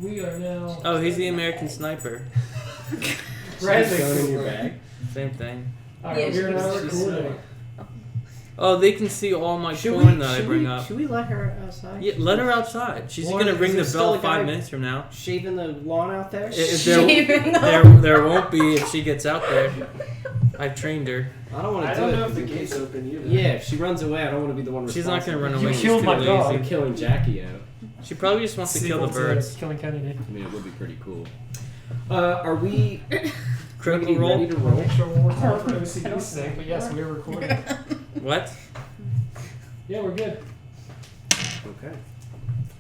We are now. Oh, he's the American sniper. Razing in your bag. Same thing. Alright, we're now recording. Oh, they can see all my porn that I bring up. Should we let her outside? Yeah, let her outside. She's gonna ring the bell 5 minutes from now. Shaving the lawn out there? There won't be if she gets out there. I've trained her. I don't want to I do don't it. know if the gate's open either. Yeah, if she runs away, I don't want to be the one She's responsible. not gonna run away. You She's killed too my dog. lazy. I'm killing Jackie out. She probably just wants to kill the Sequel to birds. Killing Kennedy. I mean, it would be pretty cool. Are we Critical ready roll. to roll? Make sure one more time for OCD's sake, but yes, we are recording. What? Yeah, we're good. Okay.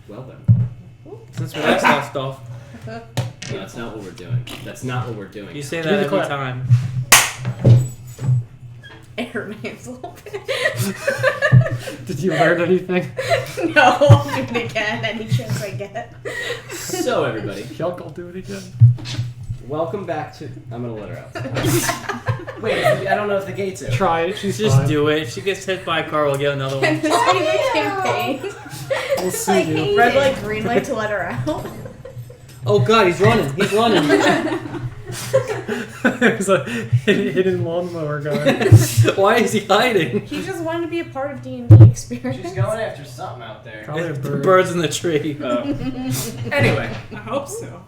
Well then. Since we last left off, No, that's not what we're doing. That's not what we're doing. you say Do that the every clap. time. Airman's a little bit. Did you learn anything? No, I'll do it again any chance I get. So everybody, Y'all gonna do it again? welcome back to. I'm gonna let her out. Wait, I don't know if the gate's open. Try it. She's Just fine. do it. If she gets hit by a car, we'll get another Can one. this be a campaign? We'll see you. Red light, green light to let her out. Oh God, he's running. He's running. There's a hidden lawnmower guy. Why is he hiding? He just wanted to be a part of D&D experience. She's going after something out there. Probably a The bird. bird's in the tree. Anyway, I hope so.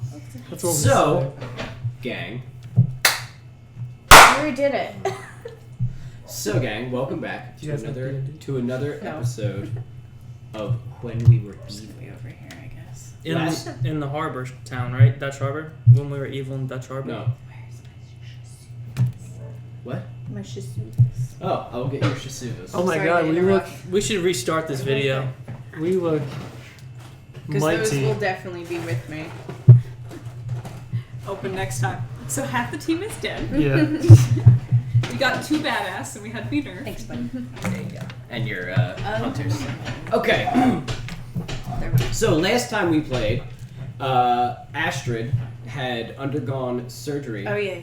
That's what we so gang. We already did it. So gang, welcome back You to guys like another No. episode of When We Were Evil. Way over here, I guess. In the harbor town, right? Dutch Harbor? When we were evil in Dutch Harbor? No. What? My shizu. Oh, I'll get your shasugas. Oh my Sorry god, to we look interrupt. We should restart this video. Because those Mighty. will Definitely be with me. Open next time. So half the team is dead. Yeah. We got 2 badass and we had Peter. Thanks, buddy. There you go. And your hunters. Okay. So last time we played, Astrid had undergone surgery Oh, yeah.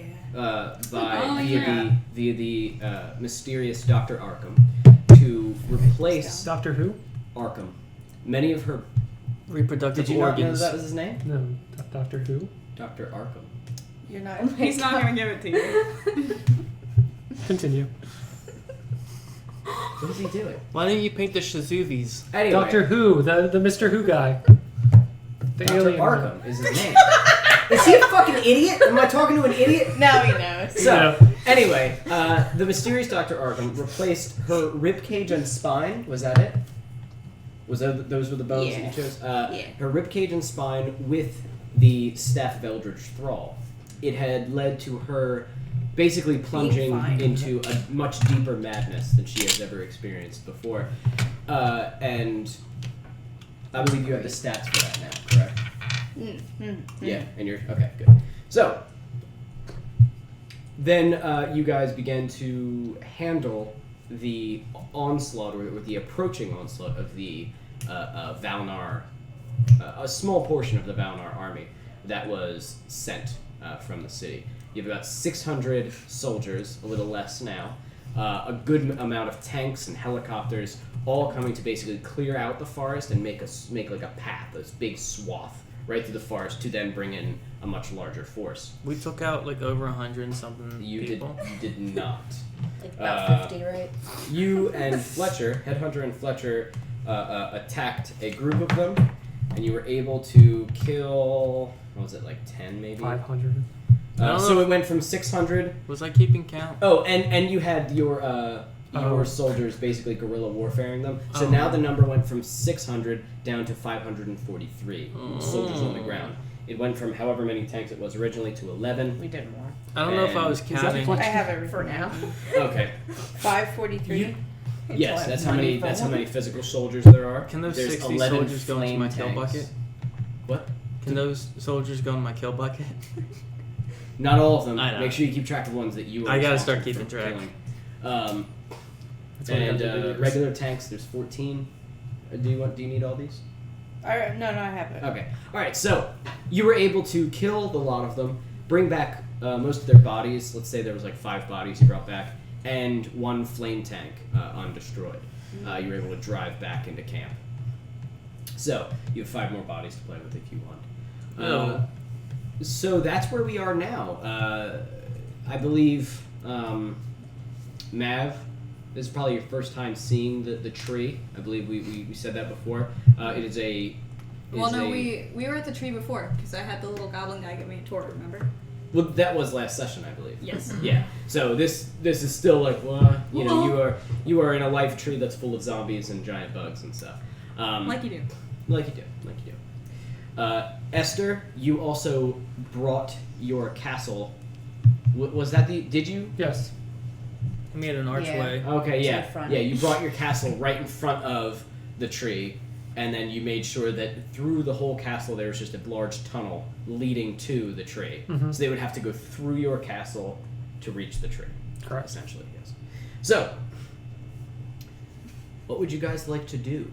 via the mysterious Dr. Arkham to replace Doctor Who? Arkham. Many of her. Reproductive Did you not know organs. that was his name? No, Doctor Who? Dr. Arkham. You're not. He's not gonna give it to you. Continue. What is he doing? Why didn't you paint the Shazuvis? Anyway, Doctor Who, the Mr. Who guy. The Dr. alien Arkham is his name. Is he a fucking idiot? Am I talking to an idiot? Now he knows. So, Yeah. anyway, the mysterious Dr. Arkham replaced her ribcage and spine. Was that it? Those were the bones that you chose? Yeah. Her ribcage and spine with the Staff of Eldritch Thrall. It had led to her basically plunging fine. into a much deeper madness than she has ever experienced before. And I believe you have the stats for that now, correct? Yeah, and you're okay. Good. So then you guys began to handle the onslaught or the approaching onslaught of the Valnar, a small portion of the Valnar army that was sent from the city. You have about 600 soldiers, a little less now, a good amount of tanks and helicopters, all coming to basically clear out the forest and make like a path, this big swath right through the forest to then bring in a much larger force. We took out like over 100 and something You people. did not. Like about 50, right? You and Fletcher, Headhunter and Fletcher, attacked a group of them, and you were able to kill, what was it, like 10 maybe? 500. I don't So know. it went from 600. Was I keeping count? Oh, and you had your Oh. soldiers basically guerrilla warfaring them. So Oh. now the number went from 600 down to 543 soldiers on the ground. It went from however many tanks it was originally to 11. We did more. I don't know if I was that counting. Fletcher? I have it for now. Okay. 543. Yes, that's how many physical soldiers there are. Can those There's 60 11 soldiers go into flame my kill tanks. bucket? What? Can those soldiers go in my kill bucket? Not all of them. I know. Make sure you keep track of ones that you are I gotta start responsible keeping for track. killing. That's what I have And to do. regular tanks, there's 14. Do you need all these? Alright, no, I have it. Okay. All right. So you were able to kill the lot of them, bring back most of their bodies. Let's say there was like 5 bodies you brought back, and 1 flame tank undestroyed. You were able to drive back into camp. So you have 5 more bodies to play with if you want. So that's where we are now. I believe Mav, this is probably your first time seeing the tree. I believe we said that before. It is a... Well, no, we were at the tree before because I had the little goblin guy get me a tour. Remember? Well, that was last session, I believe. Yes. Yeah. So this is still like, well, you know, you are in a life tree that's full of zombies and giant bugs and stuff. Like you do. Like you do. Esther, you also brought your castle. Was that the? Did you? Yes. I made an archway. Okay. To Yeah. the front. Yeah. You brought your castle right in front of the tree. And then you made sure that through the whole castle there was just a large tunnel leading to the tree. Mhm. So they would have to go through your castle to reach the tree. Correct. Essentially, yes. So, what would you guys like to do?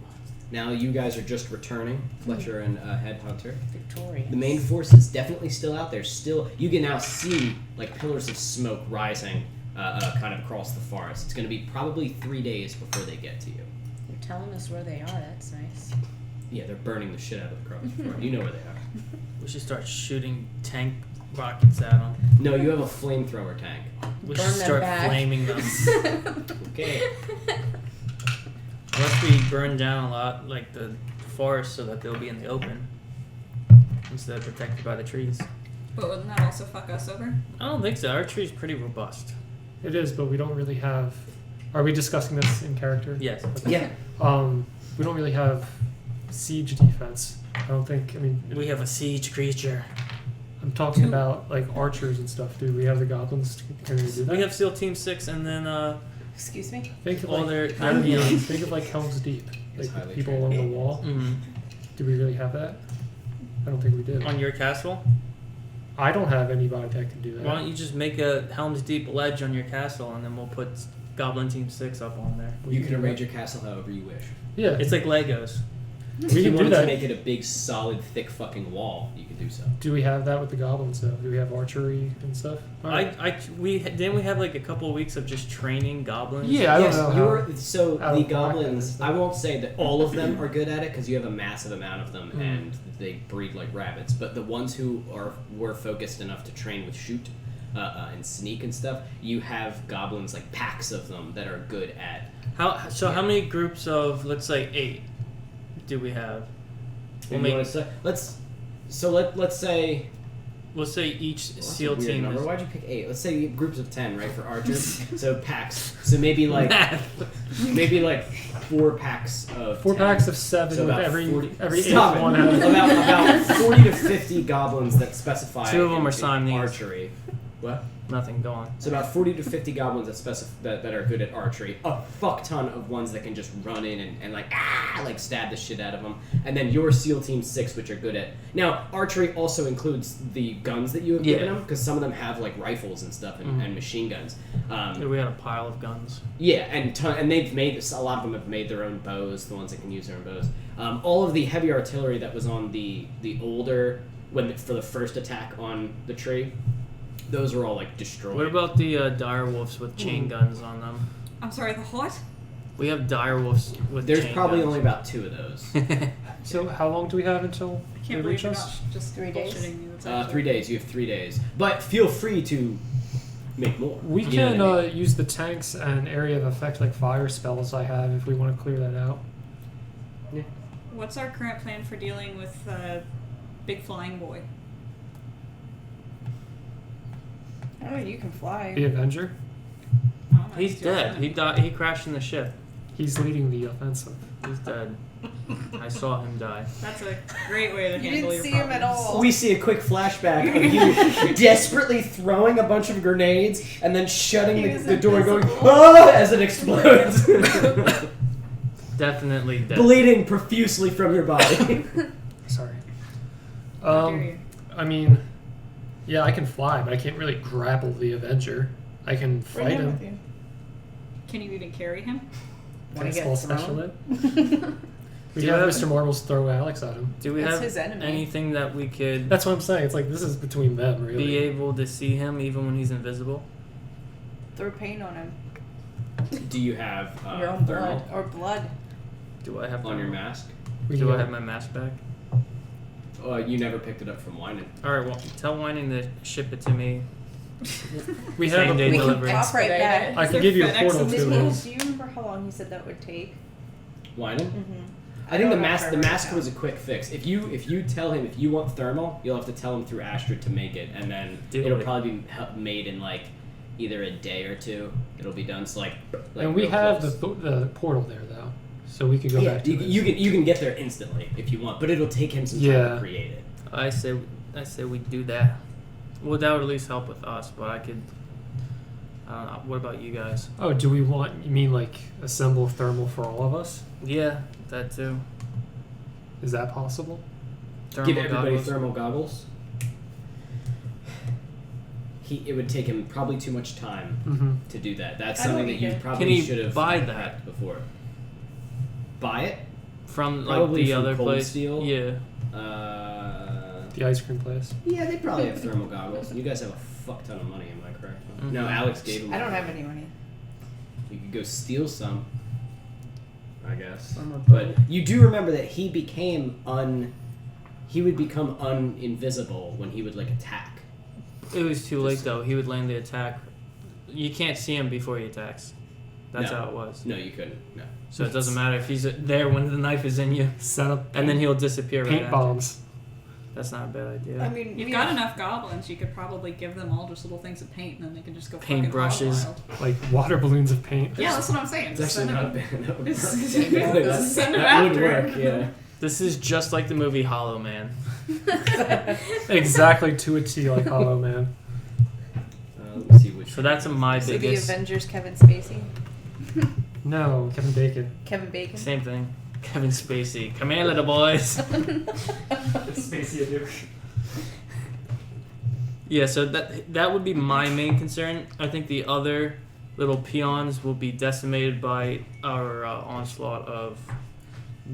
Now you guys are just returning, Fletcher and Headhunter. Victorious. The main force is definitely still out there. Still, you can now see like pillars of smoke rising kind of across the forest. It's going to be probably 3 days before they get to you. You're telling us where they are. That's nice. Yeah, they're burning the shit out of the crows. You know where they are. We should start shooting tank rockets at them. No, you have a flamethrower tank. We Burn should them start back. flaming them. Okay. Unless we burn down a lot, like the forest, so that they'll be in the open instead of protected by the trees. But wouldn't that also fuck us over? I don't think so. Our tree's pretty robust. It is, but we don't really have. Are we discussing this in character? Yes. Yeah. We don't really have siege defense. I don't think. I mean, We have a siege creature. I'm talking about like archers and stuff. Do we have the goblins? Can we do that? We have SEAL Team 6 and then Excuse me? Think of all like their Helms, think of like Helms Deep, It's like highly the people trained. along the wall. Mhm. Do we really have that? I don't think we do. on your castle. I don't have anybody that can do that. Why don't you just make a Helm's Deep ledge on your castle, and then we'll put Goblin Team 6 up on there. You can arrange your castle however you wish. Yeah, It's like Legos. we If you can do wanted to that. make it a big, solid, thick fucking wall, you can do so. Do we have that with the goblins though? Do we have archery and stuff? We have like a couple of weeks of just training goblins. Yeah, I don't Yes, know. you're, so how the to goblins, practice. I won't say that all of them are good at it because you have a massive amount of them Mm. and they breed like rabbits. But the ones who were focused enough to train with shoot and sneak and stuff, you have goblins, like packs of them that are good at. How many groups of, let's say 8 do we have? We'll make- let's say Let's say each Well, that's a SEAL weird team number. is Why'd you pick 8? Let's say groups of 10, right, for archers. So packs. So maybe like maybe like 4 packs of 4 10. packs of 7 So with about every 40 every Stop eighth it. one out of about 40 to 50 goblins that specify 2 of them are in Siamese. archery. What? Nothing, go on. So about 40 to 50 goblins that are good at archery. A fuck ton of ones that can just run in and like stab the shit out of them. And then your SEAL Team 6, which are good at. Now, archery also includes the guns that you have given Yeah. them, because some of them have like rifles and stuff and machine guns. We had a pile of guns. Yeah, and they've made this. A lot of them have made their own bows. The ones that can use their own bows. All of the heavy artillery that was on the older for the first attack on the tree, those were all like destroyed. What about the direwolves with chain guns on them? I'm sorry, the what? We have direwolves with There's chain probably guns. only about 2 of those. So how long do we have until I they can't reach believe you're us? not just 3 days? bullshitting me. That's 3 actually- days. You have 3 days, but feel free to make more. We You know can what I mean? use the tanks and area of effect like fire spells I have if we want to clear that out. What's our current plan for dealing with Big Flying Boy? Oh, you can fly. The Avenger, Oh, I'm He's still dead. in He it. died. He crashed in the ship. he's leading the offensive. He's dead. I saw him die. That's a great way to You handle didn't your see him at problems. all. We see a quick flashback of you desperately throwing a bunch of grenades and then shutting He the, was the door and going, invisible. "Ah!" as it explodes. Definitely dead. Bleeding profusely from your body. Sorry. How dare you. I mean, yeah, I can fly, but I can't really grapple the Avenger. I can Bring fight him with him. you. Can you even carry him? Can Wanna I get spell special thrown? it? We Do you have have- Mr. Marbles throw Alex at him. Do we That's have his enemy. anything that we could That's what I'm saying. It's like this is between them, really. be able to see him even when he's invisible? Throw paint on him. Do you have Your own thermal blood. Or blood. Do I have on your thermal? mask? We Do can I go- have my mask back? You never picked it up from Winan. Alright, well, tell Whining to ship it to me. We Same have day a We can delivery. pop right back. I can give you a FedEx portal in to this it. world. Do you remember how long he said that would take? Winan? Mm-hmm. I think don't the know if I mask wrote it was a quick fix. If you tell him if you want thermal, you'll have to tell him through Astrid to make it, and then Do it'll it. probably be made in like either a day or two. It'll be done. So like And we real have close. the portal there though, so we could go Yeah, back to you, this. you can get there instantly if you want, but it'll take him some time Yeah. to create it. I say we do that. Well, that would at least help with us, but I don't know. What about you guys? Oh, do we want? You mean like assemble thermal for all of us? Yeah, that too. Is that possible? Thermal Give everybody goggles. thermal goggles. It would take him probably too much time Mm-hmm. to do that. That's I don't something that you need it. probably Can he should have buy that? before. Buy it? From like Probably the from other Cold place. Steel. Yeah. The ice cream place. Yeah, they probably have thermal goggles. You guys have a fuck ton of money, am I correct? Mhm. No, Alex gave him. I don't have any money. You could go steal some, I guess. From a But you do remember that he would become uninvisible when he would like attack. It was too late though. He would land the attack. You can't see him before he attacks. That's No. how it was. No, you couldn't. No. So it doesn't matter if he's there when the knife is in you, Set up and then he'll disappear right paint after. bombs. That's not a bad idea. I mean, You've got enough goblins, you could probably give them all just little things of paint, and then they can just go Paint fucking brushes. hog wild. Like water balloons of paint. Yeah, that's what I'm saying. It's Just actually send not them. bad. That would Just work. send them That would after. work, yeah. This is just like the movie Hollow Man. Exactly to a T, like Hollow Man. Let me see which. So that's my So the biggest. Avengers, Kevin Spacey, No, Kevin Bacon. Kevin Bacon. Same thing. Kevin Spacey. Come here, little boys. Spacey Duke. Yeah, so that would be my main concern. I think the other little peons will be decimated by our onslaught of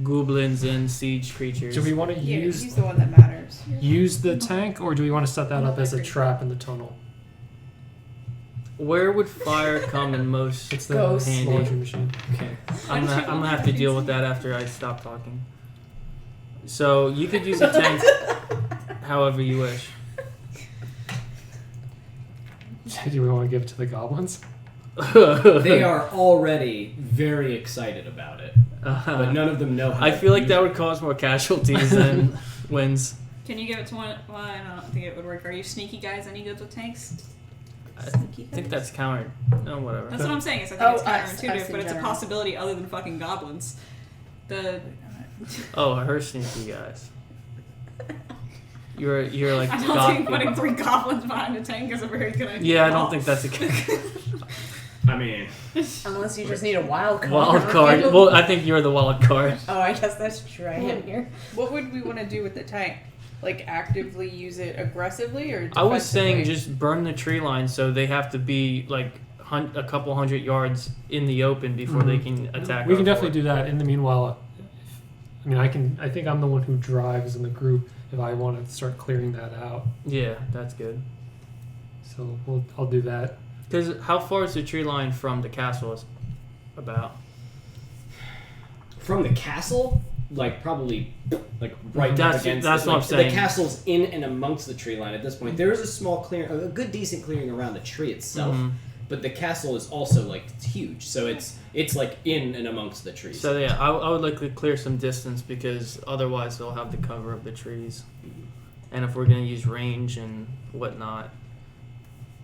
goblins and siege creatures. Do we want to Yeah, use he's the one that matters. the tank, or do we want to set that up as a trap in the tunnel? Where would fire come in most It's the Ghost. handy? laundry machine. Okay. I'm gonna have to deal with that after I stop talking. So you could use a tank however you wish. Do we want to give it to the goblins? They are already very excited about it, Uh-huh. but none of them know how. I to feel like use that it. would cause more casualties than wins. Can you give it to one? Well, I don't think it would work. Are you sneaky guys any good with tanks? I think that's countered. No, whatever. That's what I'm saying. Is I think Oh, it's us counterintuitive, in but it's a general. possibility other than fucking goblins. The Oh, her sneaky guys. You're like I don't god think people. putting 3 goblins behind a tank is a very good idea. Yeah, I at don't all. think that's a good I mean, Unless you just need a wild card. wild card. Well, I think you're the wild card. Oh, I guess that's true. I am here. What would we want to do with the tank? Like actively use it aggressively or I was saying defensively? just burn the tree line so they have to be like a couple hundred yards in the open before they can attack. We can definitely do that. In the meanwhile, I mean, I think I'm the one who drives in the group if I want to start clearing that out. Yeah, that's good. So I'll do that. Because how far is the tree line from the castle? About. from the castle, like probably like right up That's- against. that's it. what I'm Like, saying. The castle's in and amongst the tree line at this point. There is a small clearing, a good decent clearing around the tree itself, Mhm. but the castle is also like it's huge, so it's like in and amongst the trees. So yeah, I would like to clear some distance because otherwise they'll have the cover of the trees, and if we're gonna use range and whatnot,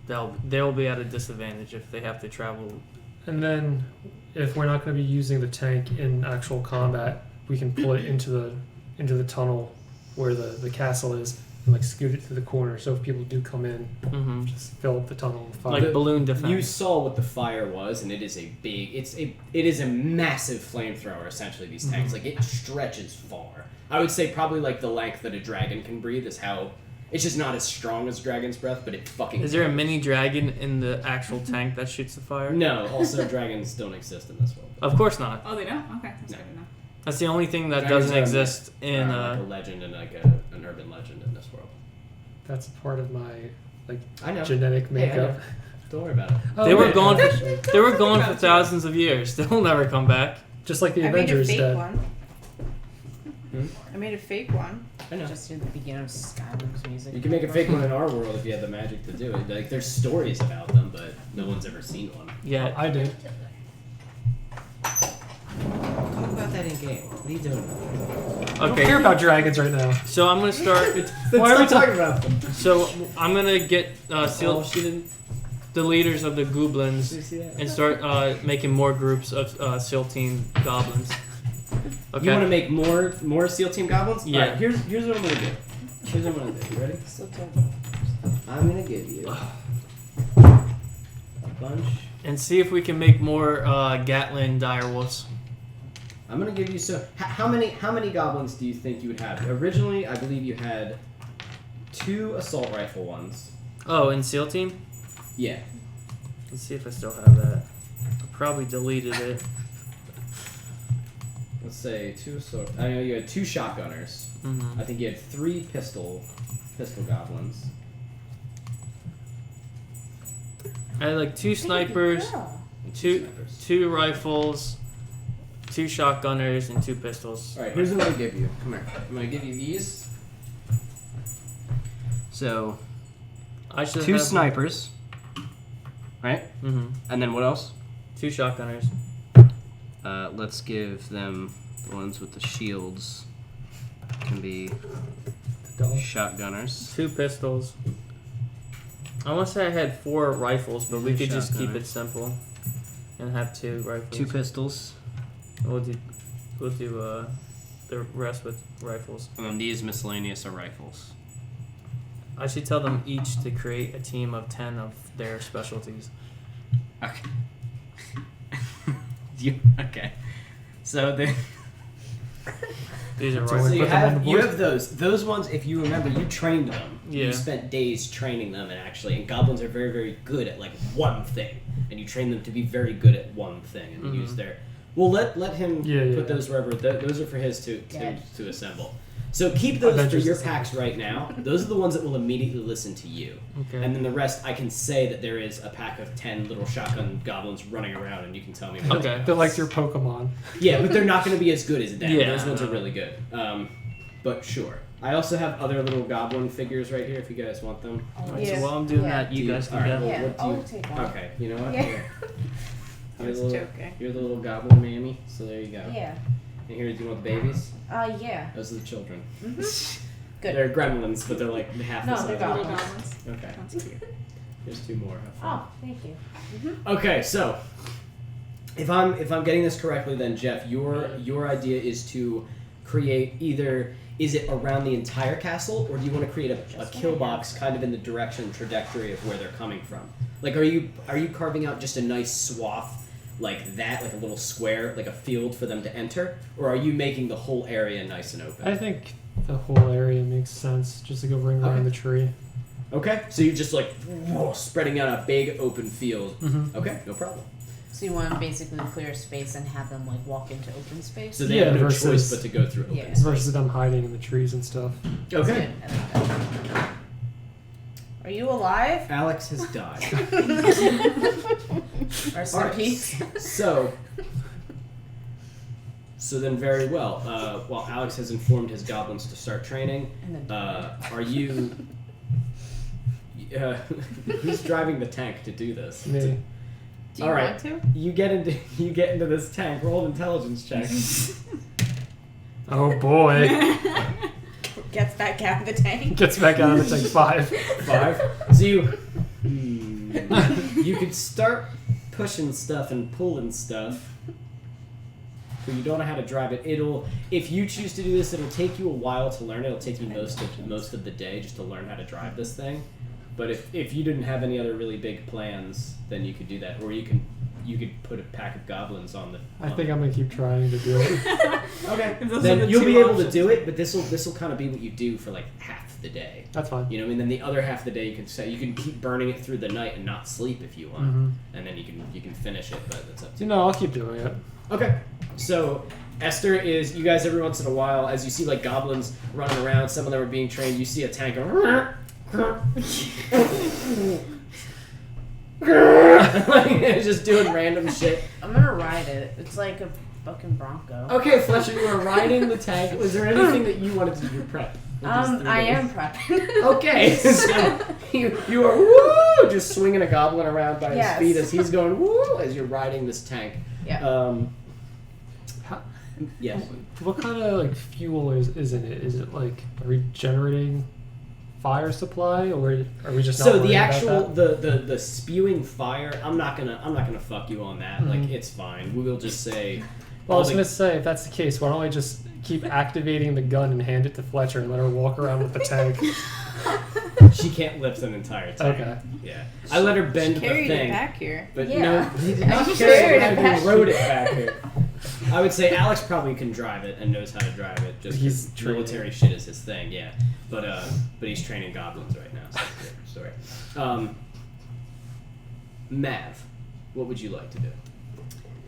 they'll be at a disadvantage if they have to travel. And then, if we're not going to be using the tank in actual combat, we can pull it into the tunnel where the castle is and like scoot it to the corner. So if people do come in, Mm-hmm. just fill up the tunnel with fire. Like The- balloon defense. You saw what the fire was, and it is it is a massive flamethrower. Essentially, these tanks like it stretches far. I would say probably like the length that a dragon can breathe is how. It's just not as strong as dragon's breath, but it fucking. Is there a goes. mini dragon in the actual tank that shoots the fire? No. Also, dragons don't exist in this world. Of course not. Oh, they don't? Okay, that's No. good to know. That's the only thing that Dragons doesn't are exist in. like a legend and like an urban legend in this world. That's a part of my I know. genetic Hey, I makeup. know. Don't worry about it. Oh, They were wait, gone. actually, They were gone for thousands of years. They'll never come back. just like the I made a Avengers fake did. one. I made a fake one. I know. Just in the beginning of Skyrim's music. You can make a fake one in our world if you had the magic to do it. Like, there's stories about them, but no one's ever seen one. Yeah. I did. Talk about that in game. What are you doing? I don't Okay. care about dragons right now. So I'm gonna start. Why are we talking about them? So I'm gonna get Oh, she didn't. the leaders of the goblins Did you see that? and start making more groups of SEAL team goblins. Okay. You want to make more SEAL Team goblins? Yeah. Alright, here's what I'm gonna do. Here's what I'm gonna do. You ready? I'm gonna give you a bunch. And see if we can make more Gatlin direwolves. I'm gonna give you how many goblins do you think you would have? Originally, I believe you had 2 assault rifle ones. Oh, and SEAL team? Yeah. Let's see if I still have that. I probably deleted it. Let's say 2 assault. I know you had 2 shotgunners. Mm-hmm. I think you had 3 pistol goblins. I had like 2 snipers, And two snipers. 2 rifles, 2 shotgunners, and 2 pistols. All right, here's what I'm gonna give you. Come here. I'm gonna give you these. So I should 2 have snipers, right? Mm-hmm. And then what else? 2 shotgunners. Let's give them the ones with the shields. Can be shotgunners. 2 pistols. I want to say I had 4 rifles, but we Mhm. could just keep Shotgunner. it simple and have 2 rifles. 2 pistols. We'll do the rest with rifles. And then these miscellaneous are rifles. I should tell them each to create a team of 10 of their specialties. Okay. Okay. So These are So rifles. we put them on the you board? have those ones. If you remember, you trained them. Yeah. You spent days training them, and goblins are very, very good at like one thing, and you train them to be very good at one thing and use their. Well, let him Yeah, put those wherever. Those are for his to assemble. So keep those Avengers for your assemble. packs right now. Those are the ones that will immediately listen to you, Okay. and then the rest I can say that there is a pack of 10 little shotgun goblins running around, and you can tell me. What Okay. They're like your Pokemon. Yeah, but they're not going to be as good as them. Yeah. Those ones are really good. But sure. I also have other little goblin figures right here if you guys want them. Alright, Yeah. so while I'm doing Yeah. that, you guys can Alright, go. well, Yeah, what do I'll you... take one. Okay, you know what? Yeah. Here. I You're was the little, joking. you're the little goblin mammy, so there you go. Yeah. And here, do you want the babies? Yeah. Those are the children. Good. They're gremlins, but they're like half the No, size. they're of Little them. goblins. goblins. Okay, That's cute. here's 2 more. Have fun. Oh, thank you. Okay, so if I'm getting this correctly, then Jeff, your idea is to create either is it around the entire castle, or do you want to create a kill box kind of in the direction trajectory of where they're coming from? Like, are you carving out just a nice swath like that, like a little square, like a field for them to enter, or are you making the whole area nice and open? I think the whole area makes sense just to go ring around Okay. the tree. Okay, so you're just like spreading out a big open field. Mm-hmm. Okay, no problem. So you want to basically clear space and have them like walk into open space? So they Yeah, have no versus- choice but to go through open Yeah. space. Versus them hiding in the trees and stuff. Okay. Good. I like that. Are you alive? Alex has died. Rest All in right. peace. So then, very well. While Alex has informed his goblins to start training, And then are you? Who's driving the tank to do this? Me. Do you All right. want to? You get into this tank. Roll an intelligence check. Oh boy. gets back out of the tank. Gets back out of the tank 5. 5. So you could start pushing stuff and pulling stuff. But you don't know how to drive it. If you choose to do this, it'll take you a while to learn. It'll take you most of the day just to learn how to drive this thing. But if you didn't have any other really big plans, then you could do that, or you could put a pack of goblins on the. I think I'm gonna keep trying to do it. Okay. Those are Then the you'll two be able to options. do it, but this will kind of be what you do for like half the day. That's fine. You know, what I mean, then the other half of the day you can keep burning it through the night and not sleep if you want, Mhm. and then you can finish it. But that's up to You know, I'll keep doing it. Okay, so Esther is, you guys every once in a while, as you see like goblins running around, some of them are being trained, you see a tank go, like, it's just doing random shit. I'm gonna ride it. It's like fucking Bronco. Okay, Fletcher, you are riding the tank. Was there anything that you wanted to do prep? with these 3 I days? am prepping. Okay, so you are woo, just swinging a goblin around by Yes. his feet as he's going woo as you're riding this tank. Yeah. How, Yes. what kind of like fuel is in it? Is it like are we generating fire supply, or are we just not So worried the about actual that? the spewing fire, I'm not gonna fuck you on that. Like Mhm. it's fine. We will just say. Well, I was all gonna the- say, if that's the case, why don't I just keep activating the gun and hand it to Fletcher and let her walk around with the tank? She can't lift an entire tank. Okay. Yeah. I let her bend the Carried it thing. back here. But Yeah. no, he did not She carry carried it it back. back He rode it back here. I would say Alex probably can drive it and knows how to drive it. Just He's he's trained. military shit is his thing, yeah. But he's training goblins right now, so that's a different story. Mav, what would you like to do?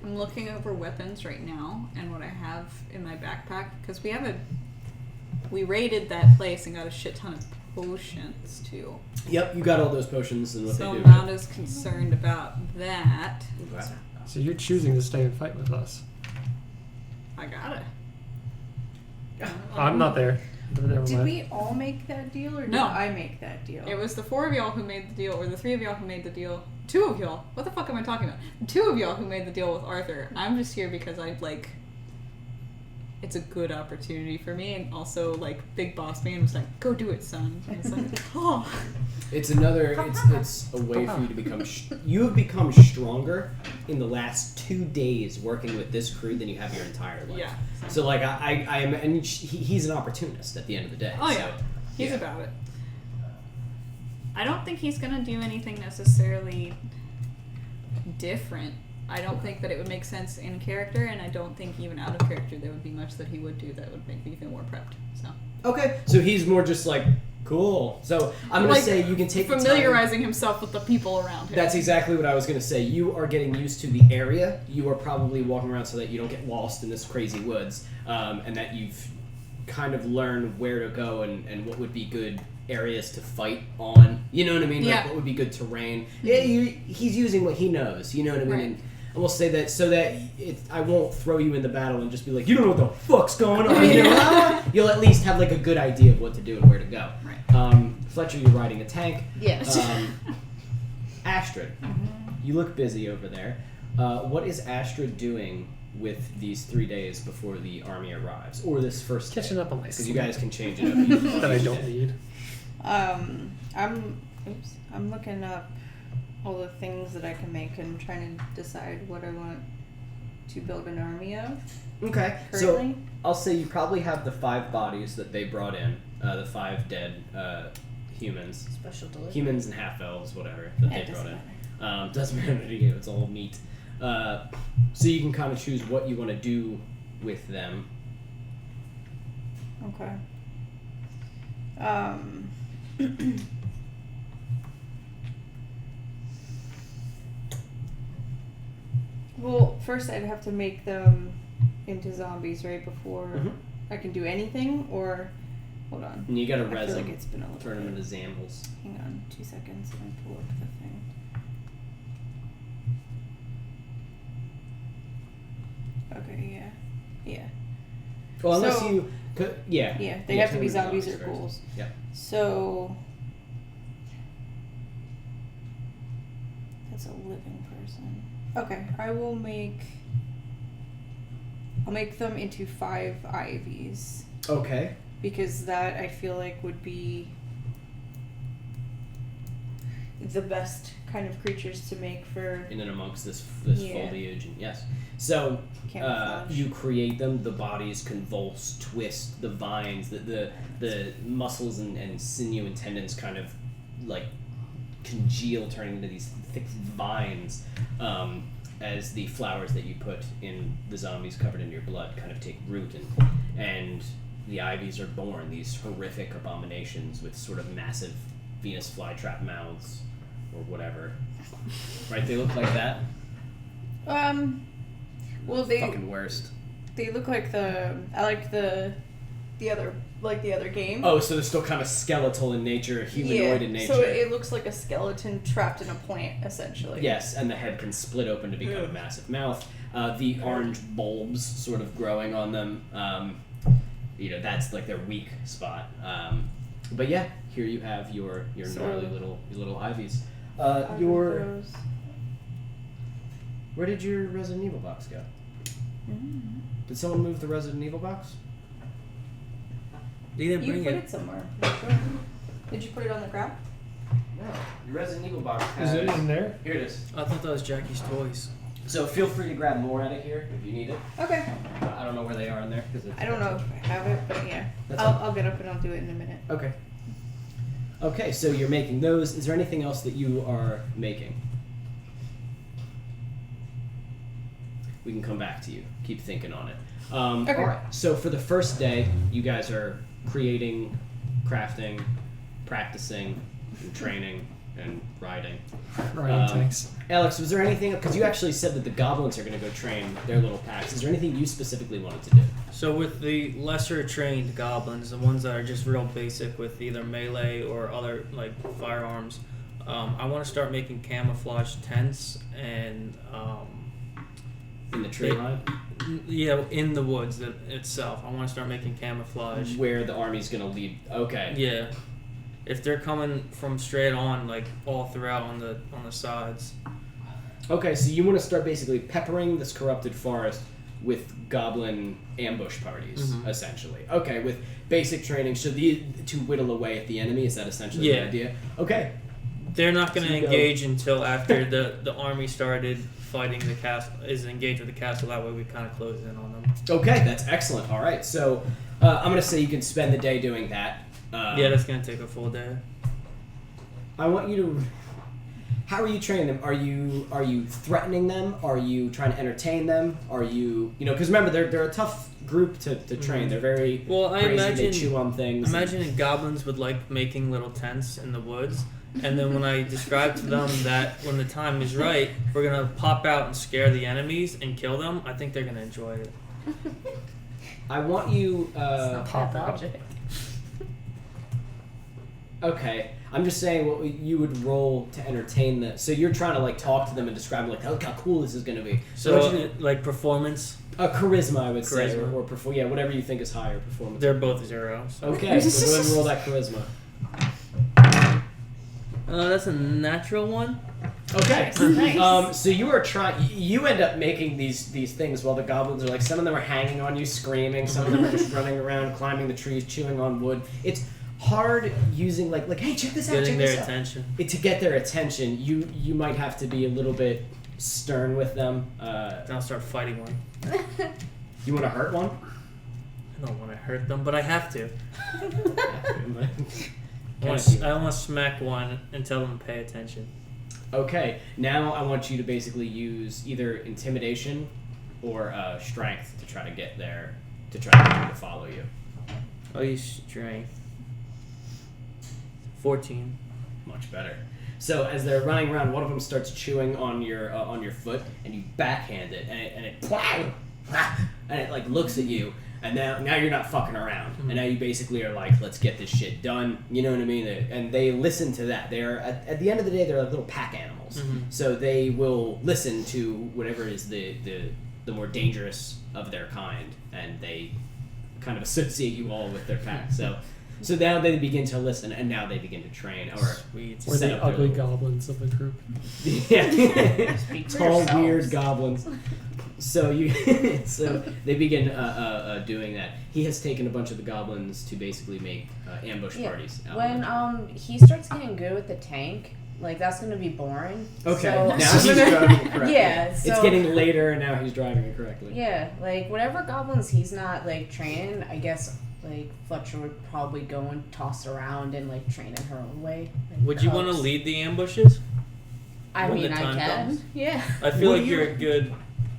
I'm looking over weapons right now and what I have in my backpack because we raided that place and got a shit ton of potions too. Yep, you got all those potions and what So they I'm do. not as concerned about that. Okay. So you're choosing to stay and fight with us. I gotta. I'm not there. Never Did mind. we all make that deal, or did No. I make that deal? It was the 4 of y'all who made the deal, or the 3 of y'all who made the deal. 2 of y'all. What the fuck am I talking about? The 2 of y'all who made the deal with Arthur. I'm just here because it's a good opportunity for me, and also Big Boss Man was like, "Go do it, son." And it's like, oh. It's a way for you to become. You have become stronger in the last 2 days working with this crew than you have your entire life. Yeah. So I am, and he's an opportunist at the end of the day. Oh so, yeah, he's yeah. about it. I don't think he's gonna do anything necessarily different. I don't think that it would make sense in character, and I don't think even out of character there would be much that he would do that would make me feel more prepped. So Okay, so he's more just like cool. So I'm gonna say you can take the time. familiarizing himself with the people around him. That's exactly what I was going to say. You are getting used to the area. You are probably walking around so that you don't get lost in this crazy woods, and that you've kind of learned where to go and what would be good areas to fight on. You know what I mean? Yeah. Like what would be good terrain. Yeah, he's using what he knows. You know what I mean? Right. And we'll say that so that I won't throw you in the battle and just be like, you don't know what the fuck's going on. You know? You'll at least have a good idea of what to do and where to go. Right. Fletcher, you're riding a tank. Yes. Astrid, you look busy over there. What is Astrid doing with these 3 days before the army arrives, or this first Catching up on my Because you sleep guys can change it up. that I don't need. I'm looking up all the things that I can make and trying to decide what I want to build an army of. Okay, Currently. so I'll say you probably have the 5 bodies that they brought in, the 5 dead humans, Special delivery. humans and half elves, whatever that It they brought doesn't in. Doesn't matter to you; it's all meat. So you can kind of choose what you want to do with them. Okay. Well, first I'd have to make them into zombies right before Mhm. I can do anything, or hold on. And you got to I res feel them, like it's been a little turn them bit. into zambles. Hang on 2 seconds. Let me pull up the thing. Okay, yeah. Well, unless So- you, yeah, Yeah, they have to turn be them into zombies or first. ghouls. Yeah. So that's a living person. Okay, I'll make them into 5 ivies Okay. because that I feel like would be the best kind of creatures to make for In and amongst this Yeah. foliage, and yes. So camouflage. you create them. The bodies convulse, twist. The vines, the muscles and sinew and tendons kind of congeal, turning into these thick vines. As the flowers that you put in the zombies covered in your blood kind of take root, and the ivies are born. These horrific abominations with sort of massive Venus flytrap mouths or whatever. Right? They look like that. Well, they Fucking worst. look like the other game. Oh, so they're still kind of skeletal in nature, humanoid in nature. So it looks like a skeleton trapped in a plant, essentially. Yes, and the head can split open to become a massive mouth. the orange bulbs sort of growing on them. That's like their weak spot. But yeah, here you have your gnarly little ivies. Where did your Resident Evil box go? Did someone move the Resident Evil box? You didn't You bring put it. it somewhere. Sure. Did you put it on the ground? No. Your Resident Evil box Is has... it in there? Here it is. I thought that was Jackie's toys. So feel free to grab more out of here if you need it. Okay. I don't know where they are in there. I don't know if I have it, but yeah. That's I'll get up and I'll do it in a minute. Okay. Okay, so you're making those. Is there anything else that you are making? We can come back to you. Keep thinking on it. Okay. All right. So for the first day, you guys are creating, crafting, practicing, and training, and riding. Right, thanks. Alex, was there anything? Because you actually said that the goblins are going to go train their little packs. Is there anything you specifically wanted to do? So with the lesser trained goblins, the ones that are just real basic with either melee or other like firearms, I want to start making camouflage tents and In the tree line? yeah, in the woods itself. I want to start making camouflage. Where the army's going to lead. Okay. Yeah, if they're coming from straight on, like all throughout on the sides. Okay, so you want to start basically peppering this corrupted forest with goblin ambush parties, essentially. Okay, with basic training, so to whittle away at the enemy, is that essentially the idea? Okay. They're not going So to you go- engage until after the army started fighting the castle, is engaged with the castle. That way we kind of close in on them. Okay, that's excellent. All right, so I'm going to say you can spend the day doing that. Yeah, that's going to take a full day. I want you to... How are you training them? Are you threatening them? Are you trying to entertain them? Are you... Because remember, they're a tough group to train. They're very Well, I crazy. imagine They chew on things. Imagine goblins would like making little tents in the woods, and then when I describe to them that when the time is right, we're gonna pop out and scare the enemies and kill them, I think they're gonna enjoy it. I want you... Pop out. Logic. Okay, I'm just saying what you would roll to entertain them. So you're trying to like talk to them and describe like look how cool this is going to be. So like performance, charisma, I would say, Charisma. or whatever you think is higher performance. they're both 0. So. Okay, so go ahead and roll that charisma. That's a natural one. Okay. Nice. So you are trying. You end up making these things while the goblins are like some of them are hanging on you, screaming. Some of them are just running around, climbing the trees, chewing on wood. It's hard using like hey, check this out. Getting check their this out. attention. To get their attention, you might have to be a little bit stern with them. Then I'll start fighting one. You want to hurt one? I don't want to hurt them, but I have to. I want to smack one and tell them to pay attention. Okay, now I want you to basically use either intimidation or strength to try to get there, to try to get them to follow you. I'll use strength. 14. Much better. So as they're running around, one of them starts chewing on your foot, and you backhand it, and it and it like looks at you, and now you're not fucking around, and now you basically are like, let's get this shit done. You know what I mean? And they listen to that. They're at the end of the day, they're like little pack animals, so they will listen to whatever is the more dangerous of their kind, and they kind of associate you all with their pack. So now they begin to listen, and now they begin to train. Or Sweet. We're set the up their ugly little- goblins of the group. Yeah. Speak for Tall, yourselves. weird goblins. So they begin doing that. He has taken a bunch of the goblins to basically make ambush parties. out in the When he starts getting good with the tank, like that's gonna be boring. Okay, So, now he's driving it correctly. Yeah, so, it's getting later, and now he's driving it correctly. Yeah, like whatever goblins he's not like training, I guess like Fletcher would probably go and toss around and like train in her own way. Like, Would you want to cubs. lead the ambushes? I when the mean, I time can. comes? Yeah. I feel What like do you- you're a good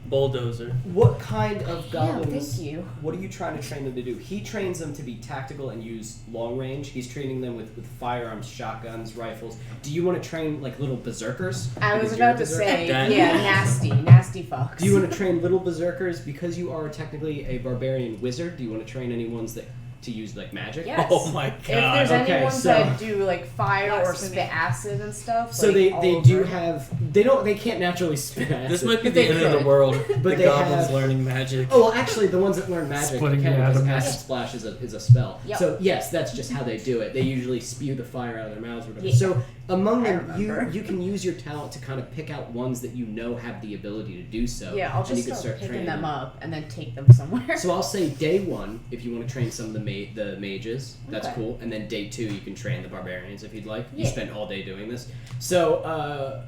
bulldozer. What kind of Yeah, goblins? thank you. What are you trying to train them to do? He trains them to be tactical and use long range. He's training them with firearms, shotguns, rifles. Do you want to train like little berserkers? I was Because you're a about to berserker? say, That- yeah, nasty fucks. Do you want to train little berserkers because you are technically a barbarian wizard? Do you want to train any ones that to use like magic? Yes. Oh my If there's god. Okay, any ones so- that do like fire or Blasphemy. spit acid and stuff, So like, they all do over. have they can't naturally spit acid. This might be But the they end of the could. world. But the they goblins have- learning magic. Oh well, actually, the ones that learn magic Splitting can the because atoms. acid splash is a spell. Yep. So yes, that's just how they do it. They usually spew the fire out of their mouths or whatever. Yeah. So among I them, remember. you can use your talent to kind of pick out ones that you know have the ability to do so. Yeah, I'll and you just can start picking training them up and then take them somewhere. So I'll say day 1 if you want to train some of the mages. That's Okay. cool. And then day 2 you can train the barbarians if you'd like. You Yeah. spend all day doing this. So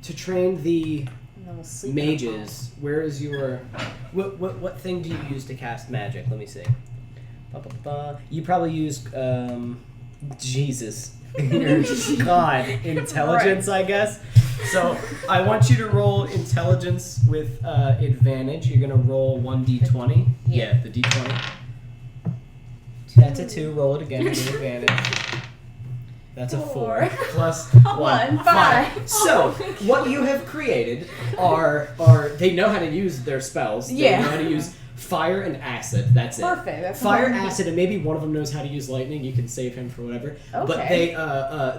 to train the And then we'll sleep in a mages, where is your what thing do you use to cast magic? Let me see. You probably use Jesus. God, intelligence, I guess. So I want you to roll intelligence with advantage. You're gonna roll 1d20. Yeah, the d20. That's a 2. Roll it again with advantage. That's a 4 plus 1, 5. So what you have created are they know how to use their spells. They Yeah. know how to use fire and acid. That's it. Perfect. That's Fire, what I'm- acid, and maybe one of them knows how to use lightning. You can save him for whatever. But Okay.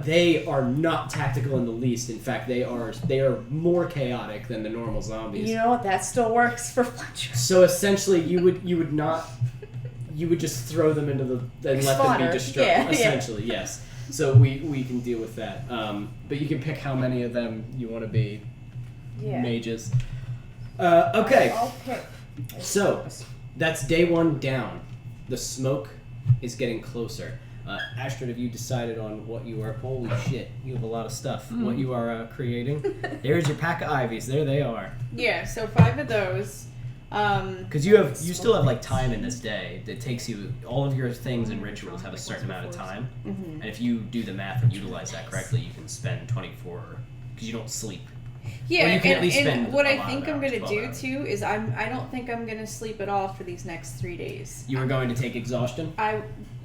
they are not tactical in the least. In fact, they are more chaotic than the normal zombies. You know what? That still works for Fletcher. So essentially, you would just throw them into the and let them Fodder. be destroyed. Yeah, Essentially, yes. So we can deal with that. But you can pick how many of them you want to be Yeah. mages. Okay. I'll pick. So, that's day 1 down. The smoke is getting closer. Astrid, have you decided on what you are? Holy shit, you have a lot of stuff. What you are creating? There's your pack of ivies. There they are. Yeah, so 5 of those. Because you still have like time in this day that takes you. All of your things and rituals have a certain amount of time, and if you do the math and utilize that correctly, you can spend 24 because you don't sleep. Yeah, Or you can at and, least and spend what a I lot think of I'm hours, gonna 12 do hours. too is I don't think I'm gonna sleep at all for these next 3 days. You are going to take exhaustion.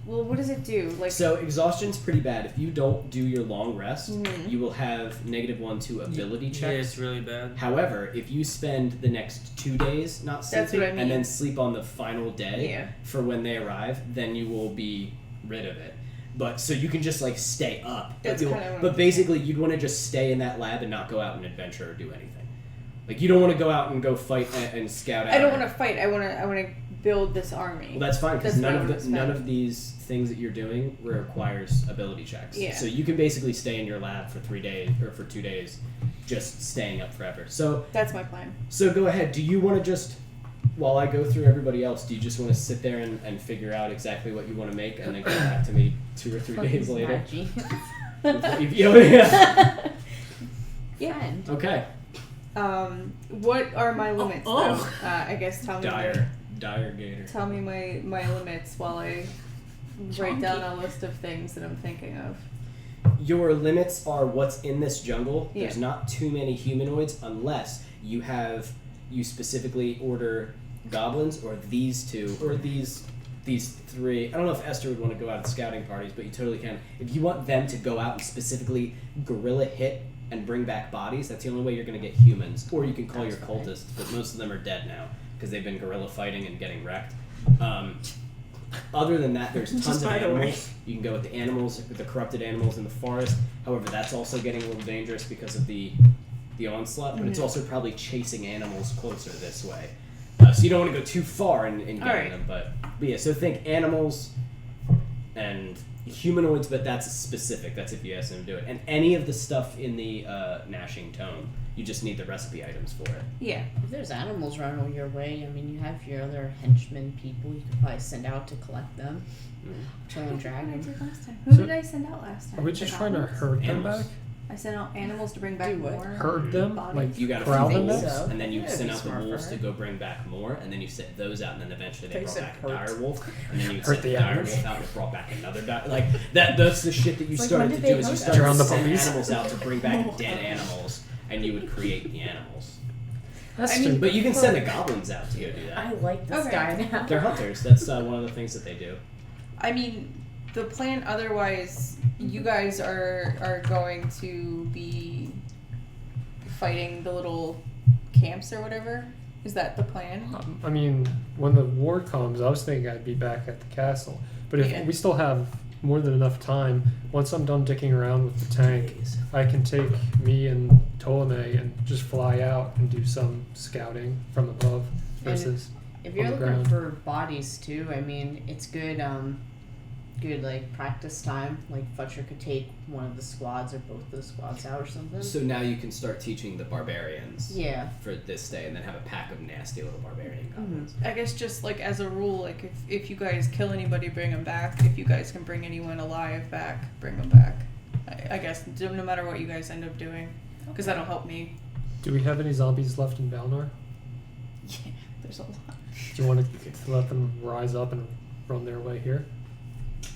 Well, what does it do? Like, So exhaustion's pretty bad. If you don't do your long rest, Mhm. you will have -1 to ability Yeah, checks. it's really bad. However, if you spend the next 2 days not sleeping That's what I mean. and then sleep on the final day Yeah. for when they arrive, then you will be rid of it. But so you can just like stay up. That's But kinda what I'm but basically, you'd want to just stay in that lab and not go out and adventure or do anything. Like you don't want to go out and go fight and scout out. I don't want to fight. I want to build this army. Well, that's fine because That's none what of I wanna none spend. of these things that you're doing requires ability checks. Yeah. So you can basically stay in your lab for 3 days or for 2 days, just staying up forever. So That's my plan. go ahead. Do you want to just, while I go through everybody else, do you just want to sit there and figure out exactly what you want to make and then come back to me 2 or 3 days later? Yeah. Yeah. Okay. What are my limits? oh. Though? I guess tell me. Dire gator. Tell me my limits while I write down a list of things that I'm thinking of. Your limits are what's in this jungle. Yeah. There's not too many humanoids unless you specifically order goblins or these 2 or these 3. I don't know if Esther would want to go out at scouting parties, but you totally can. If you want them to go out and specifically guerrilla hit and bring back bodies, that's the only way you're going to get humans. Or you can call your cultists, but most of them are dead now because they've been guerrilla fighting and getting wrecked. Other than that, there's tons of by the way. animals. You can go with the animals, with the corrupted animals in the forest. However, that's also getting a little dangerous because of the onslaught, but it's also probably chasing animals closer this way. So you don't want to go too far in getting Alright. them. But yeah, so think animals and humanoids, but that's specific. That's if you ask them to do it. And any of the stuff in the gnashing tome, you just need the recipe items for it. Yeah. If there's animals running your way, I mean, you have your other henchmen people you could probably send out to collect them. Killing What did I dragons. do last time? Who So- did I send out last time? Are we just The trying to goblins? herd them Animals. back? I sent out animals to bring back Do what? more. Herd them? bodies. Like You got a corral few them wolves, back? so. and then you Yeah, send it'd out be the smart wolves for to her. go bring back more, and then you sent those out, and then eventually they They brought said back a hurt. dire wolf, and then you Hurt sent the the dire animals. wolf out and brought back another dire. Like that's the shit that you Like, started when to did do they is you hurt started Drown to the send puppies? animals out to bring back dead animals, and you would create the animals. That's I mean, true. But you can send the goblins out to go do I that. like this Okay. guy now. They're hunters. That's one of the things that they do. I mean, the plan otherwise, you guys are going to be fighting the little camps or whatever. Is that the plan? I mean, when the war comes, I was thinking I'd be back at the castle. But if Yeah. we still have more than enough time, once I'm done dicking around with the tank, I can take me and Ptolemy and just fly out and do some scouting from above versus If you're on the looking ground. for bodies too, I mean, it's good. Good like practice time. Like Fletcher could take one of the squads or both the squads out or something. So now you can start teaching the barbarians Yeah. for this day, and then have a pack of nasty little barbarian goblins. I guess just like as a rule, like if you guys kill anybody, bring them back. If you guys can bring anyone alive back, bring them back. I guess no matter what you guys end up doing, because that'll help me. Do we have any zombies left in Valnar? Yeah, there's a lot. Do you want to let them rise up and run their way here?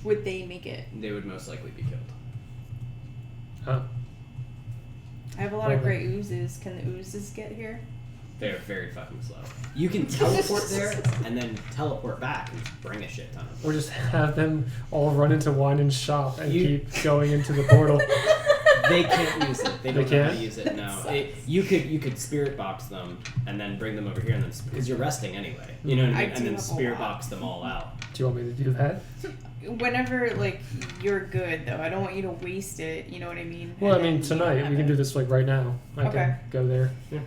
Would they make it? They would most likely be killed. Huh. I have a lot of great oozes. Can the oozes get here? They're very fucking slow. You can teleport there and then teleport back and bring a shit ton of them. Or just have them all run into Winan's shop and You- keep going into the portal. They can't use it. They don't They know how to can't? use it. No, you could spirit box them and then bring them over here, and then because you're resting anyway, you know what I I mean, do and then have a spirit lot. box them all out. Do you want me to do that? Whenever like you're good though, I don't want you to waste it. You know what I mean? Well, I And mean, then you don't tonight have we can it. do this like right now. I Okay. can go there. Yeah.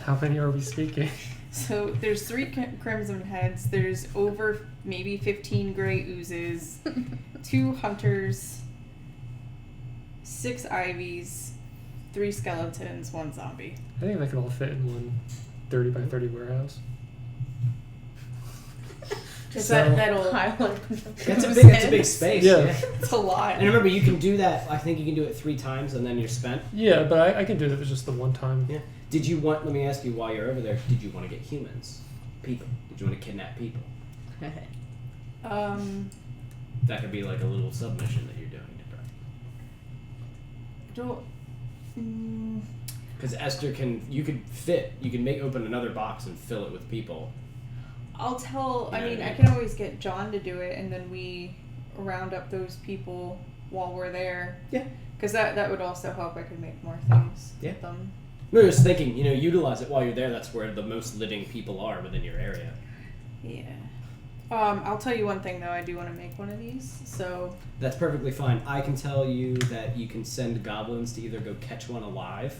How many are we speaking? So there's 3 crimson heads. There's over maybe 15 gray oozes, 2 hunters, 6 ivies, 3 skeletons, 1 zombie. I think that could all fit in one 30 by 30 warehouse. Is So- that'll That's a big space. Yeah. It's a lot. And remember, you can do that. I think you can do it 3 times, and then you're spent. Yeah, but I can do that just the one time. Yeah. Did you want? Let me ask you, while you're over there, did you want to get humans, people? Did you want to kidnap people? That could be like a little submission that you're doing. Because Esther you can open another box and fill it with people. I'll tell. You know I mean, what I I mean? can always get John to do it, and then we round up those people while we're there. Yeah. Because that would also help. I could make more things Yeah. with them. No, just thinking, utilize it while you're there. That's where the most living people are within your area. Yeah. I'll tell you one thing though. I do want to make one of these. So That's perfectly fine. I can tell you that you can send goblins to either go catch one alive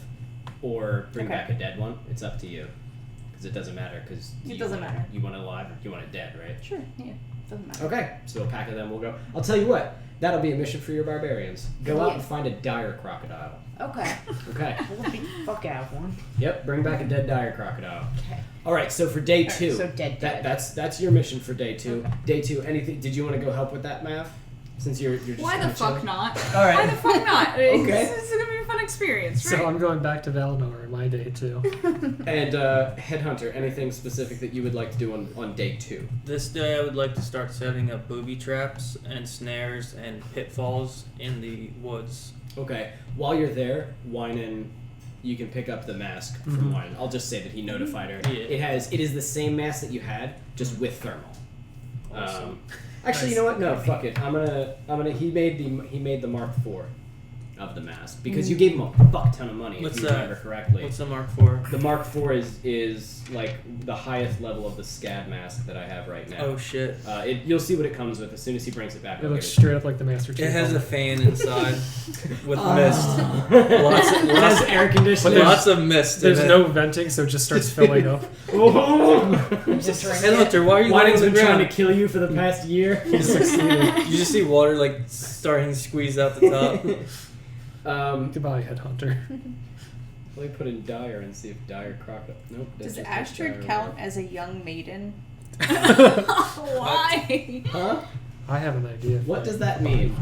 or bring Okay. back a dead one. It's up to you. Because it doesn't matter. Because It doesn't matter. You want it alive or you want it dead, right? sure. Yeah. Doesn't matter. Okay, so a pack of them will go. I'll tell you what. That'll be a mission for your barbarians. Go out Yeah. and find a dire crocodile. Okay. Okay. We'll beat the fuck out of one. Yep, bring back a dead dire crocodile. Okay. All right, so for day 2, So dead. that's your mission for day 2. Okay. Day 2, anything? Did you want to go help with that, Mav? Since you're just Why the kinda fuck chilling? not? All right. Why the fuck not? Okay. It's gonna be a fun experience, right? So I'm going back to Valnar in my day too. And Headhunter, anything specific that you would like to do on day 2? This day I would like to start setting up booby traps and snares and pitfalls in the woods. Okay. While you're there, Winan, you can pick up the mask from Mhm. Winan. I'll just say that he notified her. Yeah. It is the same mask that you had, just with thermal. Awesome. Actually, you know what? No, fuck it. I'm gonna. He made the Mark IV of the mask because you gave him a fuck ton of money. What's if you that? remember correctly. What's the mark for? The Mark IV is like the highest level of the scab mask that I have right now. Oh shit. You'll see what it comes with as soon as he brings it back. It I'll looks give straight up like the Master Chief. It has a helmet. fan inside with Oh. mist. it Lots has of, air conditioning. lots of mist. There's in it. no venting, so it just starts filling up. Just drink Hey, it. Hunter, why are you laying Winan's on the been trying ground? to kill you for the past year. He succeeded. You just see water like starting to squeeze out the top. Goodbye, Headhunter. Let me put in Dire and see if Dire crocodile. Nope. that's Does just Astrid Dire count over as a young maiden? Why? there. Huh? I have an idea. What does that mean?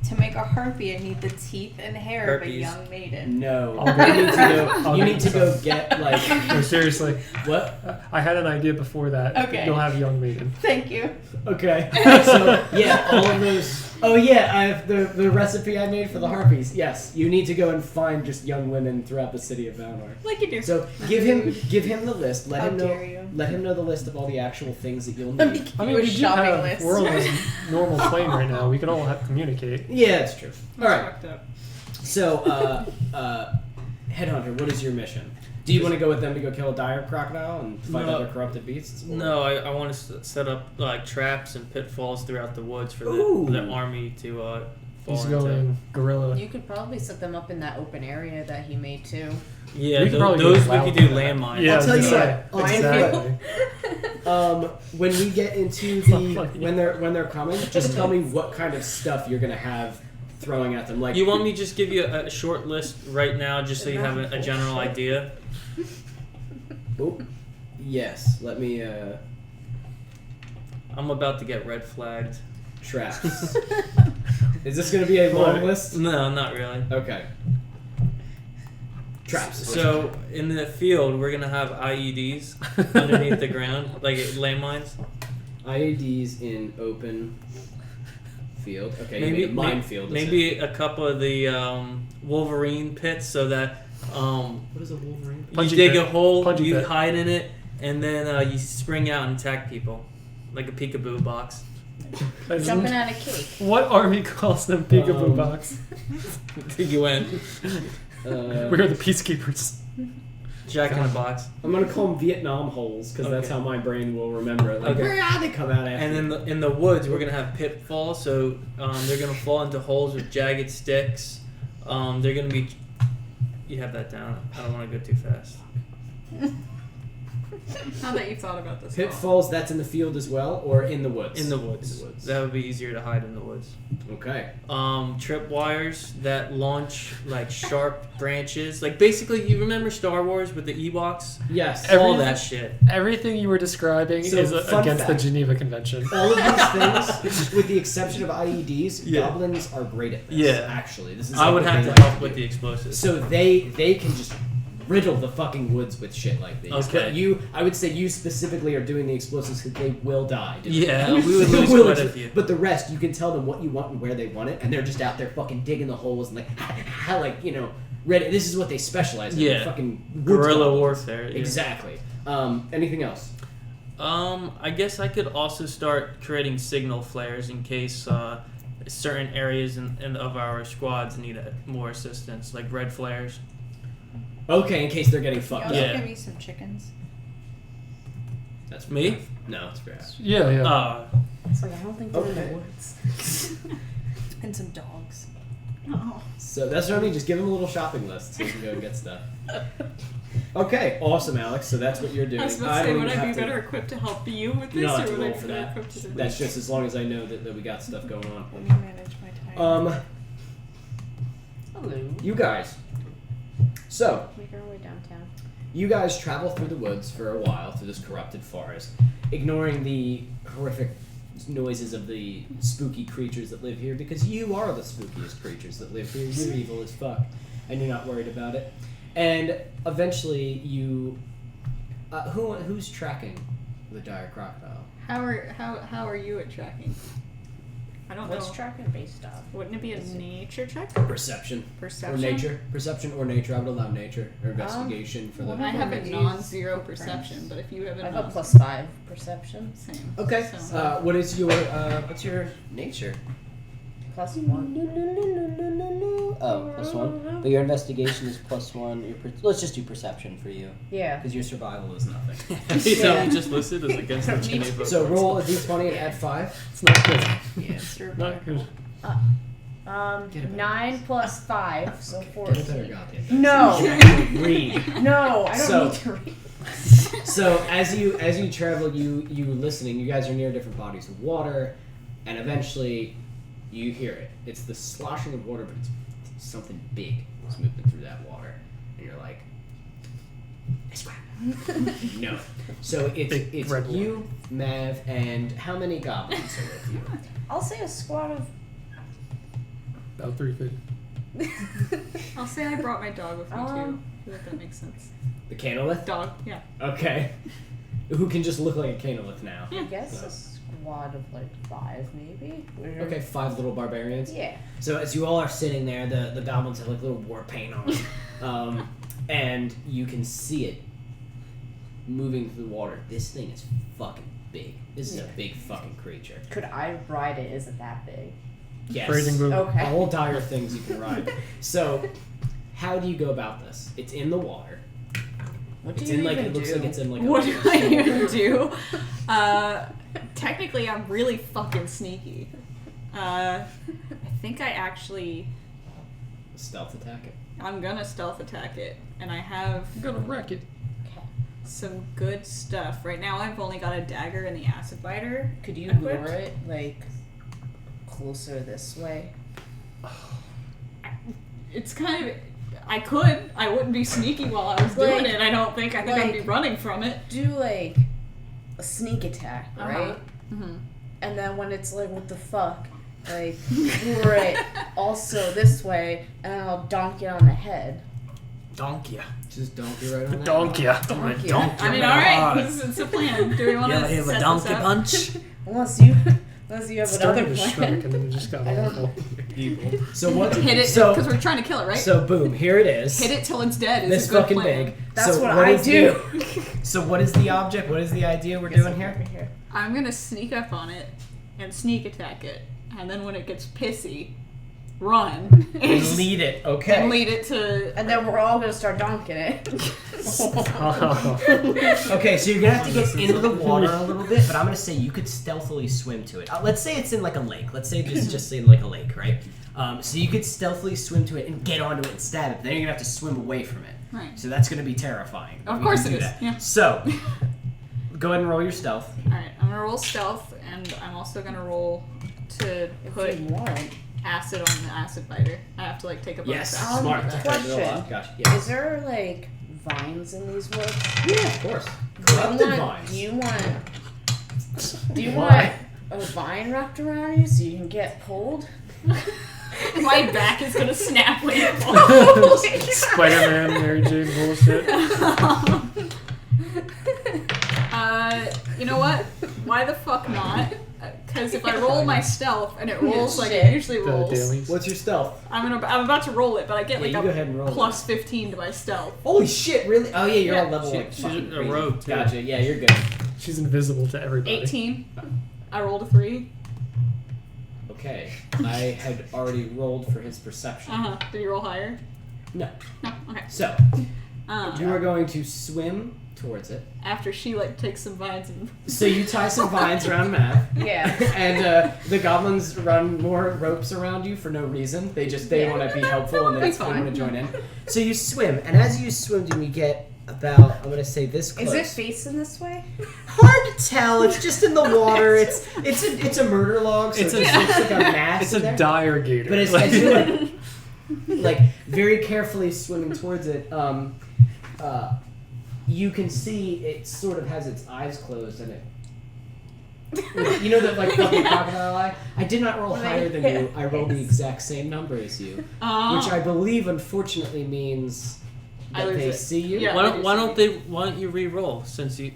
To make a harpy, I need the teeth and hair of a Herpes. young maiden. No. I'll get- You need to go. I'll You get need to some. go get like No, seriously. what? I had an idea before that. Okay. You'll have a young maiden. Thank you. Okay. So yeah, all of those. Oh yeah, I have the recipe I made for the harpies. Yes, you need to go and find just young women throughout the city of Valnar. Like you do. So give him the list. Let How him know. dare you. Let him know the list of all the actual things that you'll Let me need. give I mean, you a we do shopping have. list. We're on a normal plane right now. We can all communicate. Yeah, that's true. All right. Fucked up. So, Headhunter, what is your mission? Do you want to go with them to go kill a dire crocodile and fight No. other corrupted beasts? Or- No, I want to set up like traps and pitfalls throughout the woods for Ooh. the army to fall He's into. going gorilla. You could probably set them up in that open area that he made too. Yeah, We could probably those go we loud could do for that. landmines. Yeah, I'll tell you exactly. what, Exactly. when we get into the when they're coming, just tell me what kind of stuff you're gonna have throwing at them. Like You want me to just give you a short list right now, just so you have a general idea? Oh, yes. Let me I'm about to get red flagged. traps. Is this gonna be a long list? No, not really. Okay. Traps. So in the field, we're gonna have IEDs underneath the ground, like landmines. IEDs in open field. Okay, Maybe you mean a minefield. is maybe it? a couple of the Wolverine pits, so that What is a Wolverine? you Punchy dig pit. a hole, Punchy you pit. hide in it, and then you spring out and attack people, like a peekaboo box. Jumping at a cake. What army calls them peekaboo Um, box? You win. We are the peacekeepers. Jack in the box. I'm gonna call them Vietnam holes because that's Okay. how my brain will remember it. Like, Okay. they come out after. And then in the woods, we're gonna have pitfalls, so they're gonna fall into holes with jagged sticks. They're gonna be. You have that down. I don't want to go too fast. Now that you've thought about this. all. pitfalls. That's in the field as well, or in the woods. In the woods. In the woods. That would be easier to hide in the woods. Okay. Trip wires that launch like sharp branches. Like basically, you remember Star Wars with the Ewoks? Yes. All Everything- that shit. Everything you were describing So, is fun against fact. the Geneva Convention. All of these things, with the exception of IEDs, Yeah. goblins are great at this. Yeah. Actually, this is. I like would what have they to like help with the do. explosives. So they can just riddle the fucking woods with shit like these. Okay. But I would say you specifically are doing the explosives because they will die. doing Yeah, it. we would lose Will quite a exist. few. But the rest, you can tell them what you want and where they want it, and they're just out there fucking digging the holes and like, ready. This is what they specialize in. Yeah. Fucking woods Guerrilla goblins. warfare. Yeah. Exactly. Anything else? I guess I could also start creating signal flares in case certain areas of our squads need more assistance, like red flares. Okay, in case they're getting Can you fucked also up. Yeah. give me some chickens? That's Me? No, it's fair. Yeah, yeah. It's like I don't think they're in Okay. the woods. And some dogs. Oh. So that's what I mean. Just give them a little shopping list so you can go and get stuff. Okay, awesome, Alex. So that's what you're doing. I was about to say, don't would even I be have to- better equipped to help you with You this, don't have or to would I roll for be that. equipped to do That's this? just as long as I know that we got stuff going on. Let me manage my time. Hello. You guys. So, Make our way downtown. you guys travel through the woods for a while through this corrupted forest, ignoring the horrific noises of the spooky creatures that live here because you are the spookiest creatures that live here. You're evil as fuck, and you're not worried about it. And eventually, you. Who's tracking the dire crocodile? How are you at tracking? I don't What's know. tracking based off? Wouldn't it be a nature check? Perception. Perception. Or nature. Perception or nature. I would allow nature. Or investigation for the. I have a Use non-zero preference. perception, but if you have I a have a non- +5 perception. same. Okay. So- What is your what's your nature? +1. Oh, +1. But your investigation is +1. Let's just do perception for you. Yeah. Because your survival is nothing. Is that what you just listed as against the Geneva? So roll a d20 and add 5. It's not good. Yeah, survival. Not good. Get a better 9 + 5, so Get a 14. better goddamn. No, Read. no, I don't So- need to read. So as you travel, you listening. You guys are near different bodies of water, and eventually you hear it. It's the sloshing of water, but it's something big is moving through that water, and you're like, "It's crap." No. So Big it's red you, Mav, and how many goblins are with you? I'll say a squad of. About 3 feet. I'll say I brought my dog with me too. Um, If that makes sense. The Canolith? Dog, yeah. Okay. Who can just look like a Canolith now? I guess a squad of like 5 maybe. Okay, 5 little barbarians. Yeah. So as you all are sitting there, the goblins have like little war paint on, and you can see it moving through the water. This thing is fucking big. This is a Yeah. big fucking creature. Could I ride it? Is it that big? Yes. Phrasing boom. Okay. All dire things you can ride. So, how do you go about this? It's in the water. What do It's you in like even it looks do? like it's in like What a do I even do? Technically, I'm really fucking sneaky. I think I actually. stealth attack it. I'm gonna stealth attack it, and I have I'm gonna wreck it. some good stuff. Right now, I've only got a dagger and the acid biter. Could you equipped. lure it like closer this way? It's kind of. I could. I wouldn't be sneaky while I was doing Like- it. I don't think. I think I'd be like- running from it. Do like a sneak attack, right? Mm-hmm. And then when it's like, what the fuck? Like, lure it also this way, and then I'll donk it on the head. Donkey. Just donkey right on that. Donkey. Donk it. I mean, all right. It's a plan. Do we want to Yeah, have set a this donkey up? punch. Unless you have Started another with Shrek plan. and then it just got I don't awful. Evil. So what? Hit it So because we're trying to kill it, right? so boom. Here it is. Hit it till it's dead. Is This a good fucking plan. big. That's so what I is do. So what is the object? What is the idea we're Guess doing I'm here? over here. I'm gonna sneak up on it and sneak attack it, and then when it gets pissy, run And lead it. Okay. and lead it to. And then we're all gonna start donking it. Okay, so you're gonna have to get into the water a little bit, but I'm gonna say you could stealthily swim to it. Let's say it's in like a lake. Let's say this is just in like a lake, right? So you could stealthily swim to it and get onto it and stab it. But then you're gonna have to swim away from it. Right. So that's gonna be terrifying. Of We course can it do is, that. yeah. So go ahead and roll your stealth. All right, I'm gonna roll stealth, and I'm also gonna roll to If put you want. acid on the acid biter. I have to like take a bonus Yes, action. smart. Question. Gotcha. Yeah. Is there like vines in these woods? Yeah, of course. Do you Corrupted want? vines. Do you Why? want a vine wrapped around you so you can get pulled? My back is gonna snap when it falls. Spider-Man, Mary Jane bullshit. You know what? Why the fuck not? Because if I roll my stealth and it rolls like Shit. it usually The rolls, dailies. What's your stealth? I'm about to roll it, but I get Yeah, like you go ahead and roll a it. plus 15 to my stealth. Holy shit! Really? Oh yeah, you're Yeah. all level She- like she's fucking a crazy. rogue, too. Gotcha. Yeah, you're good. She's invisible to everybody. 18. I rolled a 3. Okay. I had already rolled for his perception. Did you roll higher? No. No. Okay. So you are going to swim towards it. After she like takes some vines and. So you tie some vines around Matt. Yeah. And the goblins run more ropes around you for no reason. They want to be helpful and they That's want fine. to join in. So you swim, and as you swim, you get about, I'm gonna say this close. Is it facing this way? Hard to tell. It's just in the water. It's a murder log. So It's it a- just looks like a mass. It's in a there. dire gator. But as you're like very carefully swimming towards it, you can see it sort of has its eyes closed and it. You know that like fucking crocodile eye? I did not roll higher than you. I rolled the exact same number as you, which I believe unfortunately means I that lose they it. see you. Yeah. Why don't you re-roll since you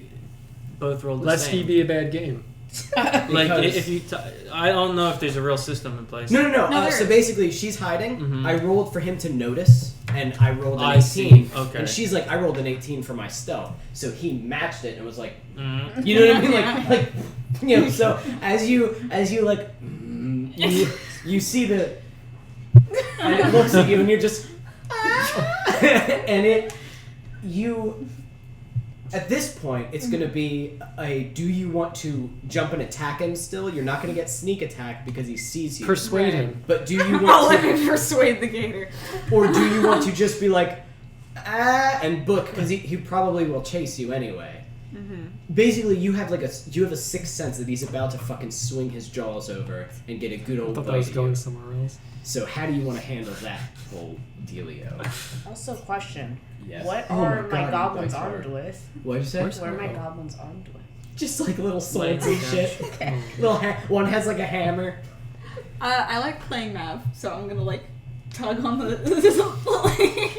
both rolled the Lest he same? be a bad game. Like Because- if you, I don't know if there's a real system in place. No. No, there So is. basically, she's hiding. Mhm. I rolled for him to notice, and I rolled an I 18. see. Okay. And she's like, I rolled an 18 for my stealth. So he matched it and was like, Mm. you know what I mean? Like you know. So as you like, you see the, and it looks at you, and you're just, and you. At this point, it's going to be do you want to jump and attack him still? You're not going to get sneak attack because he sees you. Persuade him. But do you I'll want let to, me persuade the gator. or do you want to just be like, and book, because he probably will chase you anyway. Basically, you have a sixth sense that he's about to fucking swing his jaws over and get a good I old thought that bite was at going you. somewhere else. So how do you want to handle that whole dealio? Also, question. Yes. What Oh are my my God, goblins you guys armed are- with? What'd you say? What are my goblins armed with? Just like little swords Oh my and shit. Okay. One has like a hammer. I like playing Mav, so I'm gonna like tug on the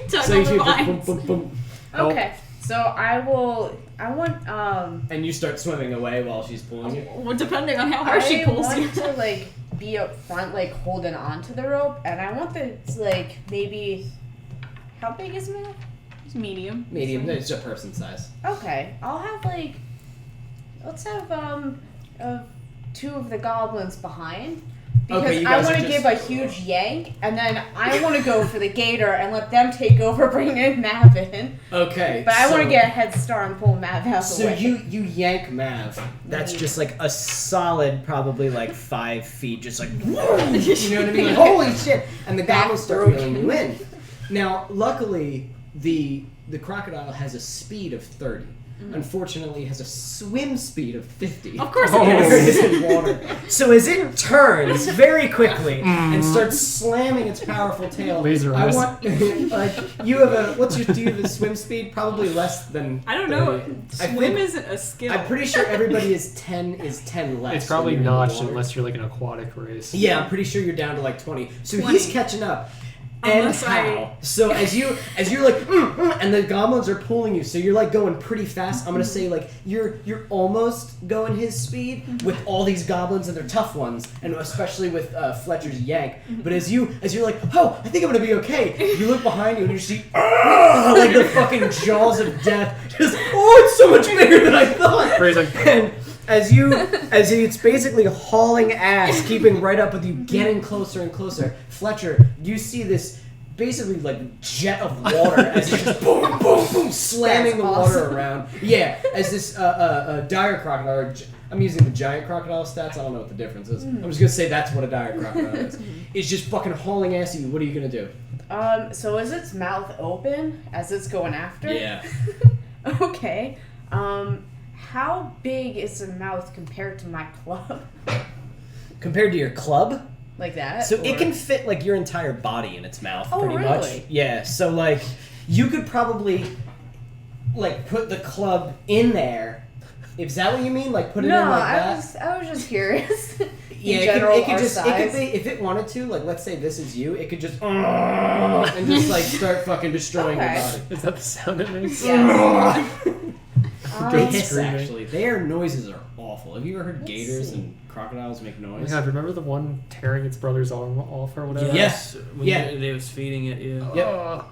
tug So on you the shoot boom, vines. boom, boom, boom, Okay. So I want and you start swimming away while she's pulling you. Well, depending on how hard she I pulls want you. to like be up front, like holding on to the rope, and I want the like maybe. How big is Matt? It's medium. Medium, it's a person size. Okay, I'll have let's have two of the goblins behind, Because Okay, you I guys want are to just- give a huge yank, and then I want to go for the gator and let them take over, bring in Mav in. Okay. But I want so- to get a head start and pull Mav out of the So way. you yank Mav. That's just like a solid, probably like 5 feet, just like whoa, you know what I mean? Like, holy shit! And the goblins start reeling you in. Now, luckily, the crocodile has a speed of 30. Unfortunately, it has a swim speed of 50. Of course Oh. it It is. is in water. So as it turns very quickly and starts slamming its powerful tail, Laser I eyes. want like you have a do you have a swim speed? Probably less than. I don't know. 30. I Swim think- isn't a skill. I'm pretty sure everybody is 10 less. It's probably when you're in the notched water. unless you're like an aquatic race. Yeah, I'm pretty sure you're down to like 20. So 20. he's catching up. Unless And how? So as you're like, and the goblins are pulling you, so you're like going pretty fast. I'm gonna say like you're almost going his speed with all these goblins and they're tough ones, and especially with Fletcher's yank. But as you're like, oh, I think I'm gonna be okay. You look behind you and you see, like the fucking jaws of death. Just it's so much bigger than I thought. Phrasing. And as it's basically hauling ass, keeping right up with you, getting closer and closer. Fletcher, you see this basically like jet of water as it's just boom, boom, boom, slamming That's the awesome. water around. Yeah, as this dire crocodile, I'm using the giant crocodile stats. I don't know what the difference is. I'm just gonna say that's what a dire crocodile is. It's just fucking hauling ass at you. What are you gonna do? So is its mouth open as it's going after? Yeah. Okay. How big is the mouth compared to my club? Compared to your club? Like that? So it or- can fit like your entire body in its mouth, Oh, pretty really? much. Yeah. So like, you could probably like put the club in there. Is that what you mean? Like put it No, in like that? I was just curious. Yeah, it could just it could be if it wanted to. Like, let's say this is you, it could just and just like start fucking destroying your Okay. body. Is that the sound it makes? Yes. They Um, hiss Screaming. actually. Their noises are awful. Have you ever heard Let's gators see. and crocodiles make Oh my noise? god, remember the one tearing its brother's arm off or whatever? Yes. When Yeah. they was feeding it, yeah. Yep. Oh.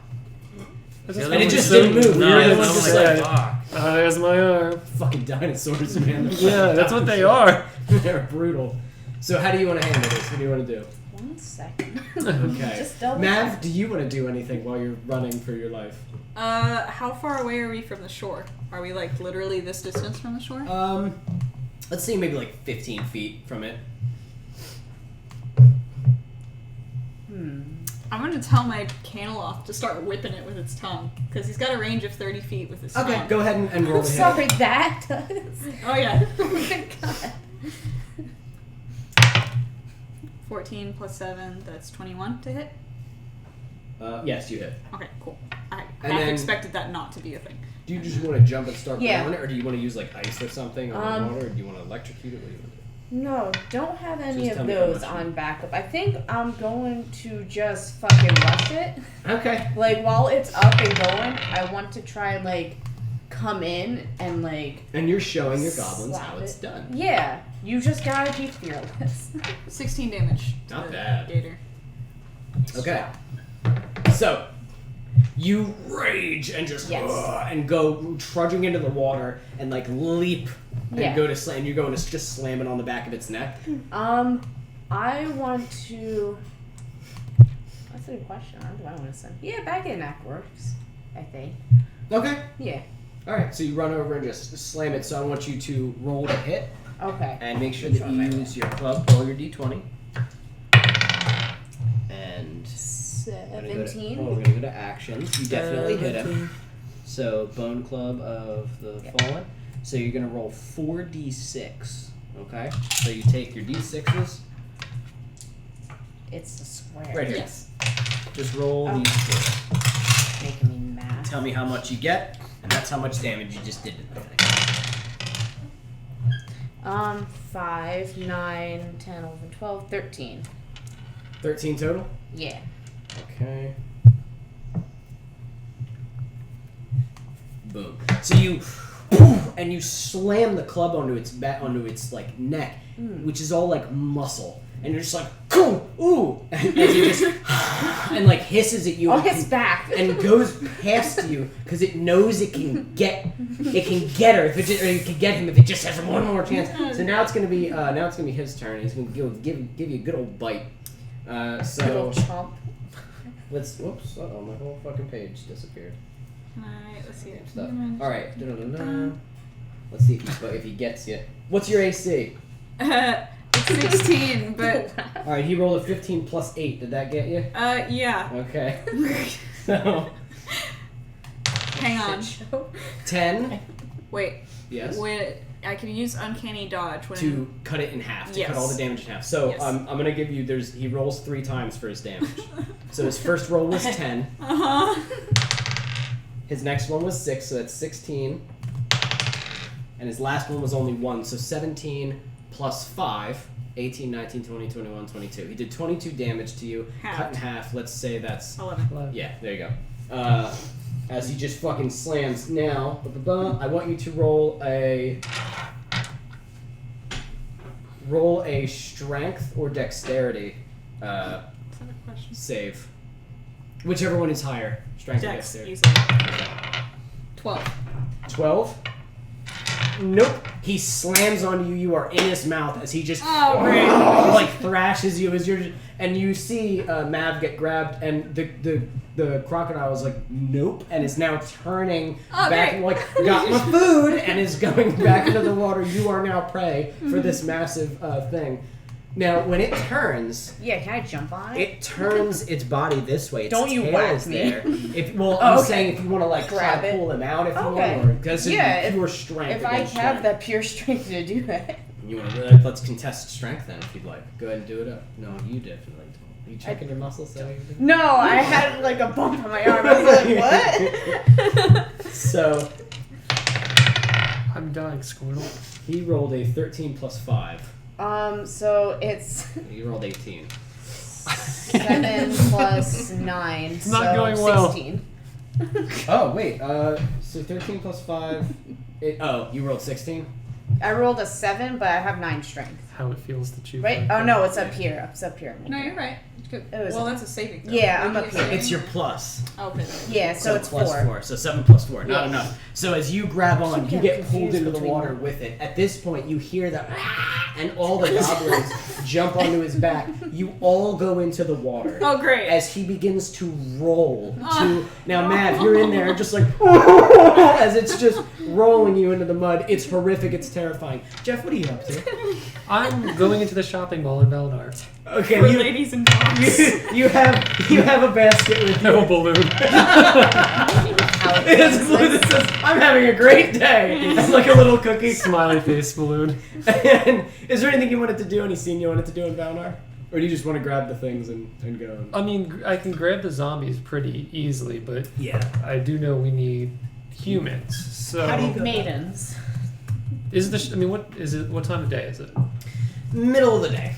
That's The just other And it one just was didn't move. No, You're the the other one one just was like, like, fuck. There's my arm. Fucking dinosaurs, man. Yeah, that's what they are. They're brutal. So how do you want to handle this? What do you want to do? 1 second. Okay. Just double Mav, check. do you want to do anything while you're running for your life? How far away are we from the shore? Are we like literally this distance from the shore? Let's say maybe like 15 feet from it. I'm gonna tell my Caneloth to start whipping it with its tongue because he's got a range of 30 feet with his Okay, tongue. go ahead and roll I'm the hit. sorry, that does. Oh yeah. Oh my god. 14 plus 7, that's 21 to hit. Yes, you hit. Okay, cool. I And half then- expected that not to be a thing. Do you just want to jump and start Yeah. blowing it, or do you want to use like ice or something on the water, or do you want to electrocute it? What do you want to do? No, don't have any Just tell of me how those much you- on backup. I think I'm going to just fucking rush it. Okay. Like, while it's up and going, I want to try and, like, come in and, like... And you're showing your goblins slap how it's it. done. Yeah, you just gotta be fearless. 16 damage. To Not the bad. Gator. Okay. So, you rage and just Yes. and go trudging into the water and like leap and Yeah. go to slam. You're going to just slam it on the back of its neck. I want to... That's a good question. How do I want to send? Yeah, back in neck works, I think. Okay. Yeah. All right. So you run over and just slam it. So I want you to roll to hit Okay. and make sure Which that one you am I use your club. Roll your d20. And we're gonna go to- 17. we're gonna go to actions. You definitely hit him. So bone club of the fallen. So you're gonna roll 4d6. Okay. So you take your d6s. It's the square. Right here. Yes. Just roll Oh. these four. Making me mad. Tell me how much you get, and that's how much damage you just did to the thing. 5, 9, 10, 11, 12, 13. 13 total. Yeah. Okay. Boom. So you, and you slam the club onto its back, onto its like neck, which is all like muscle, and you're just like, cool, ooh, as he just and like hisses at you On his back. and goes past you because it knows it can get her if it just, or it can get him if it just has one more chance. So now it's gonna be his turn. He's gonna give you a good old bite. Little So chomp. let's whoops, my whole fucking page disappeared. Let's see it. Stuff. All right, let's see if he gets you. What's your AC? It's 16, but All right, he rolled a 15 plus 8. Did that get you? yeah. Okay. So Hang on. 10. Wait. Yes. When I can use uncanny dodge when To cut it in half, to Yes. cut all the damage in half. So Yes. I'm gonna give you. He rolls 3 times for his damage. So his first roll was 10. Uh-huh. His next one was 6, so that's 16. And his last one was only 1, so 17 plus 5, 18, 19, 20, 21, 22. He did 22 damage to you, Half. cut in half. Let's say that's 11. yeah. There you go. As he just fucking slams. Now, I want you to roll a strength or dexterity save. Whichever one is higher. Strength or Dex, dexterity. easily. 12. 12? Nope. He slams onto you. You are in his mouth as he just like thrashes you as and you see Mav get grabbed and the crocodile is like nope and is now turning back great. and like got my food and is going back into the water. You are now prey for this massive thing. Now when it turns, Yeah, can I jump on it? it turns its body this way. Its Don't you tail whack is me. there. Oh, I'm okay. saying if you want to like Grab try to it. pull him out, if you Okay. want, or because Yeah, it's if- pure strength. If I against have strength. that pure strength to do that. You want to let's contest strength then if you'd like. Go ahead and do it up. No, you definitely don't. Are you checking your muscles? So No, I had like a bump on my arm. I was like, what? So I'm dying, Squirtle. he rolled a 13 plus 5. So it's You rolled 18. 7 plus 9. It's not so going well. 16. Oh wait, so 13 plus 5. You rolled 16. I rolled a 7, but I have 9 strength. How it feels to chew. Right? Oh no, it's up here. It's up here. No, you're right. Good. It was- Well, that's a saving throw. Yeah, I'm Would up you here. say- It's your plus. Okay. Yeah, so it's plus 4. 4. So 7 plus 4. Not Yeah. enough. So as you grab on, you Keep get getting pulled confused into the between water them. with it. At this point, you hear the and all the goblins jump onto his back. You all go into the water. Oh, great. As he begins to roll Oh. now Mav, you're in there just like as it's just rolling you into the mud. It's horrific, it's terrifying. Jeff, what are you up to? I'm going into the shopping mall in Valnar. Okay, For you, ladies and dogs. you have a basket with I have a you. balloon. It's blue that says, I'm having a great day. It's like a little cookie. Smiley face balloon. And is there anything you wanted to do, any scene you wanted to do in Valnar? Or do you just want to grab the things and go? I mean, I can grab the zombies pretty easily, but Yeah. I do know we need humans. So How do you go? Maidens. is this? I mean, what is it? What time of day is it? Middle of the day.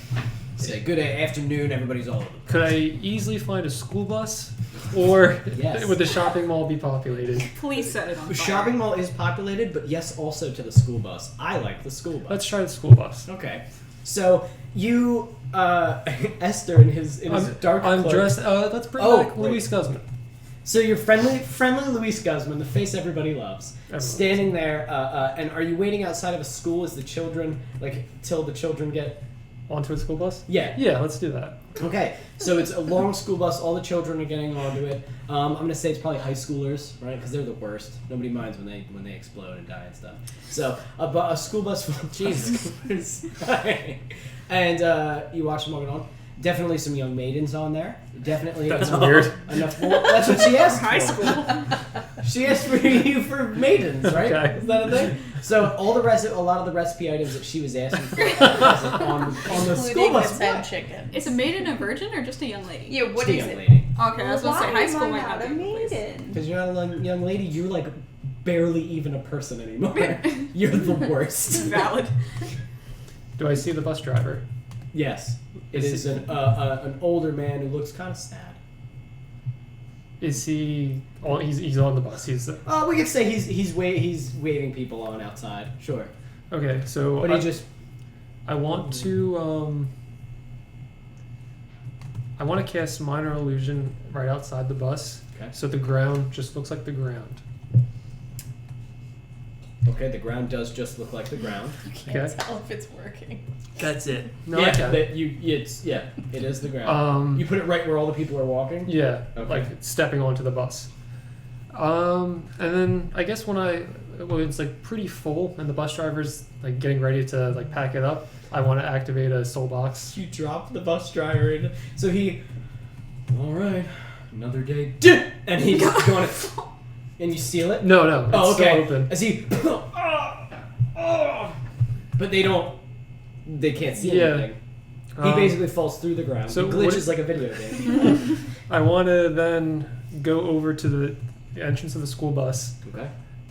Say good afternoon, everybody's all over. Could I easily find a school bus, or Yes. would the shopping mall be populated? Please set it on The fire. shopping mall is populated, but yes, also to the school bus. I like the school bus. Let's try the school bus. Okay. So you, Esther in his dark I'm cloak. dressed. Let's bring Oh, back wait. Louise Guzman. So you're friendly Louise Guzman, the face everybody loves, Everyone standing there. And are you waiting outside of a school as the children, till the children get? Onto a school bus? Yeah. Yeah, let's do that. Okay. So it's a long school bus. All the children are getting onto it. I'm gonna say it's probably high schoolers, right? Because they're the worst. Nobody minds when they explode and die and stuff. So a school bus full of Jesus. And you watch them all get on. Definitely some young maidens on there. Definitely. That's enough- weird. Enough. Well, that's what she asked. High for. school. She asked for you for maidens, right? Okay. Is that a thing? So a lot of the recipe items that she was asking for was on the school Including the bus. 10 chicken. Is a maiden a virgin or just a young lady? Yeah, what It's a is young it? lady. Okay, I was going to say Why high am school I might not not a be the place. maiden? Because you're not a young lady, you're like barely even a person anymore. You're the worst. Valid. Do I see the bus driver? Yes, it Is is an older man who looks kind of sad. Is he? Oh, he's on the bus. He's We could say he's waving people on outside. Sure, okay. So but he just I want to I want to cast minor illusion right outside the bus, Okay. so the ground just looks like the ground. Okay, the ground does just look like the ground. You can't Okay. tell if it's working. That's it. No, I can. it is the ground. You put it right where all the people are walking. Yeah, Okay. like stepping onto the bus. And then I guess when it's like pretty full and the bus driver's like getting ready to like pack it up, I want to activate a soul box. You drop the bus driver in, so he. All right, another day, and he's going. And you seal it. No, it's Oh, okay. still open. As he. But they can't see Yeah. anything. He basically falls through the ground. so He what glitches is- like a video game. I want to then go over to the entrance of the school bus Okay.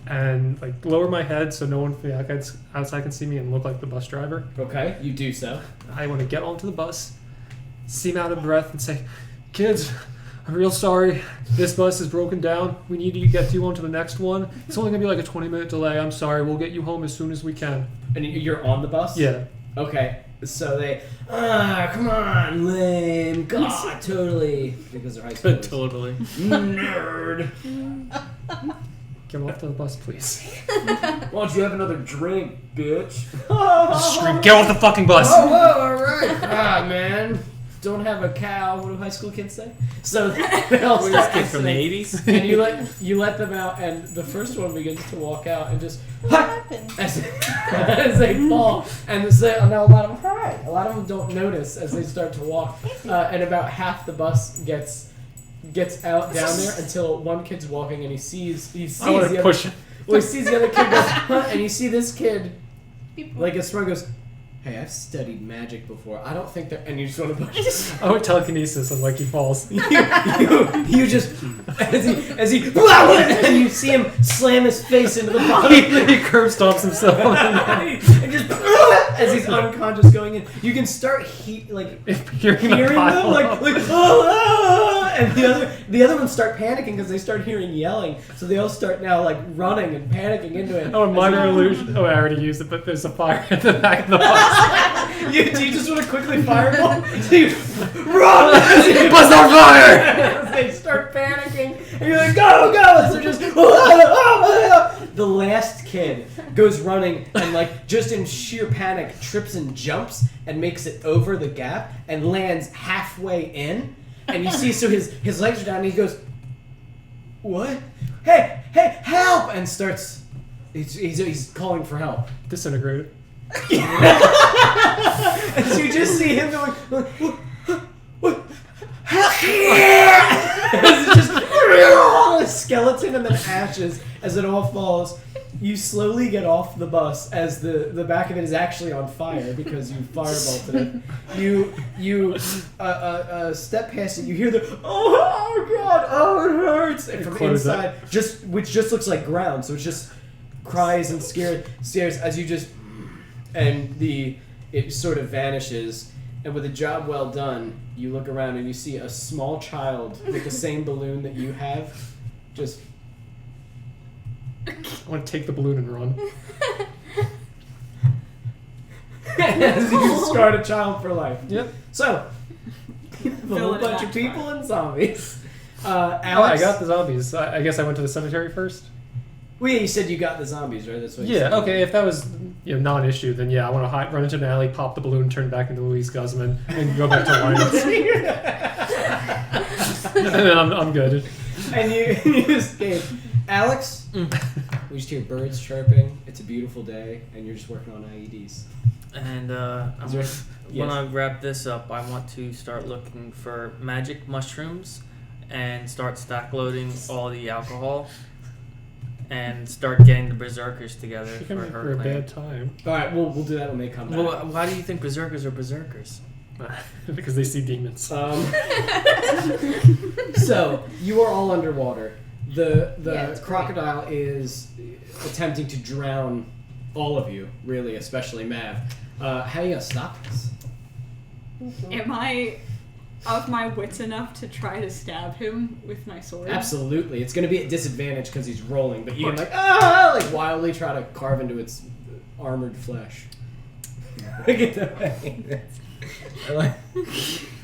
and like lower my head so no one from the outside can see me and look like the bus driver. Okay, you do so. I want to get onto the bus, seem out of breath, and say, "Kids, I'm real sorry. This bus is broken down. We need to get you onto the next one. It's only gonna be like a 20-minute delay. I'm sorry. We'll get you home as soon as we can." And you're on the bus? Yeah. Okay, so they, come on, lame, God, totally. Because they're high schoolers. Totally. Nerd. Get off the bus, please. Why don't you have another drink, bitch? Scream, get off the fucking bus! Oh, whoa, alright. Man. Don't have a cow. What do high school kids say? So they all start Kid from the exiting, 80s? and you let them out, and the first one begins to walk out and just What happened? as they fall, and now a lot of them don't notice as they start to walk, and about half the bus gets out down there until one kid's walking and he sees I want to push it. well, he sees the other kid go, huh, and you see this kid like a smart goes, "Hey, I've studied magic before. I don't think that," and you just want to push. I want telekinesis and like he falls. you just as he and you see him slam his face into the bottom. He curb stomps himself. and just as he's unconscious going in, you can start hearing Hearing them the pile like up. and the other ones start panicking because they start hearing yelling, so they all start now like running and panicking into it. Oh, minor illusion. Oh, I already used it, but there's a fire at the back of the bus. Do you just want to quickly fireball? So you run! Bus on fire! As they start panicking, and you're like, go! So just the last kid goes running and like just in sheer panic trips and jumps and makes it over the gap and lands halfway in. And you see, so his legs are down, and he goes, "What? Hey, help!" And starts. He's calling for help. Disintegrated. And so you just see him going, what? It's just a skeleton and then ashes as it all falls. You slowly get off the bus as the back of it is actually on fire because you firebolted it. You step past it. You hear the oh god, oh it hurts, and from Close inside, which just looks like ground. So it's just cries and stares as you just. And it sort of vanishes, and with a job well done, you look around and you see a small child with the same balloon that you have, just. I want to take the balloon and run. As you scarred a child for life. Yep. So, a whole it bunch back of people and zombies. Oh, Alex, I got the zombies. I guess I went to the cemetery first. Well, yeah, you said you got the zombies, right? That's what you Yeah, said. okay, if that was non-issue, then yeah, I want to run into an alley, pop the balloon, turn back into Louise Guzman, and go back to Linus. And then I'm good. And you escape. Alex, we just hear birds chirping. It's a beautiful day, and you're just working on IEDs. And when I wrap this up, I want to start looking for magic mushrooms and start stack loading all the alcohol and start getting the berserkers together She for can make her for a plan. bad time. All right, we'll do that when they come back. Well, why do you think berserkers are berserkers? Because they see demons. So you are all underwater. The it's crocodile is attempting to drown all of you, really, especially Mav. How are you gonna stop this? Am I of my wits enough to try to stab him with my sword? Absolutely, it's gonna be at disadvantage because he's rolling, but you can wildly try to carve into its armored flesh. Look at that.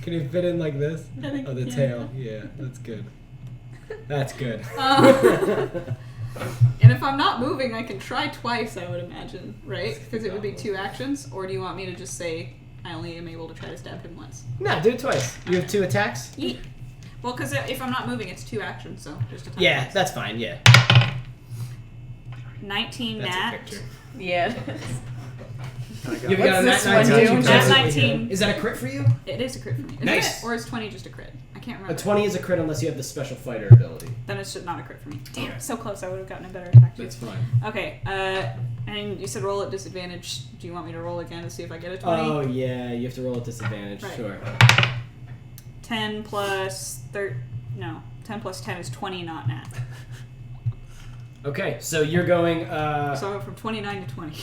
Can Can you fit in like this? I think Oh, the yeah. tail. Yeah, that's good. That's good. And if I'm not moving, I can try twice, I would imagine, right? Because it would be 2 actions. Or do you want me to just say I only am able to try to stab him once? No, do it twice. You have 2 attacks? Yeet. Well, because if I'm not moving, it's 2 actions, so just a time. Yeah, twice. that's fine, yeah. 19 That's nat. a picture. Yeah. You've got a What's nat this 19. one do? Nat 19. Is that a crit for you? It is a crit for me. Isn't Nice. it? Or is 20 just a crit? I can't A remember. 20 is a crit unless you have the special fighter ability. Then it's just not a crit for me. Damn, Okay. so close. I would have gotten a better attack. too. That's fine. Okay, and you said roll at disadvantage. Do you want me to roll again to see if I get a 20? Oh, yeah, you have to roll at disadvantage. Right. Sure. 10 plus 10 plus 10 is 20, not nat. Okay, so you're going, So I went from 29 to 20.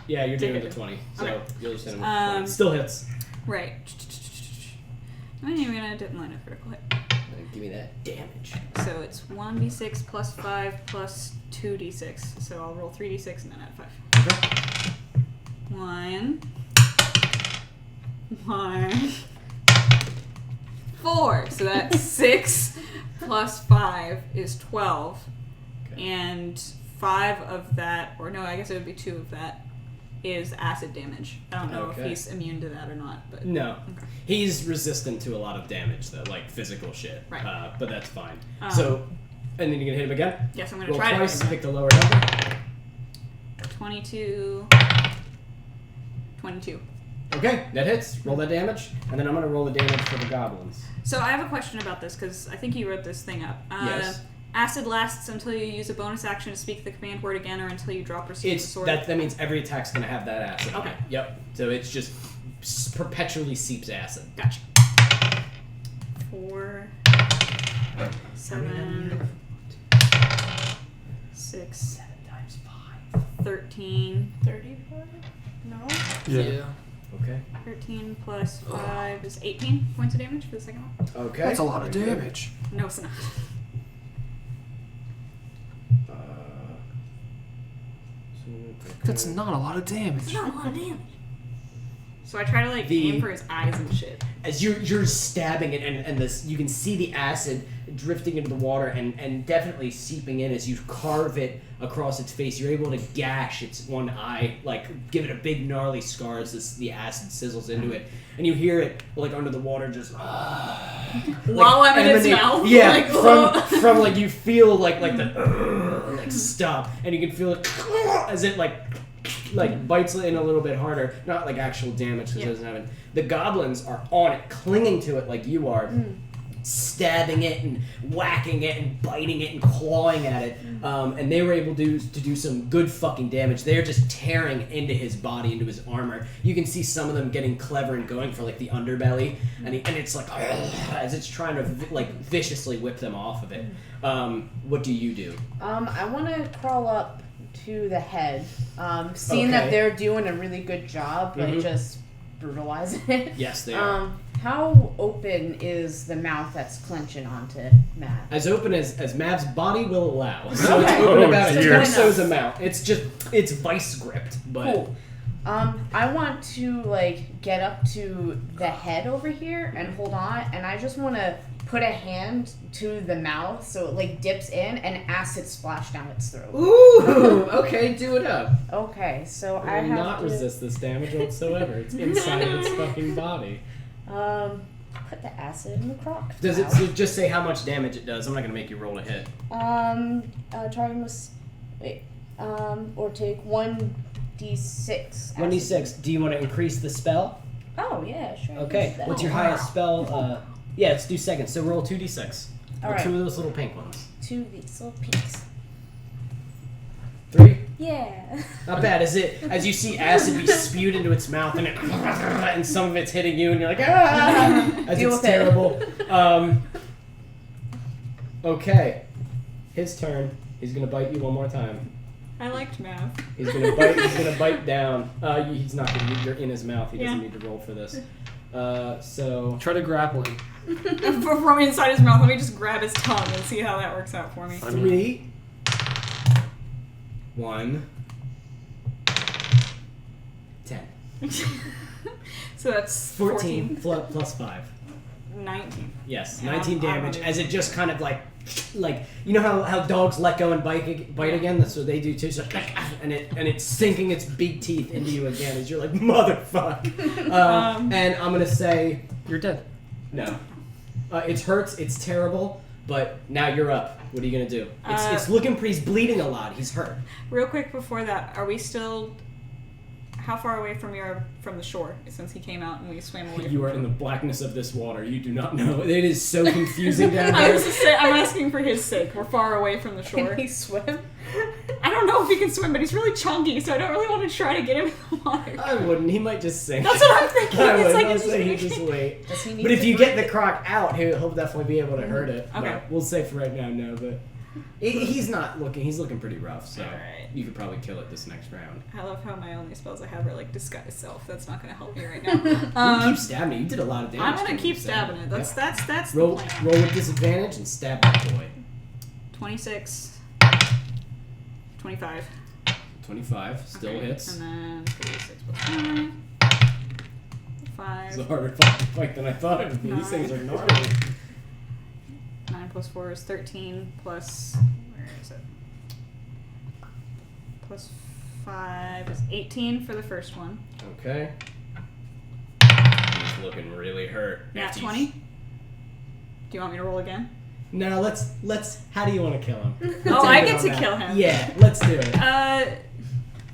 yeah, you're doing Take the it. 20. So Okay. you'll just hit him with the 20. Um, Still hits. Right. I'm even gonna didn't land a critical hit. Give me that damage. So it's 1d6 plus 5 plus 2d6. So I'll roll 3d6 and then add 5. Okay. 1. 4. So that's 6 plus 5 is 12. Okay. And 5 of that, or no, I guess it would be 2 of that, is acid damage. I don't know if Okay. he's immune to that or not, but No. Okay. He's resistant to a lot of damage, though, like physical shit. Right. But that's fine. Um, So, and then you can hit him again. yes, I'm gonna Roll try twice, to. pick the lower number. 22. 22. Okay, that hits. Roll that damage. And then I'm going to roll the damage for the goblins. So I have a question about this because I think you wrote this thing up. Yes. Acid lasts until you use a bonus action to speak the command word again, or until you drop or receive the It's sword. that means every attack's going to have that acid. on Okay. it. Yep. So it's just perpetually seeps acid. Gotcha. 4, 7, 6, 7 times 5. 13. 34? No? Yeah. Okay. 13 plus 5 is 18 points of damage for the second one. Okay. That's a lot of Very good. damage. No, it's not. That's not a lot of damage. It's not a lot of damage. So I try to aim for his eyes and shit. As you're stabbing it, and this, you can see the acid drifting into the water and definitely seeping in as you carve it across its face. You're able to gash its one eye, give it a big gnarly scar as the acid sizzles into it, and you hear it under the water just While I'm in its emanate- mouth. Yeah, from you feel the stop, and you can feel it as it bites in a little bit harder. Not actual damage because it doesn't have it. The goblins are on it, clinging to it like you are, stabbing it and whacking it and biting it and clawing at it. And they were able to do some good fucking damage. They're just tearing into his body, into his armor. You can see some of them getting clever and going for the underbelly, and it's as it's trying to viciously whip them off of it. What do you do? I want to crawl up to the head, seeing that Okay. they're doing a really good job, but Mhm. just brutalizing it. Yes, they are. How open is the mouth that's clenching onto Matt? As open as Mav's body will allow. So it's Okay. open Oh, about a dear. torso's amount. It's vice gripped, but Cool. I want to get up to the head over here and hold on, and I just want to put a hand to the mouth so it dips in and acid splash down its throat. ooh, okay, do it up. Okay, so I I will have not to resist this damage whatsoever. It's inside its fucking body. put the acid in the crock. Does now. it just say how much damage it does? I'm not gonna make you roll a hit. Target must or take 1d6. 1d6. Do you want to increase the spell? Oh yeah, sure. Okay. What's your highest spell? Yeah, let's do second. So roll 2d6. All right. 2 of those little pink ones. 2 of these little pinks. 3. Yeah. Not bad. As you see acid be spewed into its mouth and some of it's hitting you and you're like, ah! As Deal it's with it. terrible. Okay. His turn. He's gonna bite you one more time. I liked math. He's gonna bite down. He's not gonna. You're in his mouth. He doesn't need to roll for this. So Try to grapple him. From inside his mouth, let me just grab his tongue and see how that works out for me. 3, 1, 10. So that's 14 plus 5. 19. Yes, Yeah, 19 I'm damage already- as it just kind of like you know how dogs let go and bite again. That's what they do too. So and it's sinking its big teeth into you again as you're like motherfuck. And I'm gonna say You're dead. no. It hurts. It's terrible. But now you're up. What are you gonna do? It's looking pretty. He's bleeding a lot. He's hurt. Real quick before that, are we still... How far away from the shore since he came out and we swam away? You are in the blackness of this water. You do not know. It is so confusing down I here. was just saying, I'm asking for his sake. We're far away from the shore. Can he swim? I don't know if he can swim, but he's really chunky, so I don't really want to try to get him in the water. I wouldn't. He might just sink. That's what I'm thinking. I It's would. like I'll it's say he just- just wait. Does he need But if to you breathe? get the croc out, he'll definitely be able to hurt it. Okay. But we'll say for right now, no. But he's not looking. He's looking pretty rough. So Alright. you could probably kill it this next round. I love how my only spells I have are like disguise self. That's not going to help me right You can now. keep stabbing it. You did a lot of damage. I'm to going him, to keep so- stabbing it. That's Yeah. that's Roll the plan. with disadvantage and stab that boy. 26, 25. 25 still Okay, hits. And then 36 plus 5. It's a harder fight than I thought it would be. These things are gnarly. 9 plus 4 is 13 plus... Where is it? Plus 5 is 18 for the first one. Okay. He's looking really hurt. Nat 20. Do you want me to roll again? No, let's. How do you want to kill him? Oh, I Take it get on to that. kill him. Yeah, let's do it.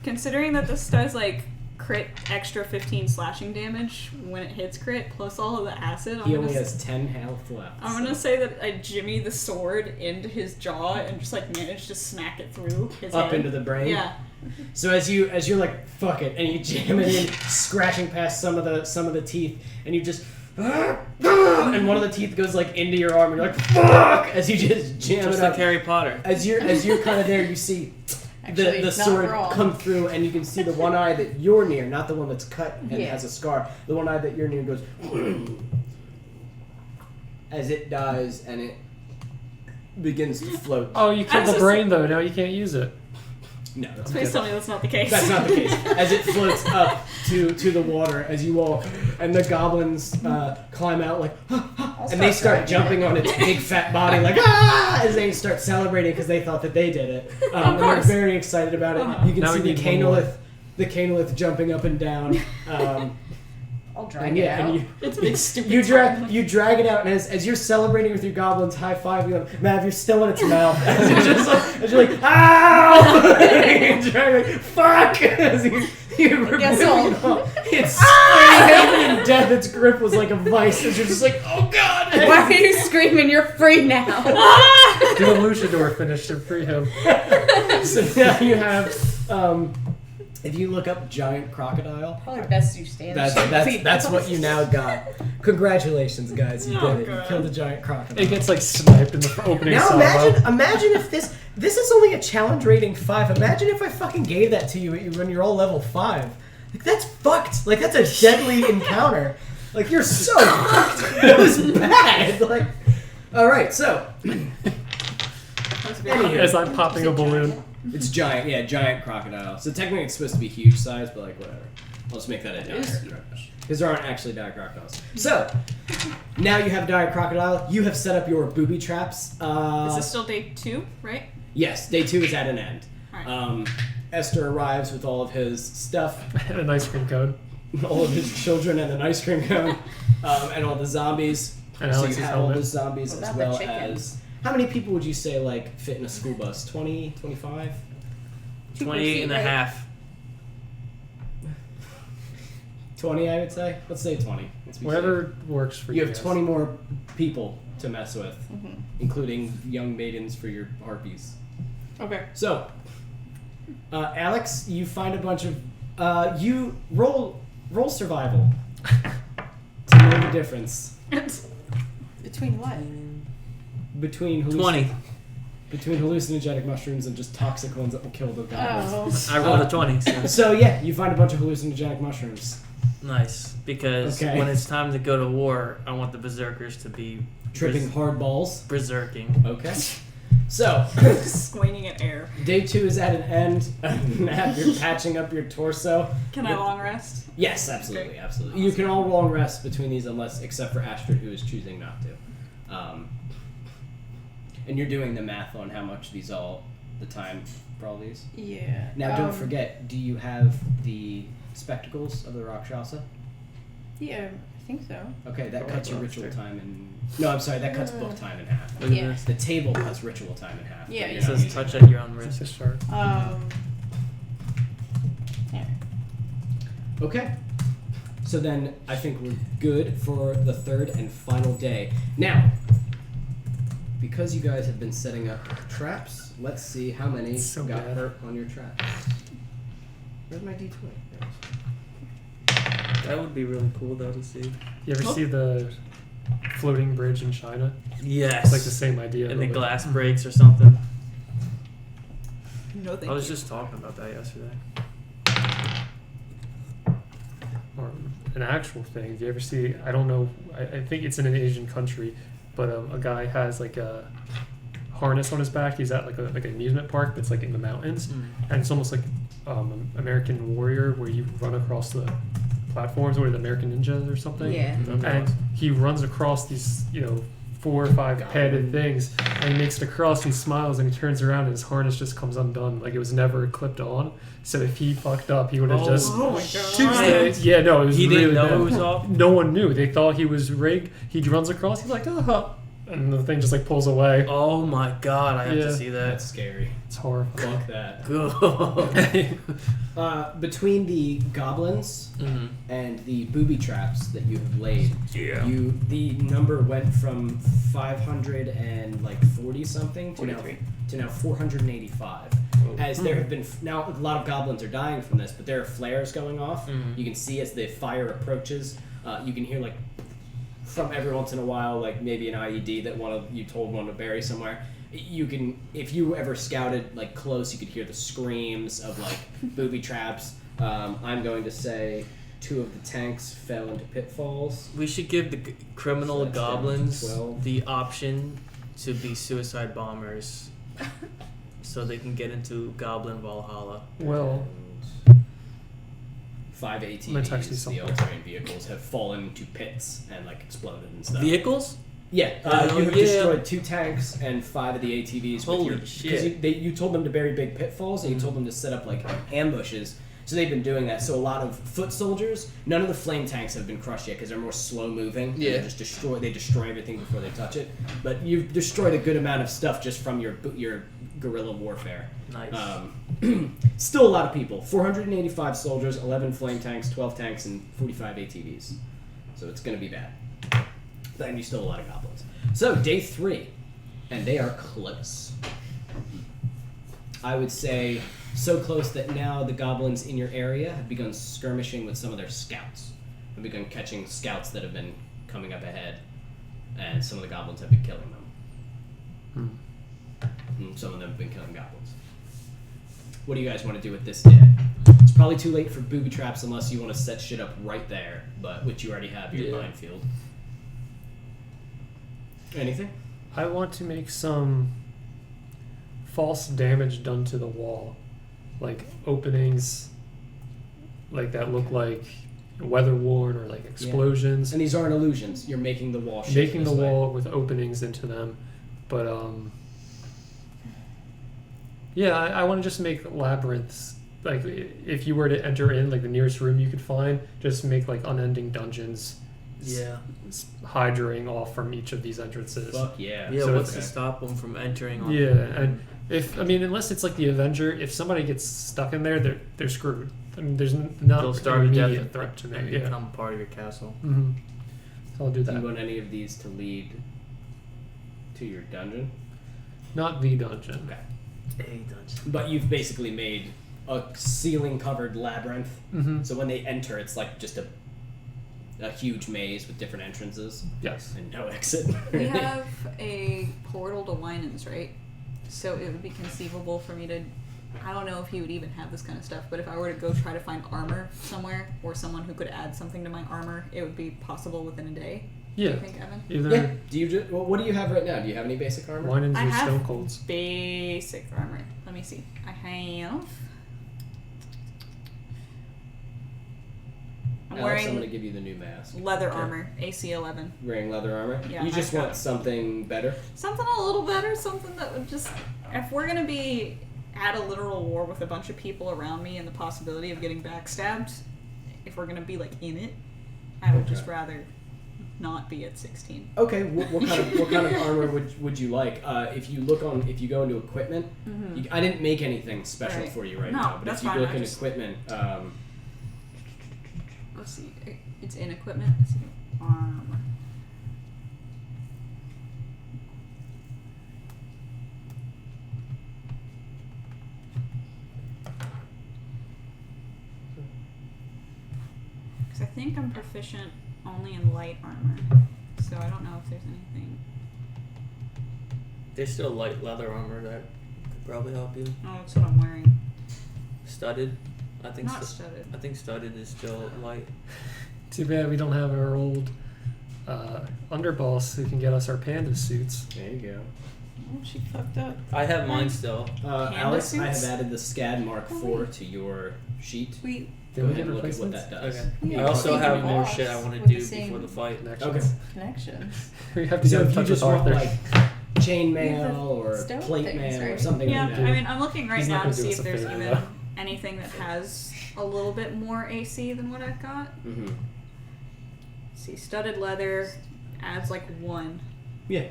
Considering that this does like crit extra 15 slashing damage when it hits crit, plus all of the acid, He only has 10 health left. I'm gonna say that I jimmy the sword into his jaw and just like manage to smack it through his Up head. into the brain. Yeah. So as you're like fuck it, and you jam it in, scratching past some of the teeth, and you just and one of the teeth goes like into your arm, and you're like fuck as you just jam Just it like up. Harry Potter. As you're kind of there, you see Actually, the not sword wrong. come through, and you can see the one eye that you're near, not the one that's cut and Yeah. has a scar. The one eye that you're near goes as it dies, and it begins to float. Oh, you killed the That's brain though. Now you can't use it. No, that's Please tell me that's not the case. That's not the case. As it floats up to the water, as you all and the goblins climb out like, and they start jumping on its big fat body like as they start celebrating because they thought that they did it. And they're course. very excited about it. You can Now see we the need one more. canolith jumping up and down. I'll drag And it yeah, out. and It's a big stupid you drag it out, and as you're celebrating with your goblins, high five you, Mav, you're still in its mouth. As you're just like, as you're like, ow! You drag like, fuck! As you rip guess it I'll- off. It's screaming in death. Its grip was like a vice, as you're just like, oh god! Why are you screaming? You're free now. Do a luchador finish to free him. So now you have, if you look up giant crocodile. Probably best you stand. That's what you now got. Congratulations, guys! You Oh, did it. You God. killed a giant crocodile. It gets like sniped in the opening Now salvo. imagine if this is only a challenge rating 5. Imagine if I fucking gave that to you when you're all level 5. Like that's fucked. Like that's a deadly encounter. Like you're so fucked. It was bad. Like, all right. So anywho, As I'm popping a balloon. it's giant. Yeah, giant crocodile. So technically it's supposed to be huge size, but like whatever. I'll just make that a dire crocodile because there aren't actually dire crocodiles. So now you have dire crocodile. You have set up your booby traps. Is this still day 2, right? Yes, day 2 is at an end. Alright. Esther arrives with all of his stuff, And an ice cream cone. all of his children and an ice cream cone, and all the zombies. And so you Alex's have all the helmet. zombies What as about the well chicken? as... How many people would you say like fit in a school bus? 20, 25? 28 and a half. 20, I would say. Let's say 20. Let's be Whatever works for safe. you. You have guys. 20 more people to mess with, Mhm. including young maidens for your harpies. Okay. So, Alex, you find a bunch of... you roll survival to know the difference Between what? between 20. between hallucinogenic mushrooms and just toxic ones that will kill the goblins. Oh. I rolled a 20, so So yeah, you find a bunch of hallucinogenic mushrooms. nice. Because Okay. when it's time to go to war, I want the berserkers to be Tripping hard balls. berserking. Okay. So, Swinging at air. day 2 is at an end. Matt, you're patching up your torso. Can I long rest? Yes, absolutely, absolutely. You can all long rest between these, except for Astrid, who is choosing not to. And you're doing the math on how much the time for all these. Yeah. Now, don't forget. Do you have the spectacles of the Rakshasa? Yeah, I think so. Okay, that Oh, cuts your Oestre. ritual time in. No, I'm sorry. That cuts book time in half. Look at Yeah. this. The table cuts ritual time in half. Yeah, but It you're not says using touch it. at your own Just risk. to start. Yeah. Okay. So then I think we're good for the third and final day. Now, because you guys have been setting up traps, let's see how many So got bad. hurt on your traps. Where's my D20? There it is. That would be really cool though to see. You ever see the floating bridge in China? Yes. It's like the same idea. And the but- glass breaks or something. No, thank I was you. just talking about that yesterday. Or an actual thing. Do you ever see? I don't know. I think it's in an Asian country, but a guy has like a harness on his back. He's at like an amusement park that's like in the mountains, and it's almost like American Warrior, where you run across the platforms, or the American Ninja or something. Yeah. And he runs across these, 4 or 5 headed things, and he makes it across, and he smiles, and he turns around, and his harness just comes undone, like it was never clipped on. So if he fucked up, he would have just. Oh my Tuesday. Yeah, no, it was He really didn't know bad. it was off? No one knew. They thought he was rigged. He runs across. He's like, and the thing just like pulls away. Oh my god, I have Yeah. to see that. That's scary. It's horrifying. Fuck that. Good. Between the goblins Mhm. and the booby traps that you have laid, Yeah. the number went from 540 something to 43. now 485. As there have been now a lot of goblins are dying from this, but there are flares going off. Mhm. You can see as the fire approaches. You can hear like from every once in a while, like maybe an IED that you told one to bury somewhere. You can, if you ever scouted like close, you could hear the screams of like booby traps. I'm going to say 2 of the tanks fell into pitfalls. We should give the criminal So that's down to goblins 12. the option to be suicide bombers so they can get into Goblin Valhalla. Well, 5 I'm gonna text you ATVs, the something. all-terrain vehicles, have fallen into pits and like exploded and stuff. Vehicles? Yeah, Oh, you have yeah. destroyed 2 tanks and 5 of the ATVs. Holy Because shit. you told them to bury big pitfalls, and you told them to set up like ambushes. So they've been doing that. So a lot of foot soldiers, none of the flame tanks have been crushed yet because they're more slow moving. Yeah. They just destroy everything before they touch it. But you've destroyed a good amount of stuff just from your guerrilla warfare. Nice. Still a lot of people. 485 soldiers, 11 flame tanks, 12 tanks, and 45 ATVs. So it's going to be bad. And you still a lot of goblins. So, day 3. And they are close. I would say so close that now the goblins in your area have begun skirmishing with some of their scouts. Have begun catching scouts that have been coming up ahead. And some of the goblins have been killing them. And some of them have been killing goblins. What do you guys want to do with this day? It's probably too late for booby traps unless you want to set shit up right there, but which you already have your Yeah. minefield. Anything? I want to make some false damage done to the wall, like openings, like that look like weather worn, or like explosions. And these aren't illusions. You're making the wall shift Making the this way. wall with openings into them, but yeah, I want to just make labyrinths. Like if you were to enter in like the nearest room you could find, just make like unending dungeons. Yeah. Hydring off from each of these entrances. Fuck yeah. Yeah, So what's okay. to stop them from entering on Yeah, and unless it's like the Avenger, if somebody gets stuck in there, they're screwed. I mean, there's not They'll an starve to immediate death threat to me. and Yeah, become part of your castle. mm-hmm. So I'll do Do you that. want any of these to lead to your dungeon? Not the dungeon. Okay. Hey, dungeon. But you've basically made a ceiling-covered labyrinth. Mm-hmm. So when they enter, it's like just a huge maze with different entrances Yes. and no exit. We have a portal to Winans, right? So it would be conceivable for me to... I don't know if he would even have this kind of stuff, but if I were to go try to find armor somewhere, or someone who could add something to my armor, it would be possible within a day. Yeah. I think, Evan. Either Yeah. Do you just, well, what do you have right now? Do you have any basic armor? Winans I or have- Stone Colds. Basic armor. Let me see. I have. I'm Alex, I'm wearing gonna give you the new mask. leather Okay. armor, AC 11. Wearing leather armor. Yeah, You just I've want got- something better. Something a little better, something that would just. If we're gonna be at a literal war with a bunch of people around me and the possibility of getting backstabbed, if we're gonna be like in it, I would just Okay. rather not be at 16. Okay. What kind of armor would you like? If you go into equipment, I didn't make anything special Right. for you right No, now. But that's if you fine, look I in just- equipment, Let's see. It's in equipment. Let's see. Armor. Because I think I'm proficient only in light armor. So I don't know if there's anything. There's still light leather armor that could probably help you. Oh, that's what I'm wearing. Studded. I think Not studded. I think studded is still light. Too bad we don't have our old underboss who can get us our panda suits. there you go. Oh, she fucked up. I have mine still. Alex, I have suits? added the SCAD Mark Oh, IV wait. to your sheet. We Did Go we ahead get and look at what replacements? that does. Okay. Yeah, I you also can have do more that. shit I want to with do the same- before the fight. Connections. connections. We have to So get in if you touch with just want Arthur. like chainmail the or stone plate things, mail or right? something Yeah, like I that. mean, I'm looking right He's not now to gonna do see us if a there's favor, even though. anything that has a little bit more AC than what I've got. Mm-hmm. See, studded leather adds like 1. Yeah,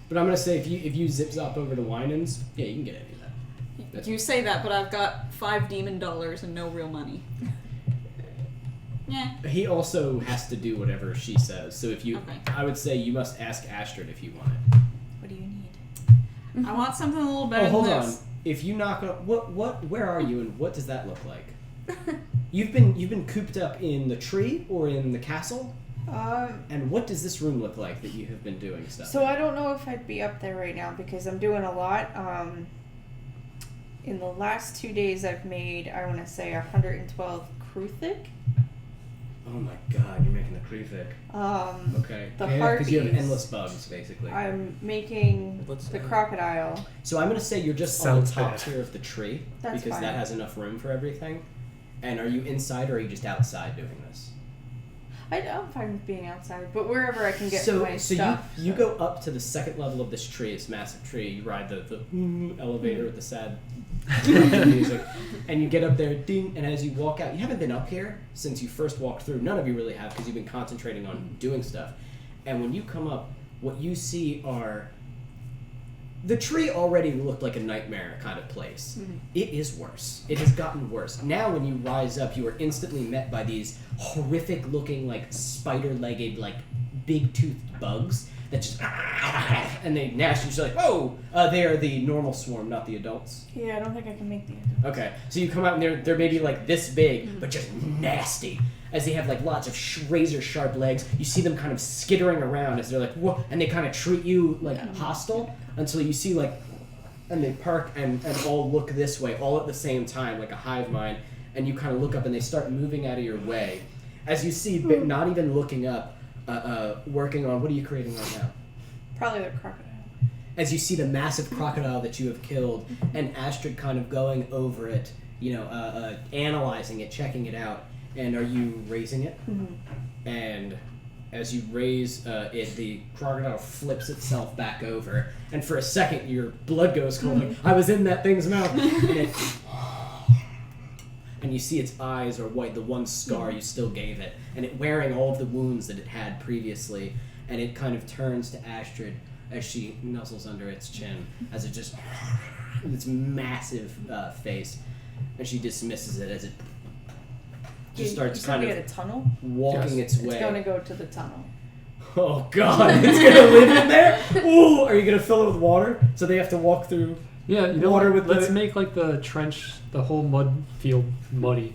but I'm gonna say if you zip zop over to Winans, yeah, you can get any of that. That's You say that, but I've got 5 demon dollars and no real money. Yeah. He also has to do whatever she says. So if you, Okay. I would say you must ask Astrid if you want it. What do you need? I want something a little better Oh, hold than on. this. If you knock up, where are you and what does that look like? You've been cooped up in the tree or in the castle? And what does this room look like that you have been doing stuff? So I don't know if I'd be up there right now because I'm doing a lot. In the last 2 days, I've made, I want to say, 112 crew thick. Oh my god, you're making the crew thick. Okay. The Because you have harpies. endless bugs, basically. I'm making What's the that? I'm fine with being outside, but wherever I can get so my stuff. you go up to the second level of this tree, this massive tree. You ride the elevator with the sad music, and you get up there, ding. And as you walk out, you haven't been up here since you first walked through. None of you really have because you've been concentrating on doing stuff. And when you come up, what you see are the tree already looked like a nightmare kind of place. It is worse. It has gotten worse. Now when you rise up, you are instantly met by these horrific looking, like, spider-legged, like, big-toothed bugs that just... And they gnash you. You're like, whoa! They are the normal swarm, not the adults. Yeah, I don't think I can make the Okay, so you come out and they're maybe like this big, but just nasty. As they have like lots of razor sharp legs, you see them kind of skittering around as they're like, whoa, and they kind of treat you like hostile until you see like, and they park and all look this way, all at the same time, like a hive mind, and you kind of look up and they start moving out of your way. As you see, but not even looking up, working on, what are you creating right now? Probably the crocodile. As you see the massive crocodile that you have killed, and Astrid kind of going over it, analyzing it, checking it out, and are you raising it? Mm-hmm. And as you raise it, the crocodile flips itself back over, and for a second your blood goes cold. Like, I was in that thing's mouth, and you see its eyes are white, the one scar you still gave it, and it wearing all of the wounds that it had previously, and it kind of turns to Astrid as she nuzzles under its chin, as it just its massive face, and she dismisses it as it just starts you kind we of had a tunnel? walking its way. It's going to go to the tunnel. Oh god, it's gonna live in there? Ooh, are you gonna fill it with water? So they have to walk through. Yeah, you know Water what? with Let's the- make like the trench, the whole mud field muddy.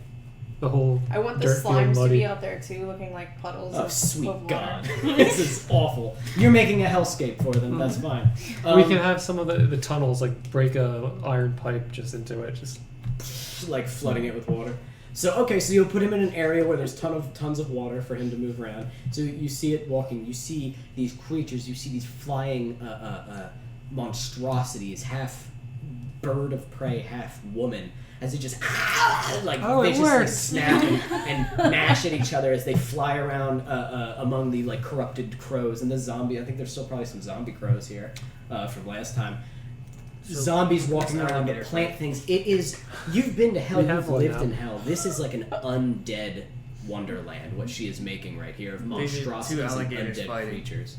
The whole I want the dirt field slimes to muddy. be out there too, looking like puddles Oh of sweet water. god, this is awful. You're making a hellscape for them. That's fine. We can have some of the tunnels like break a iron pipe just into it, just like flooding it with water. So you'll put him in an area where there's tons of water for him to move around. So you see it walking. You see these creatures. You see these flying monstrosities, half bird of prey, half woman, as they just viciously snap and gnash at each other as they fly around among the like corrupted crows and the zombie. I think there's still probably some zombie crows here from last time. Zombies walking around that plant things. It is. You've been to hell. You've lived in hell. This is like an undead wonderland. What she is making right here of monstrosities and undead creatures.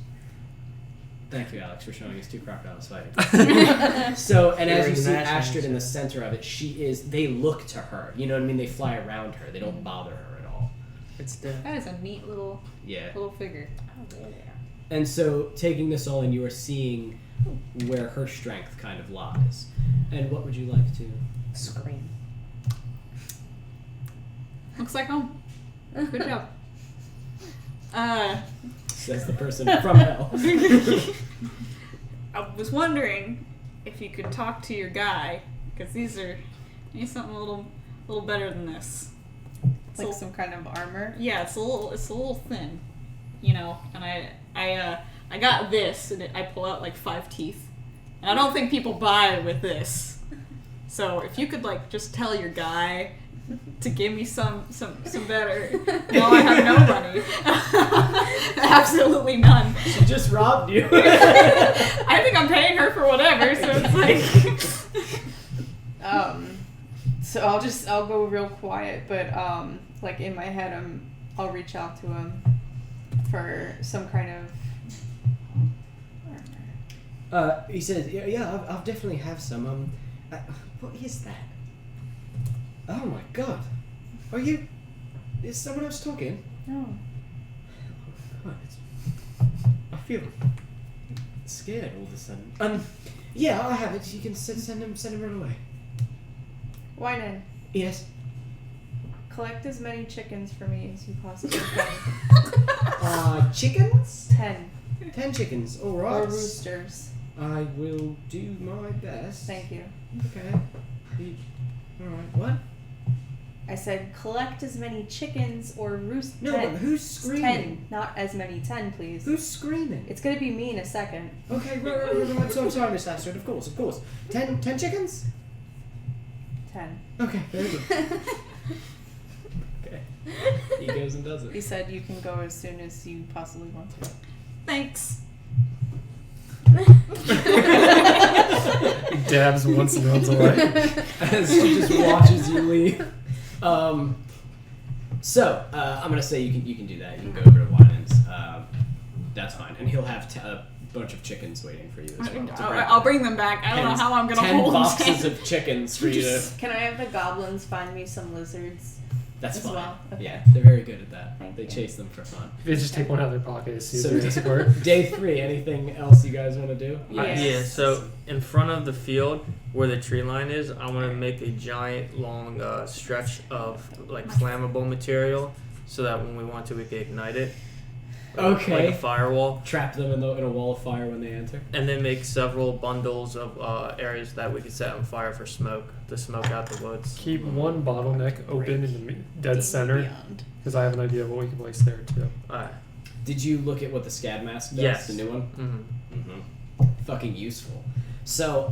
Thank you, Alex, for showing us two crocodiles fighting. So, and as you see Astrid in the center of it, they look to her. You know what I mean? They fly around her. They don't bother her at all. It's dead. That is a neat little figure. Oh, there they are. And so, taking this all in, you are seeing where her strength kind of lies. And what would you like to Scream. Looks like home. Good job. says the person from hell. I was wondering if you could talk to your guy, because need something a little better than this. It's like some kind of armor. Yeah, it's a little thin, you know. And I got this, and I pull out like 5 teeth. And I don't think people buy with this. So if you could like just tell your guy to give me some better. No, I have no money. Absolutely none. She just robbed you. I think I'm paying her for whatever, so it's like So I'll go real quiet, but like in my head I'll reach out to him for some kind of He says, yeah, I'll definitely have some. What is that? Oh my god. Is someone else talking? No. God, I feel scared all of a sudden. Yeah, I have it. You can send him right away. Wynon, Yes. collect as many chickens for me as you possibly can. Chickens? 10. 10 chickens. All right. Or roosters. I will do my best. Thank you. Okay. All right. What? I said collect as many chickens or roosters. No, but who's screaming? 10, not as many. 10, please. Who's screaming? It's gonna be me in a second. Okay, right. So I'm sorry, Miss Astrid. Of course. 10 chickens? 10. Okay, very good. Okay. He goes and does it. He said you can go as soon as you possibly want to. thanks. Dabs once and runs away. As she just watches you leave. So I'm gonna say you can do that. You can go over to Wynan's. That's fine, and he'll have a bunch of chickens waiting for you as well. I'll bring them back. I don't know how I'm gonna 10 hold them. boxes of chickens for you to. Can I have the goblins find me some lizards? That's as fine. well? Okay. Yeah, they're very good at that. Thank They you. chase them for fun. They just take one out of their pocket and see So if it work. Day 3. Anything else you guys want to do? Yes. Yeah, so in front of the field where the tree line is, I want to make a giant long stretch of like flammable material so that when we want to, we can ignite it. Okay. Like a firewall. Trap them in a wall of fire when they enter. And then make several bundles of areas that we can set on fire for smoke to smoke out the woods. Keep one bottleneck open in the dead center, Beyond. because I have an idea of what we can place there too. Alright. Did you look at what the Scad Mask does? Yes. The new one? Mm-hmm. Fucking useful. So,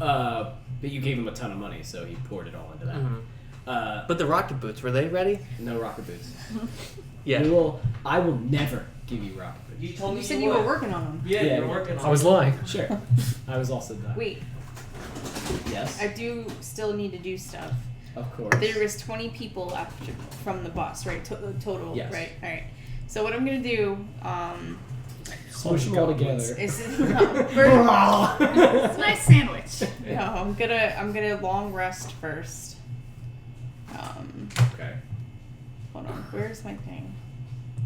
but you gave him a ton of money, so he poured it all into that. Mm-hmm. But the rocket boots, were they ready? No rocket boots. Yeah. I will never give you rocket boots. You told me You said you were working on them. Yeah, Yeah, you're working on I was lying. Sure. I was also done. Wait, Yes. I do still need to do stuff. Of course. There was 20 people after from the bus, right? Total, Yes. right? All right. So what I'm gonna do, Smush them all together. is It's a nice sandwich. no, I'm gonna long rest first. Okay. Hold on. Where's my thing?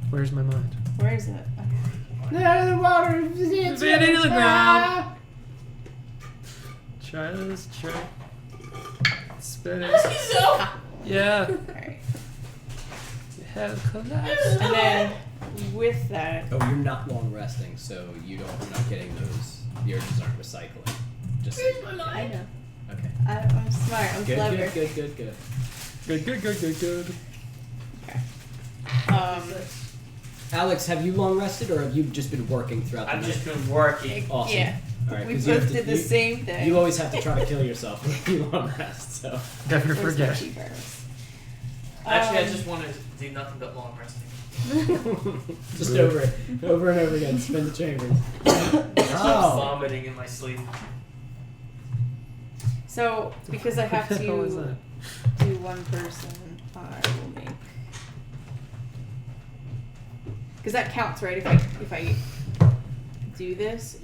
Where's my mind? Where is it? Okay. The water. It's into the ground. Try this trick. Spin it. Yeah. All right. You have collapsed. And then with that, Oh, you're not long resting, so you're not getting those. The urges aren't recycling. Just so you know. I know. Okay. I'm smart. I'm Good, clever. good. Good. Alex, have you long rested, or have you just been working throughout the I've night? just been working. Awesome. Yeah. All right, We 'cause you have both to- did the same thing. You always have to try to kill yourself when you long rest. So. Never Where's forget. my cheeseburgers? Actually, I Um, just wanted to do nothing but long resting. Just over and over again. Spin the chambers. I'm vomiting in my sleep. So, because I have What the hell is to that? do one person, I will make. Because that counts, right? If I do this,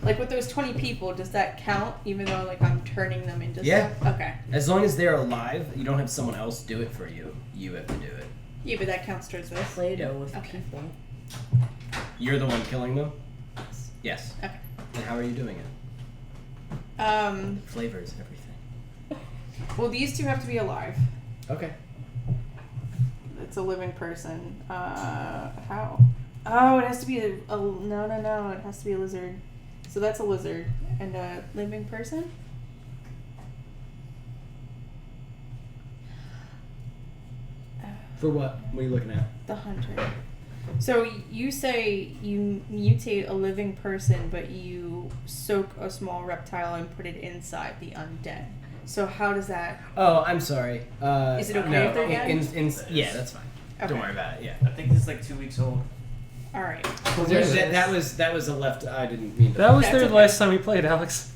like with those 20 people, does that count? Even though like I'm turning them into Yeah. stuff? Okay. As long as they're alive, you don't have someone else do it for you. You have to do it. Yeah, but that counts towards this. Play-Doh with Okay. people. You're the one killing them? Yes. Okay. And how are you doing it? Flavors, everything. Well, these two have to be alive. Okay. It's a living person. How? Oh, it has to be a no. It has to be a lizard. So that's a lizard and a living person. For what? What are you looking at? The hunter. So you say you mutate a living person, but you soak a small reptile and put it inside the undead. So how does that? Oh, I'm sorry. Is it okay no, if they're dead? yeah, that's fine. Okay. Don't worry about it. Yeah. I think this is like 2 weeks old. All right. That was a left. I didn't mean to. That was That's there okay. last time we played, Alex.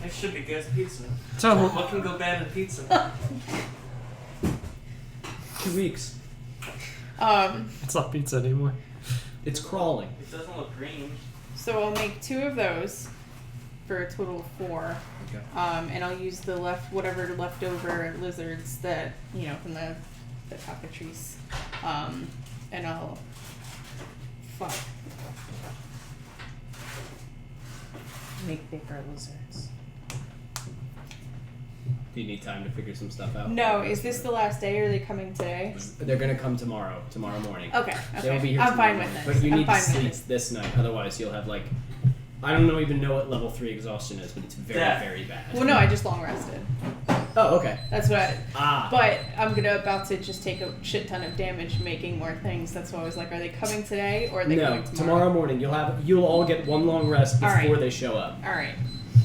It should be good pizza. So What can go bad in pizza? 2 weeks. it's not pizza anymore. It's crawling. It doesn't look green. So I'll make 2 of those for a total of 4. Okay. And I'll use the whatever leftover lizards that from the cockatrice. And I'll fuck. Make bigger lizards. Do you need time to figure some stuff out? No, is this the last day? Or are they coming today? They're gonna come tomorrow morning. Okay. They'll be here I'm tomorrow fine with morning. this. But you I'm need to fine with sleep this. this night, otherwise you'll have I don't even know what level 3 exhaustion is, but it's very, Death. very bad. Well, no, I just long rested. Oh, okay. That's what. But I'm about to just take a shit ton of damage making more things. That's why I was like, are they coming today or are they No, coming tomorrow morning you'll all get one long rest All before right. they show up. All right.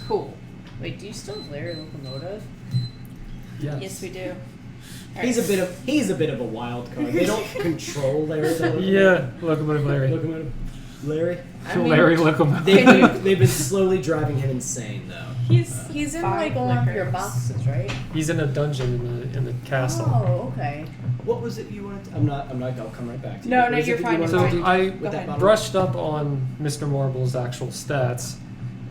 Cool. Wait, do you still have Larry Locomotive? Yes, we do. All He's a bit of a wild card. They don't control Larry. Yeah, Locomotive Larry. Locomotive Larry. Larry Locomotive. They've been slowly driving him insane though. He's in like one of your liquors. boxes, right? He's in a dungeon in the castle. Oh, okay. What was it you wanted? I'm not. I'll come right back to you. No, What no, is it you're that fine, you you're wanted fine. to do I with Go that ahead. bottle? brushed up on Mr. Marble's actual stats,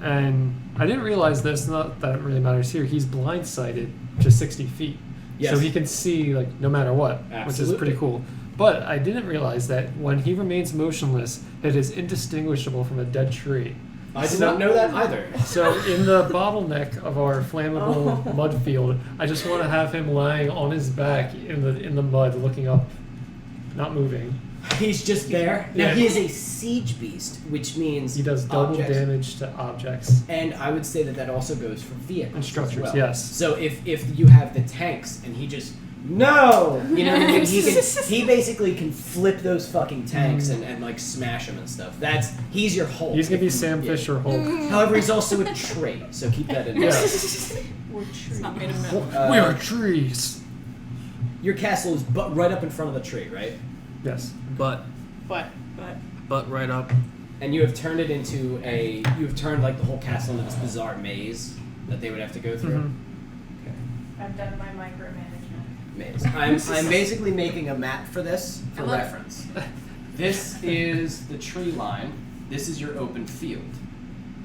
and I didn't realize this. Not that it really matters here. He's blindsided to 60 feet, Yes. so he can see no matter what, which is pretty Absolutely. cool. But I didn't realize that when he remains motionless, it is indistinguishable from a dead tree. I did not know that either. So in the bottleneck of our flammable mud field, I just want to have him lying on his back in the mud, looking up, not moving. He's just there. Now Yeah. he is a siege beast, which means He does double objects. damage to objects And I would say that also goes for vehicles and structures. as well. Yes. So if you have the tanks and he just no, you know what I mean? He basically can flip those fucking tanks and smash them and stuff. He's your Hulk. He's gonna be if you- Sam yeah. Fisher Hulk. However, he's also a tree, so keep that in mind. Yeah. It's not made of metal. We are trees. Your castle is right up in front of the tree, right? Yes. But right up. And you have turned it into you've turned the whole castle into this bizarre maze that they would have to go through. Mhm. I've done my micromanagement. Maze. I'm basically making a map for this for reference. This is the tree line. This is your open field.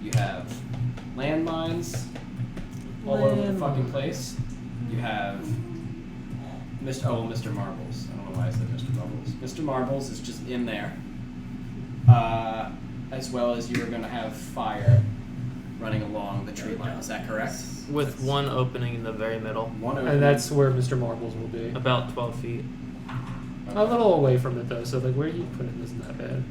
You have landmines all over the fucking place. You have Mr. Marbles. I don't know why I said Mr. Marbles. Mr. Marbles is just in there. As well as you're going to have fire running along the tree line. Is that correct? With one opening in the very middle. One And that's where Mr. Marbles will be. About 12 feet. A little away from it though, so where you put him isn't that bad.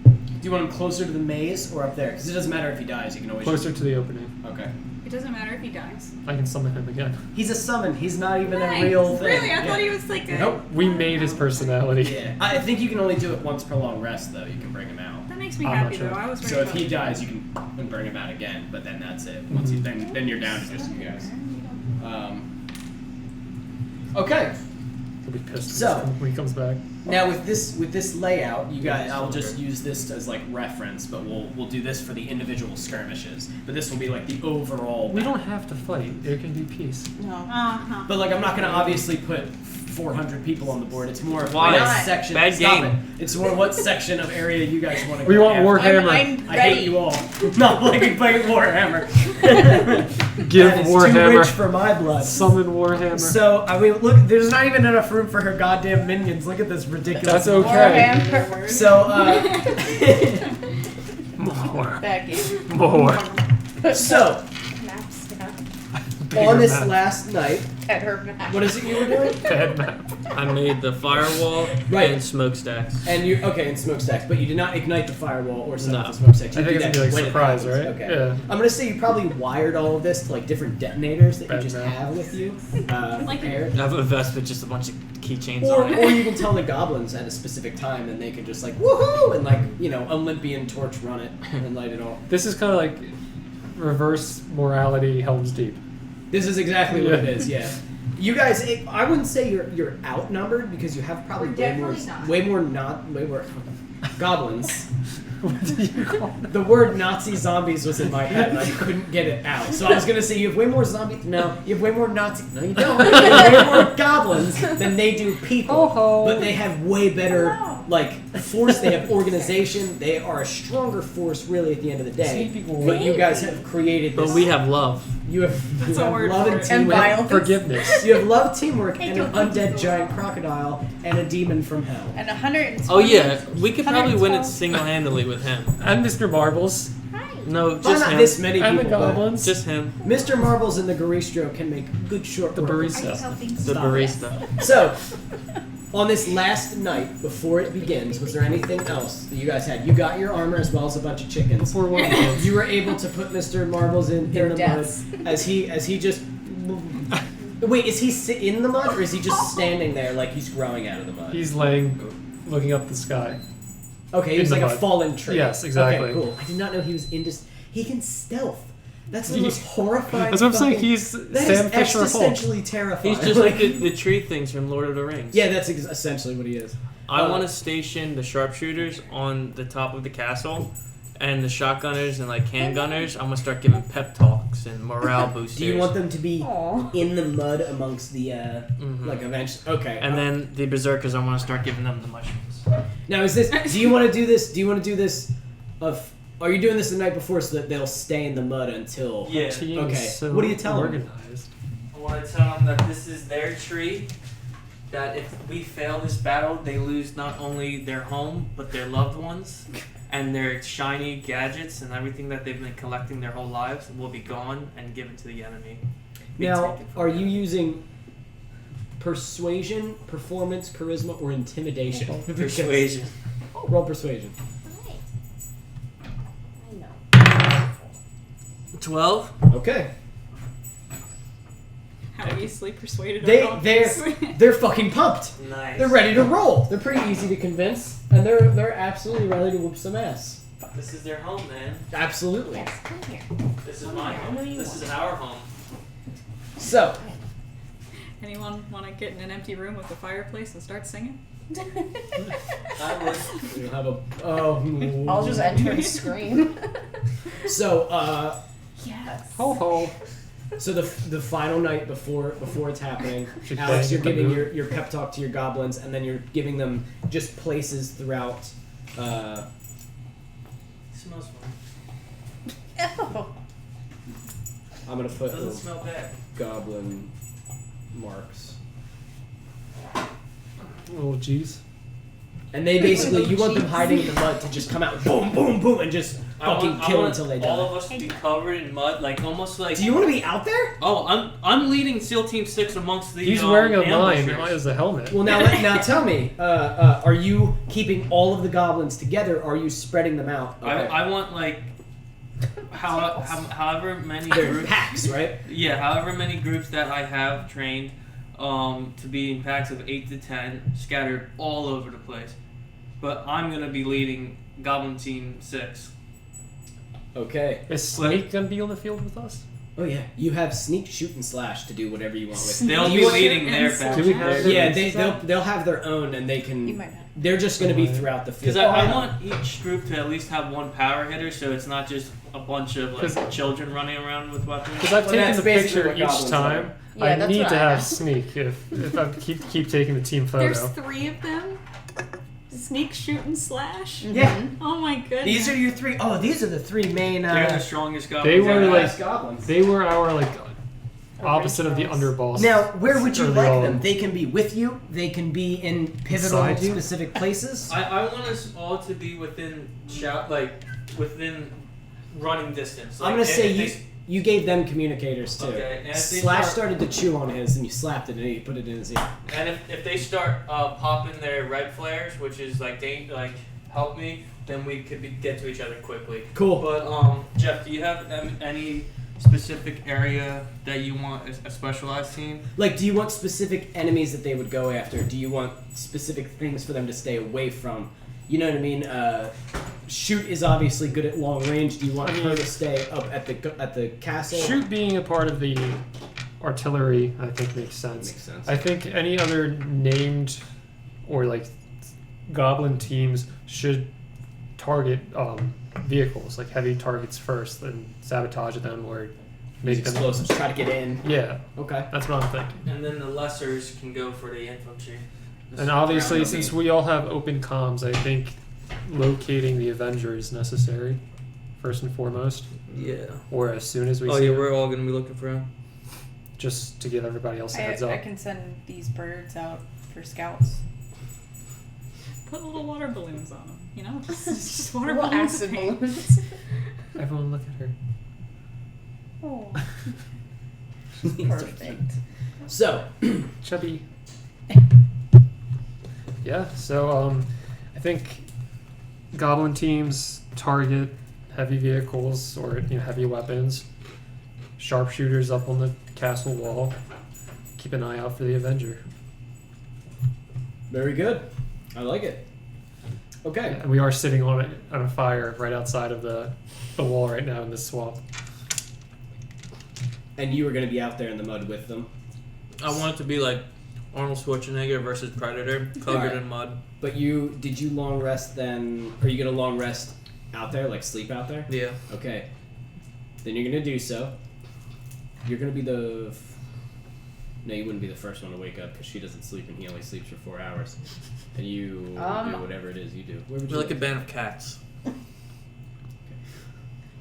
Do you want him closer to the maze or up there? Because it doesn't matter if he dies. You can always Closer to the opening. Okay. It doesn't matter if he dies. I can summon him again. He's a summon. He's not even Nice. a real thing. Really? I Yeah. thought he was like a... Nope. We made his personality. Yeah. I think you can only do it once per long rest, though. You can bring him out. That makes me I'm not happy, sure. though. I was So very if he dies, you can bring him out again, but then that's it. Once he's then you're down to just you guys. Okay. He'll be pissed So- when he comes back. Now with this layout, you guys, I'll just use this as like reference, but we'll do this for the individual skirmishes. But this will be like the overall. We don't have to fight. There can be peace. No. Uh-huh. But like, I'm not gonna obviously put 400 people on the board. It's more of Why? what Not. section. Bad Stop game. it. It's more what section of area you guys want to. We want Warhammer. I'm I ready. hate you all. Not like playing Warhammer. Give That is Warhammer. too rich for my blood. Summon Warhammer. So I mean, look, there's not even enough room for her goddamn minions. Look at this ridiculous. That's okay. Warhammer. So More. Bad game. More. so Map stuff. Bigger on this map. last night, At her map. what is it you were doing? Bad map. I made the firewall Right. and smokestacks. And you in smokestacks, but you did not ignite the firewall or set up No. the smokestacks. You I think do it's that gonna be like when it surprise, happens. right? Okay. Yeah. I'm gonna say you probably wired all of this to like different detonators that you Bad just map. have with you. Like prepared. I have a vest with just a bunch of keychains Or, on it. or you can tell the goblins at a specific time, and they can just like woohoo and like Olympian torch run it and light it all. This is kind of like reverse morality Helm's Deep. This is exactly what Yeah. it is. Yeah. You guys, I wouldn't say you're outnumbered because you have probably We're definitely not. way more goblins. What do you call it? The word Nazi zombies was in my head and I couldn't get it out. So I was gonna say you have way more zombies. No, you have way more Nazi. No, you don't. You have way more goblins than they do people. Ho-ho. But they have way better like force. They have organization. They are a stronger force, really, at the end of the day. Sleepy boy. But you guys have created this. But we have love. You have, That's you a have word love for and it. And teamwork. violence. Forgiveness. You have love, teamwork, I and an don't think undead so. giant crocodile and a demon from hell. And 120. Oh yeah, we could probably win it 112. single-handedly with him. And Mr. Marbles. No, Well, just not him. this many And the people. but goblins. Just him. Mr. Marbles and the Garistro can make good short The work. barista. The Stop. barista. So, on this last night before it begins, was there anything else that you guys had? You got your armor as well as a bunch of chickens. Before one begins. You were able to put Mr. Marbles in Their the deaths. mud as he just. Wait, is he in the mud or is he just standing there like he's growing out of the mud? He's laying, looking up the sky. Okay, in he's the like a mud. fallen tree. Yes, exactly. Okay, cool. I did not know he was into. He can stealth. That's the most horrifying. That's what I'm saying. fucking- He's That Sam is Fisher Hulk. existentially terrifying. He's just like the tree things from Lord of the Rings. Yeah, that's essentially what he is. I want to station the sharpshooters on the top of the castle, and the shotgunners and like handgunners. I'm gonna start giving pep talks and morale boosters. Do you want them to be Aw. in the mud amongst the Mhm. like eventually? Okay. And then the berserkers, I want to start giving them the mushrooms. now is this? Do you want to do this? Do you want to do this? Are you doing this the night before so that they'll stay in the mud until? Yeah. Team Okay. is so What do you tell 'em? organized. I want to tell them that this is their tree. That if we fail this battle, they lose not only their home but their loved ones, and their shiny gadgets and everything that they've been collecting their whole lives will be gone and given to the enemy. Be Now, taken from are them. you using persuasion, performance, charisma, or intimidation? Persuasion. Roll persuasion. I know. 12. Okay. How easily persuaded They are they're fucking pumped. Nice. They're ready to roll. They're pretty easy to convince, and they're absolutely ready to whoop some ass. This is their home, man. Absolutely. Yes, come here. This is my I know home. you This want is our home. So, Anyone want to get in an empty room with a fireplace and start singing? I would. we'll have a oh. I'll just enter and scream. So, Yes. Ho ho. so the final night before it's happening, Should Alex, bang you're the giving boot. your pep talk to your goblins, and then you're giving them just places throughout. Smells fun. Oh. I'm gonna put Doesn't little smell bad. goblin marks, Oh jeez. and they basically you want them hiding in the mud to just come out, boom, boom, boom, and just fucking kill want until they all die. of us to be covered in mud, like almost like. Do you want to be out there? Oh, I'm leading SEAL Team 6 amongst the. He's wearing a mine ambushers. as a helmet. Well, now tell me, are you keeping all of the goblins together? Or are you spreading them out? I want like however many They're groups, packs, right? yeah, however many groups that I have trained to be in packs of 8 to 10, scattered all over the place. But I'm gonna be leading Goblin Team 6. Okay. Is Snake gonna be on the field with us? Oh yeah, you have sneak, shoot, and slash to do whatever you want with. They'll Do be you want- leading their and faction. Do we have their Yeah, bases out? they'll have their own, and they You can. might not. They're just going to be throughout the Because field. I want each group to at least have one power hitter, so it's not just a bunch of like children running around with weapons. Because I've Well, taken that's the basically picture what each goblins time. Yeah, I that's need what to I have have. Sneak if I keep taking the team photo. There's 3 of them. Sneak, shoot, and slash. Yeah. Oh my goodness. These are your three. Oh, these are the three main. They're the strongest goblins. They were like badass goblins. they were our like opposite of the underboss. Now, where would you early like on. them? They can be with you. They can be in pivotal, Beside you? specific places. I want us all to be within within running distance. I'm Like, gonna say if you. they- You gave them communicators too. Okay, and if they Slash start- started to chew on his, and you slapped it, and he put it in his ear. And if they start popping their red flares, which is like help me, then we could get to each other quickly. Cool. But Jeff, do you have any specific area that you want a specialized team? Like, do you want specific enemies that they would go after? Do you want specific things for them to stay away from? You know what I mean? Shoot is obviously good at long range. Do you want her to stay up at the castle? Shoot being a part of the artillery, I think makes sense. Makes sense. I think any other named or like goblin teams should target vehicles, like heavy targets first, then sabotage them or make them. Explosives. Try to get in. Yeah, Okay. that's what I'm thinking. And then the lessers can go for the infantry. And obviously, Drow since movie. we all have open comms, I think locating the Avenger is necessary, first and foremost, Yeah. or as soon as we Oh see yeah, him, we're all gonna be looking for him. just to give everybody else a heads up. I can send these birds out for scouts. Put little water balloons on them. You know, just water Little balloons. acid of paint. balloons. Everyone look at her. Oh. Perfect. So, Chubby. Yeah, so I think goblin teams target heavy vehicles or heavy weapons. Sharpshooters up on the castle wall. Keep an eye out for the Avenger. very good. I like it. Okay. And we are sitting on a fire right outside of the wall right now in this swamp. And you were going to be out there in the mud with them. I want it to be like Arnold Schwarzenegger versus Predator, covered Alright. in mud. But did you long rest then? Are you going to long rest out there, like sleep out there? Yeah. Okay. Then you're going to do so. You're going to be the... No, you wouldn't be the first one to wake up because she doesn't sleep and he only sleeps for 4 hours. And you do whatever it is you do. Where would We're you like a band of cats.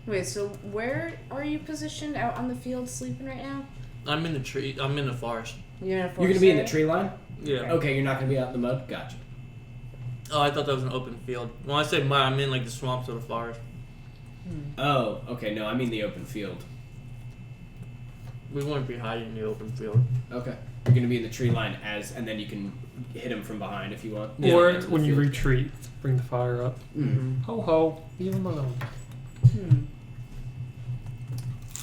Wait, so where are you positioned out on the field sleeping right now? I'm in the tree. I'm in the forest. You're in a You're forest going to be in the area? tree line? Yeah. Okay, you're not going to be out in the mud? Gotcha. Oh, I thought that was an open field. When I say mud, I mean like the swamps of the forest. Oh, okay. No, I mean the open field. We wouldn't be hiding in the open field. Okay. You're going to be in the tree line and then you can hit him from behind if you want. Or Into the when you field. retreat, bring the fire up. Mhm. Ho ho, leave him alone.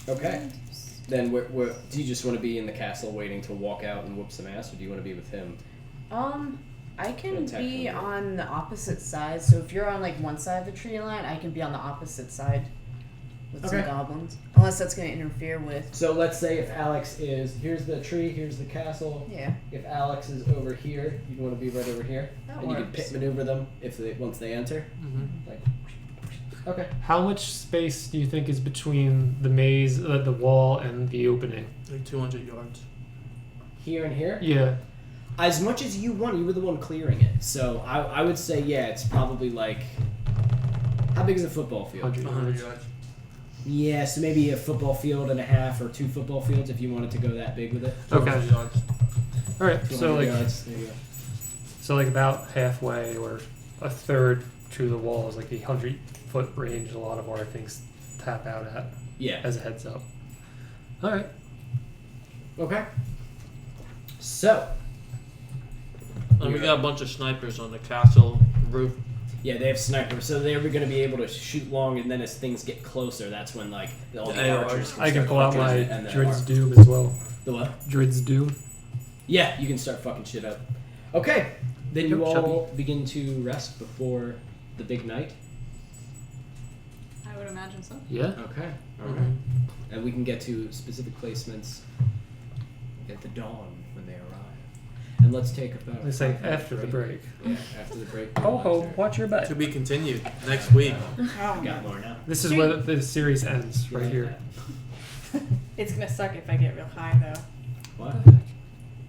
Okay. Then where do you just want to be in the castle waiting to walk out and whoop some ass, or do you want to be with him? I can Attack be them. on the opposite side. So if you're on like one side of the tree line, I can be on the opposite side with some Okay. goblins. Unless that's going to interfere with. So let's say if Alex is here's the tree, here's the castle. Yeah, If Alex is over here, you'd want to be right over here, that and works. you can pit maneuver them once they enter. Mm-hmm. Like, okay. How much space do you think is between the maze, the wall, and the opening? Like 200 yards. Here and here. Yeah. As much as you want, you were the one clearing it. So I would say it's probably like how big is a football field? 100 100 yards. yards. Yeah, so maybe a football field and a half or 2 football fields if you wanted to go that big with it. Okay. 200 yards. All right. 200 So like, yards. There you go. so like about halfway or a third to the wall is like the 100-foot range. A lot of our things tap out at Yeah. as a heads up. All right. Okay. So And we got a bunch of snipers on the castle roof. Yeah, they have snipers, so they're going to be able to shoot long, and then as things get closer, that's when like all the archers. I can start pull out fucking my and the Druid's arc- Doom as well. The what? Druid's Doom. Yeah, you can start fucking shit up. Okay, then you Yep, all begin to rest before the big night. I would imagine so. Yeah. Okay, all Mhm. right. And we can get to specific placements at the dawn when they arrive. And let's take about. They say 5 minute after the break. Yeah, after the break. Ho ho, watch your back. To be continued next week. Oh, Got more now. This is where the series ends, right here. it's gonna suck if I get real high though, What?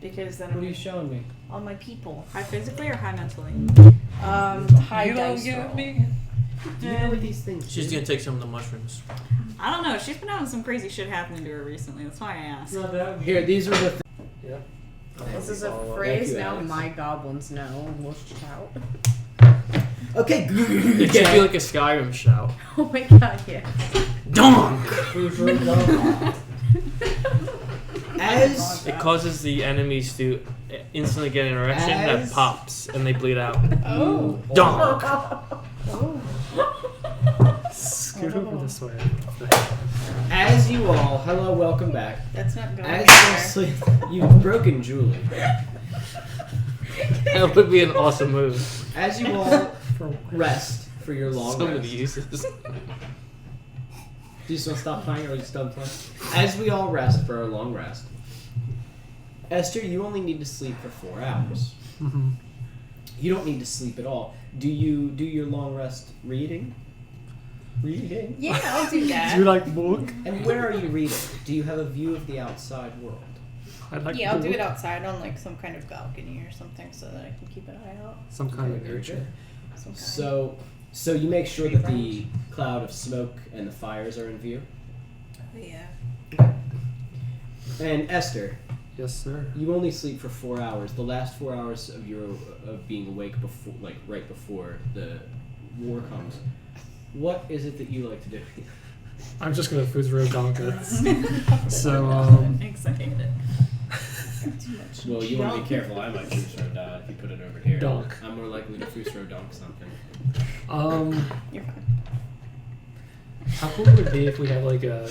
because then What are you I'm showing me? all my people. High physically or high mentally? High dice roll. Do you know what these things She's do? gonna take some of the mushrooms. I don't know. She's been having some crazy shit happening to her recently. That's why I asked. Here, these are the. Yeah. This is a Thank phrase you, now Alex. my goblins know. We'll shout. Okay. It should be like a Skyrim shout. Oh my god, yeah. Donk! As It causes the enemies to instantly get an erection As- that pops and they bleed out. Oh. Donk! Scoot over this way. as you all, hello, welcome back. That's not going As you anywhere. sleep, you've broken Julie. That would be an awesome move. As you all For what? rest for your long Somebody rest. uses. Do you just want to stop playing or just done playing? As we all rest for our long rest, Esther, you only need to sleep for 4 hours. Mhm. You don't need to sleep at all. Do you do your long rest reading? Reading? Yeah, I'll do Do that. you like book? And where are you reading? Do you have a view of the outside world? I like Yeah, I'll do book. it outside on like some kind of balcony or something so that I can keep an eye out. Some kind of Very nature. good. Some kind. So you make sure that the cloud of smoke and the fires are in view. Yeah. And Esther, Yes, sir. you only sleep for 4 hours. The last 4 hours of being awake before, like right before the war comes. What is it that you like to do? I'm just gonna Fuzro Donkas. So, Excited. Too much. Well, you want to be careful. I might Fusro die if you put it over here. Donk. I'm more likely to Fusro donk something. You're fine. how cool would it be if we had like a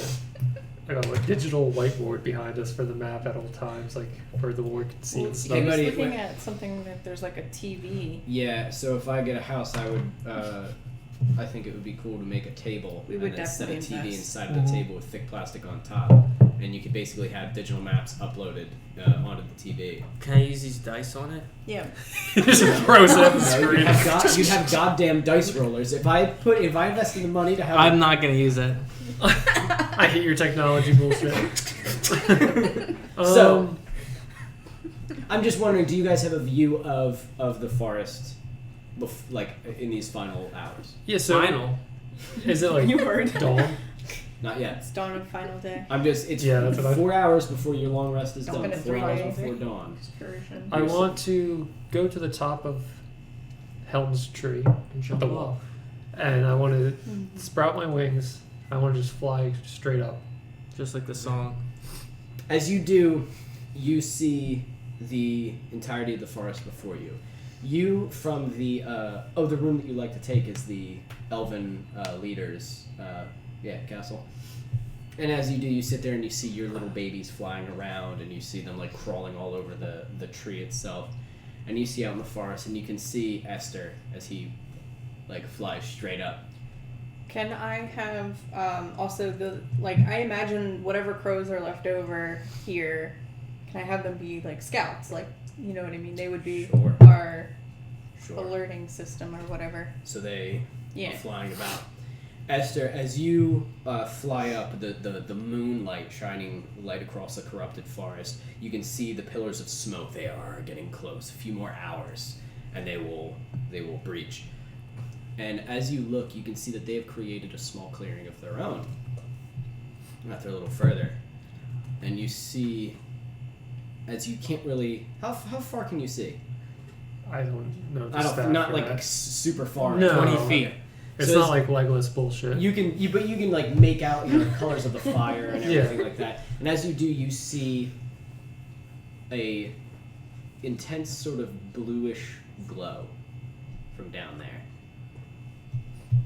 digital whiteboard behind us for the map at all times, like where the war could see Well, and I stuff. was buddy, looking wait. at something that there's like a TV. Yeah, so if I get a house, I would. I think it would be cool to make a table We would and then set a definitely TV invest. inside of the Mhm. table with thick plastic on top, and you could basically have digital maps uploaded onto the TV. Can I use these dice on it? Yeah. Just throws it at the No, screen. you'd have goddamn dice rollers. If I invested the money to have. I'm not gonna use that. I hate your technology bullshit. So- I'm just wondering, do you guys have a view of the forest, like in these final hours? yeah. So Final. is it like You heard. dawn? Not yet. It's dawn of final day. I'm just. It's Yeah, that's what I- 4 hours before your long rest is Don't done. gonna 4 hours throw before anything. dawn. Excursion. I want to go to the top of Helm's tree And jump the off. wall, and I want to Mhm. sprout my wings. I want to just fly straight up. Just like the song. As you do, you see the entirety of the forest before you. You from the the room that you like to take is the elven leaders castle. And as you do, you sit there and you see your little babies flying around, and you see them like crawling all over the tree itself. And you see out in the forest, and you can see Esther as he like flies straight up. Can I have also I imagine whatever crows are left over here, can I have them be like scouts? Like, you know what I mean? They would be Sure. our Sure. alerting system or whatever. So they Yeah. are flying about. Esther, as you fly up, the moonlight shining light across the corrupted forest, you can see the pillars of smoke. They are getting close. A few more hours, and they will breach. And as you look, you can see that they have created a small clearing of their own. After a little further, and you see, as you can't really, how far can you see? I don't know. The I don't, stat not for like that. super far. No. 20 feet. It's so not like Legolas bullshit. You can, but you can like make out the colors of the fire and Yeah. everything like that. And as you do, you see a intense sort of bluish glow from down there.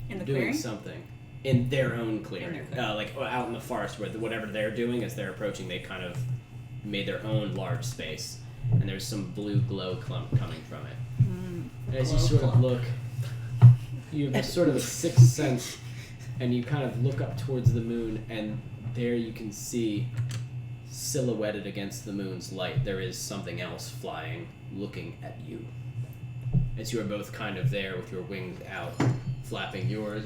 In the doing clearing? something in their own clearing. In their clearing. Like out in the forest where whatever they're doing as they're approaching, they kind of made their own large space. And there's some blue glow clump coming from it. And as you sort of look, you have sort of a sixth sense, and you kind of look up towards the moon, and there you can see, silhouetted against the moon's light, there is something else flying, looking at you. As you are both kind of there with your wings out, flapping your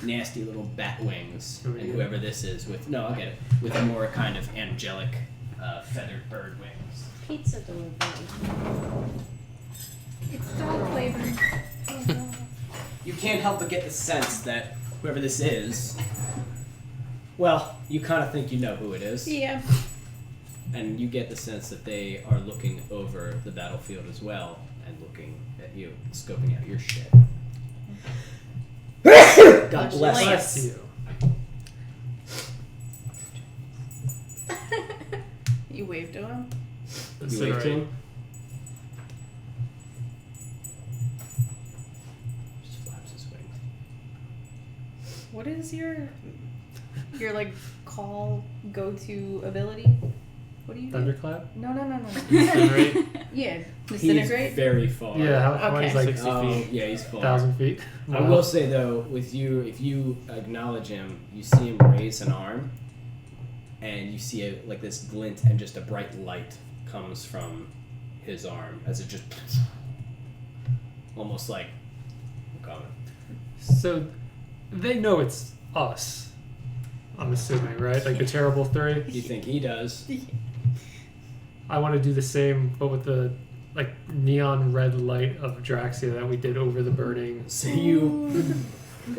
nasty little bat wings, and whoever this is with, no, I'll get it, with more kind of angelic feathered bird wings. Pizza delivery. It's dog flavored. You can't help but get the sense that whoever this is, well, you kind of think you know who it is. Yeah. And you get the sense that they are looking over the battlefield as well and looking at you, scoping out your shit. God bless you. You waved to him? You wave to him? Just flaps his wings. What is your like call go-to ability? What do you do? Thunderclap? No. Incinerate. Yeah, He's disintegrate. very far. Yeah, how far Okay. is like 60 feet. Yeah, he's far. 1,000 feet? I will say though, with you, if you acknowledge him, you see him raise an arm, and you see like this glint, and just a bright light comes from his arm as it just almost like I'm coming. So they know it's us, I'm assuming, right? Like the Terrible Three? You think he does? I want to do the same, but with the like neon red light of Draxia that we did over the burning, So you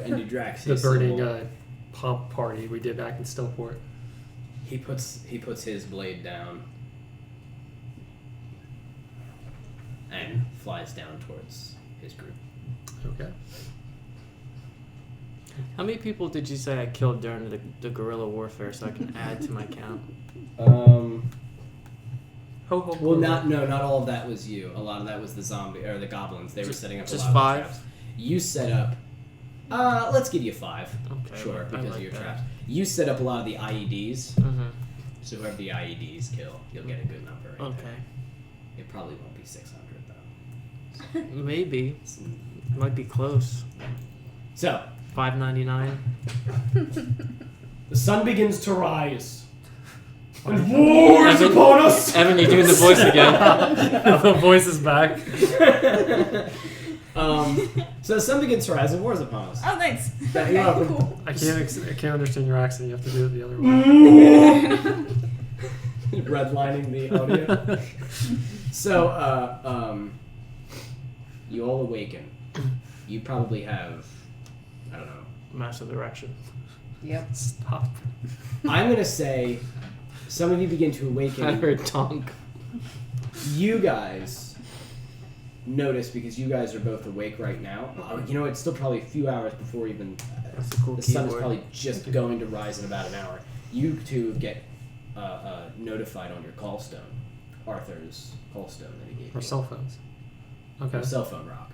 and you Draxia the burning symbol. pomp party we did back in Stillport. He puts his blade down and flies down towards his group. Okay. How many people did you say I killed during the guerrilla warfare so I can add to my count? Ho ho. Well, not all of that was you. A lot of that was the zombie or the goblins. They were setting up Just a lot five? of the traps. You set up. Let's give you 5. Okay. Sure, I because like of your that. traps. You set up a lot of the IEDs. Mm-hmm. So whoever the IEDs kill, you'll get a good number. Right Okay. there. It probably won't be 600 though. Maybe. Might be close. So $5.99. the sun begins to rise. And war is upon us! Evan, you're doing the voice again. The voice is back. So the sun begins to rise and war is upon us. Oh, thanks. That you're welcome. I can't understand your accent. You have to do it the other way. Redlining the audio. So, you all awaken. You probably have, I don't know. Massive erection. Yep. Stop. I'm gonna say, some of you begin to I awaken. heard tonk. You guys notice because you guys are both awake right now. You know, it's still probably a few hours before even That's a cool the sun is keyword. probably just going to rise in about an hour. You two get notified on your call stone, Arthur's call stone that he gave Or you. cell phones. Okay. Or cell phone rock.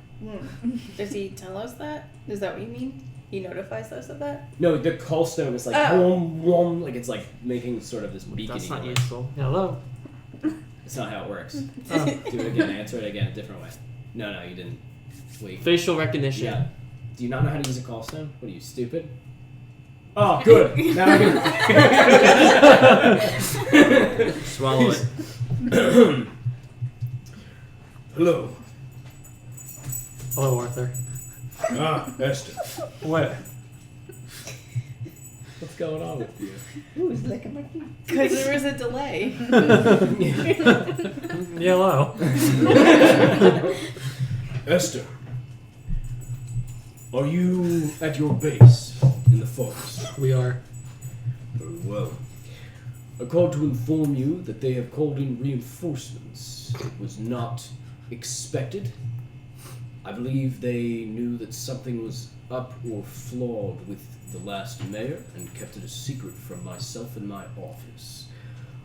Does he tell us that? Is that what you mean? He notifies us of that? No, the call stone is like whom, whum, like it's like making sort of this beacon. That's not noise. useful. Hello. It's not how it works. Oh. Do it again. Answer it again a different way. No, you didn't. Wait. Facial recognition. Yeah. Do you not know how to use a call stone? What are you, stupid? Oh, good. Now I can. Swallow it. Hello. Hello, Arthur. Esther. What? What's going on with you? Because there was a delay. Yeah, hello. Esther, are you at your base in the forest? We are. Very well. I called to inform you that they have called in reinforcements. It was not expected. I believe they knew that something was up or flawed with the last mayor and kept it a secret from myself and my office.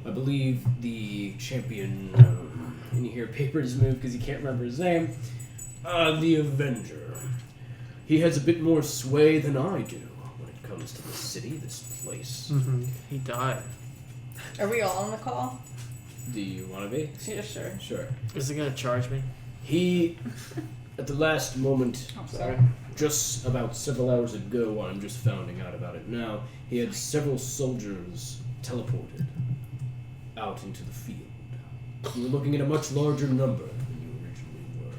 I believe the champion, and you hear papers move because you can't remember his name, the Avenger, he has a bit more sway than I do when it comes to this city, this place. Mm-hmm. He died. Are we all on the call? Do you want to be? Yeah, sure. Sure. Is he gonna charge me? He, at the last moment, Oh, sorry. just about several hours ago, I'm just finding out about it now, he had several soldiers teleported out into the field. You were looking at a much larger number than you originally were.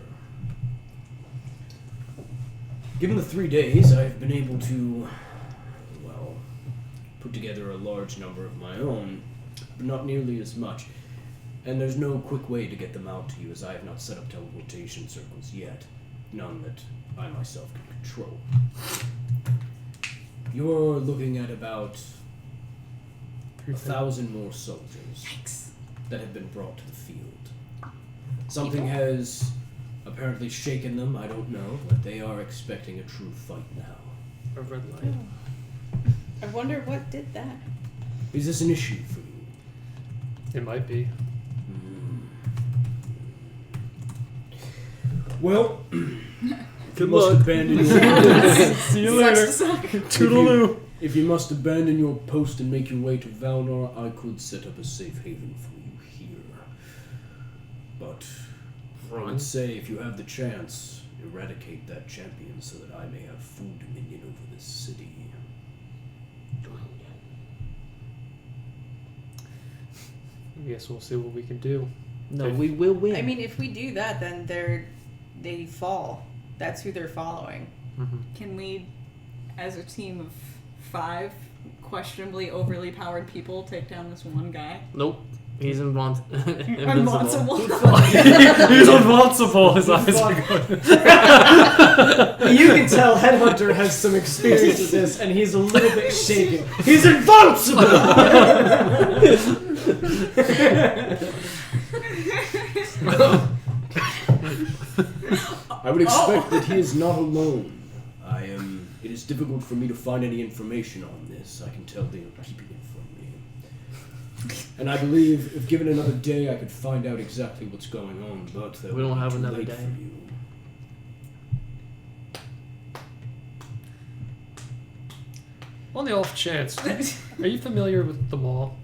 Given the 3 days, I've been able to, well, put together a large number of my own, but not nearly as much. And there's no quick way to get them out to you, as I have not set up teleportation circles yet. None that I myself can control. You're looking at about 1,000 more soldiers that have been brought to the field. Something has apparently shaken them, I don't know, but they are expecting a true fight now. A red light. I wonder what did that. Is this an issue for you? It might be. Well, Good must luck. abandon your See you later. Toodaloo. If you must abandon your post and make your way to Valnar, I could set up a safe haven for you here. But I would say, if you have the chance, eradicate that champion so that I may have full dominion over this city. I guess we'll see what we can do. No, we will win. I mean, if we do that, then they fall. That's who they're following. Mm-hmm. Can we, as a team of 5 questionably overly powered people, take down this one guy? Nope. He's invincible. Invincible. He's invincible. His eyes are going. You can tell Headhunter has some experience with this, and he's a little bit shaken. He's invincible! I would expect that he is not alone. It is difficult for me to find any information on this. I can tell they are keeping it from me. And I believe if given another day, I could find out exactly what's going on, but that We don't would be have too another late day. for you. On the off chance, are you familiar with the mall?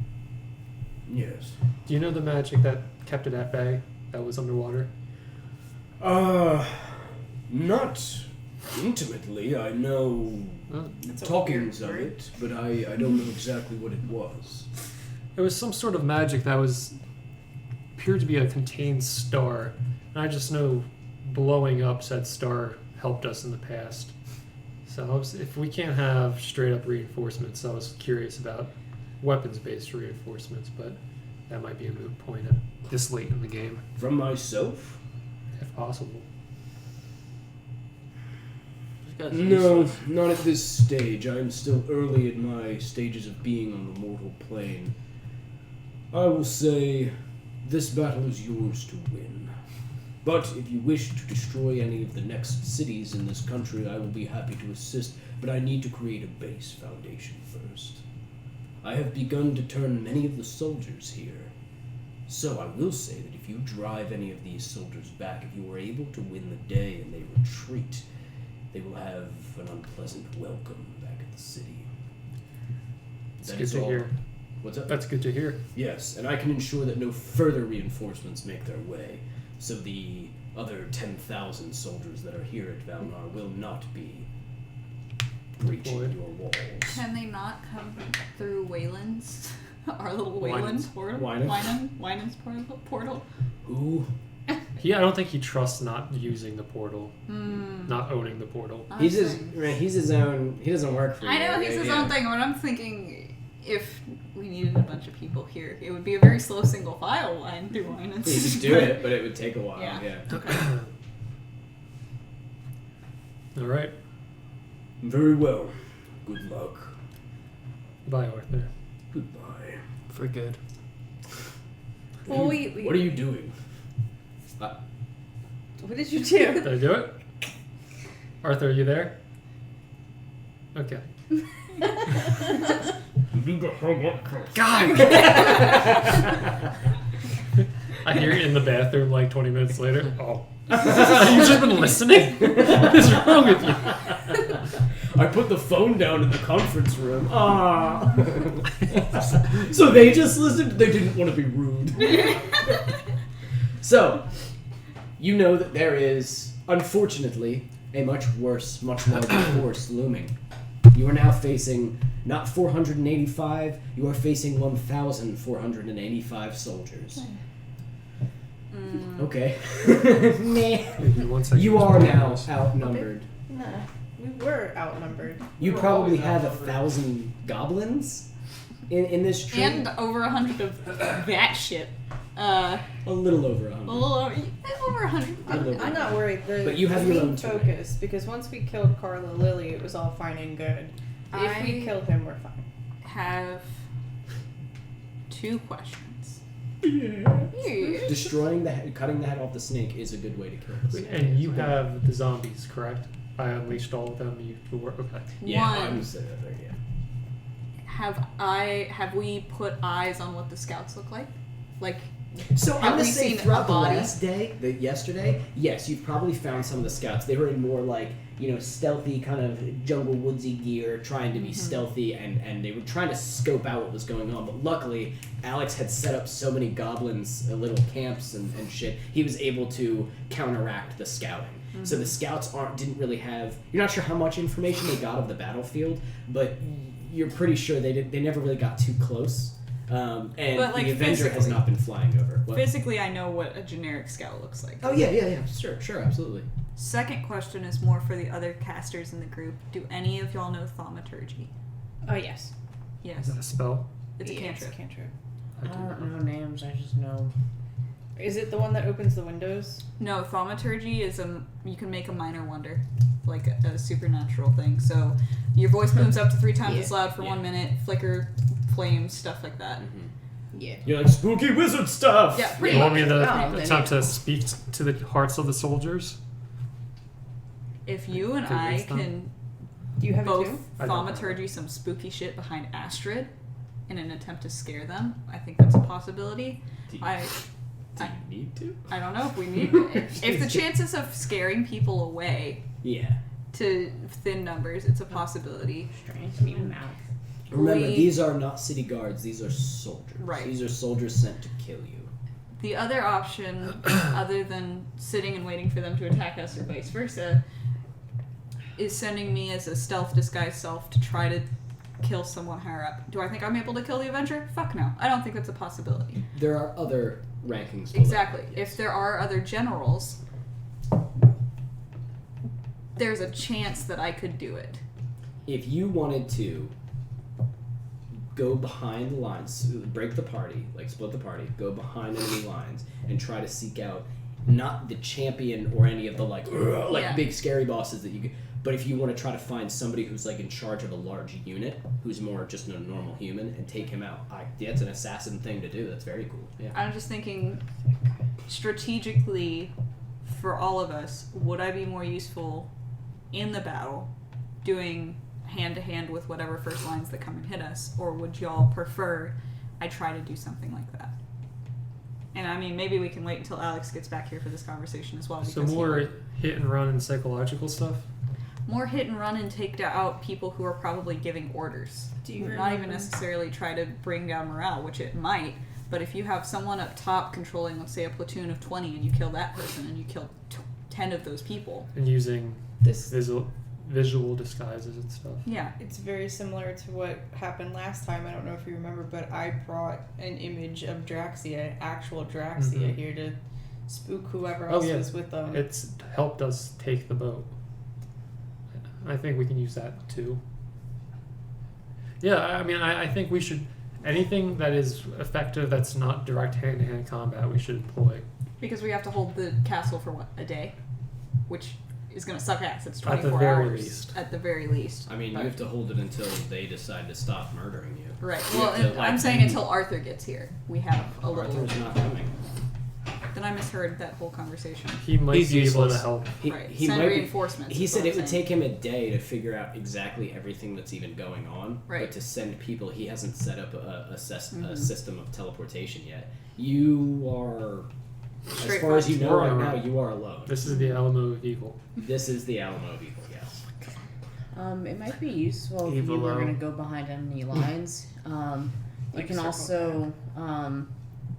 Yes. Do you know the magic that kept it at bay? That was underwater. Not intimately. I know That's a talkings weird of word. it, but I don't know exactly what it was. It was some sort of magic that was appeared to be a contained star, and I just know blowing up said star helped us in the past. So if we can't have straight up reinforcements, I was curious about weapons based reinforcements, but that might be a moot point at this late in the game, From myself? if possible. This guy's No, useless. not at this stage. I am still early in my stages of being on the mortal plane. I will say, this battle is yours to win. But if you wish to destroy any of the next cities in this country, I will be happy to assist, but I need to create a base foundation first. I have begun to turn many of the soldiers here. So I will say that if you drive any of these soldiers back, if you are able to win the day and they retreat, they will have an unpleasant welcome back at the city. It's That good is to all. hear. What's up? That's good to hear. Yes, and I can ensure that no further reinforcements make their way, so the other 10,000 soldiers that are here at Valnar will not be breaching Deployed. your walls. Can they not come through Wayland's, our little Wynan's. Wayland's portal? Wynan's portal? Who? I don't think he trusts not using the portal, not owning the portal. He's his own. He doesn't work for you. I know he's his yeah. own thing, but I'm thinking if we needed a bunch of people here, it would be a very slow single file line through Wynan's. You could do it, but it would take a while. Yeah. Yeah. All right. Very well. Good luck. Bye, Arthur. Goodbye. For good. Well, we What are you doing? what did you do? Did I do it? Arthur, are you there? Okay. God! I hear it in the bathroom like 20 minutes later. Oh. Have you just been listening? What is wrong with you? I put the phone down in the conference room. Ah. So they just listened. They didn't want to be rude. So, you know that there is, unfortunately, a much worse, much larger force looming. You are now facing not 485. You are facing 1,485 soldiers. Okay. One second. You are now outnumbered. Nah, we were outnumbered. You probably have 1,000 goblins in this tree. And over 100 of that shit. A little over 100. A little over 100. I'm not worried. But you have your main own terrain. focus, because once we killed Carla Lily, it was all fine and good. If we killed him, we're fine. Have 2 questions. Destroying the head, cutting the head off the snake is a good way to kill the snake. And you have the zombies, correct? I unleashed all of them. You were okay. Yeah, One, I'm saying that there, yeah. have we put eyes on what the scouts look like? Like, So Have I'm gonna we say seen throughout a the body? last day, yesterday, yes, you've probably found some of the scouts. They were in more like, stealthy kind of jungle woodsy gear, trying to be stealthy, and they were trying to scope out what was going on. But luckily, Alex had set up so many goblins, little camps and shit, he was able to counteract the scouting. So the scouts didn't really have, you're not sure how much information they got of the battlefield, but you're pretty sure they never really got too close. And But, like, the Avenger has physically. not been flying over. What? physically, I know what a generic scout looks like. Oh yeah, sure, absolutely. Second question is more for the other casters in the group. Do any of y'all know thaumaturgy? Oh, yes. Is Yes. that a spell? It's a Yeah, cantrip. cantrip. I don't know names. I just know. Is it the one that opens the windows? No, thaumaturgy is you can make a minor wonder, like a supernatural thing. So your voice booms up to 3 times as loud for 1 minute, flicker, flames, stuff like that. Yeah. You're like spooky wizard stuff. Yeah, pretty You much. want me to then attempt to speak to the hearts of the soldiers? If you and Convince I them? can Do you have it both too? I don't know. thaumaturgy some spooky shit behind Astrid in an attempt to scare them, I think that's a possibility. Do you I need to? I don't know if we need if the chances of scaring people away Yeah. to thin numbers, it's a possibility. Strange. Need a mouth. Remember, We- these are not city guards. These are soldiers. Right. These are soldiers sent to kill you. The other option, other than sitting and waiting for them to attack us or vice versa, is sending me as a stealth disguised self to try to kill someone higher up. Do I think I'm able to kill the Avenger? Fuck no. I don't think that's a possibility. There are other rankings. below. Exactly. Yes. If there are other generals, there's a chance that I could do it. If you wanted to go behind the lines, break the party, like split the party, go behind enemy lines, and try to seek out not the champion or any of the Yeah. big scary bosses that you could, but if you want to try to find somebody who's like in charge of a large unit, who's more just a normal human, and take him out, that's an assassin thing to do. That's very cool. Yeah. I'm just thinking strategically for all of us, would I be more useful in the battle doing hand to hand with whatever first lines that come and hit us, or would y'all prefer I try to do something like that? And I mean, maybe we can wait until Alex gets back here for this conversation as well. So because more hit and run and psychological stuff? more hit and run and take out people who are probably giving orders. Do you Not even remember- necessarily try to bring down morale, which it might, but if you have someone up top controlling, let's say, a platoon of 20 and you kill that person and you kill 10 of those people, And using This visual disguises and stuff. yeah. It's very similar to what happened last time. I don't know if you remember, but I brought an image of Draxia, actual Draxia, Mhm. here to spook whoever Oh, else yeah. was with them. It's helped us take the boat. I think we can use that too. Yeah, I mean, I think we should. Anything that is effective that's not direct hand to hand combat, we should employ. Because we have to hold the castle for what, a day? Which is going to suck ass. It's At the 24 very hours. least. At the very least. I mean, But- you have to hold it until they decide to stop murdering you. Right. You Well, have to, and like, I'm saying then- until Arthur gets here. We have a little. Arthur's not coming. Then I misheard that whole conversation. He might He's be able to useless. help. Right. He Send might be. reinforcements. He is said what it I'm would saying. take him a day to figure out exactly everything that's even going on. Right. But to send people, he hasn't set up a Mhm. system of teleportation yet. You are As far as you know We're right on now, our own. you are alone. This is the Alamo of Evil. This is the Alamo of Evil, yes. It might be useful if you Evil-o. were gonna go behind enemy lines. You Like can circle also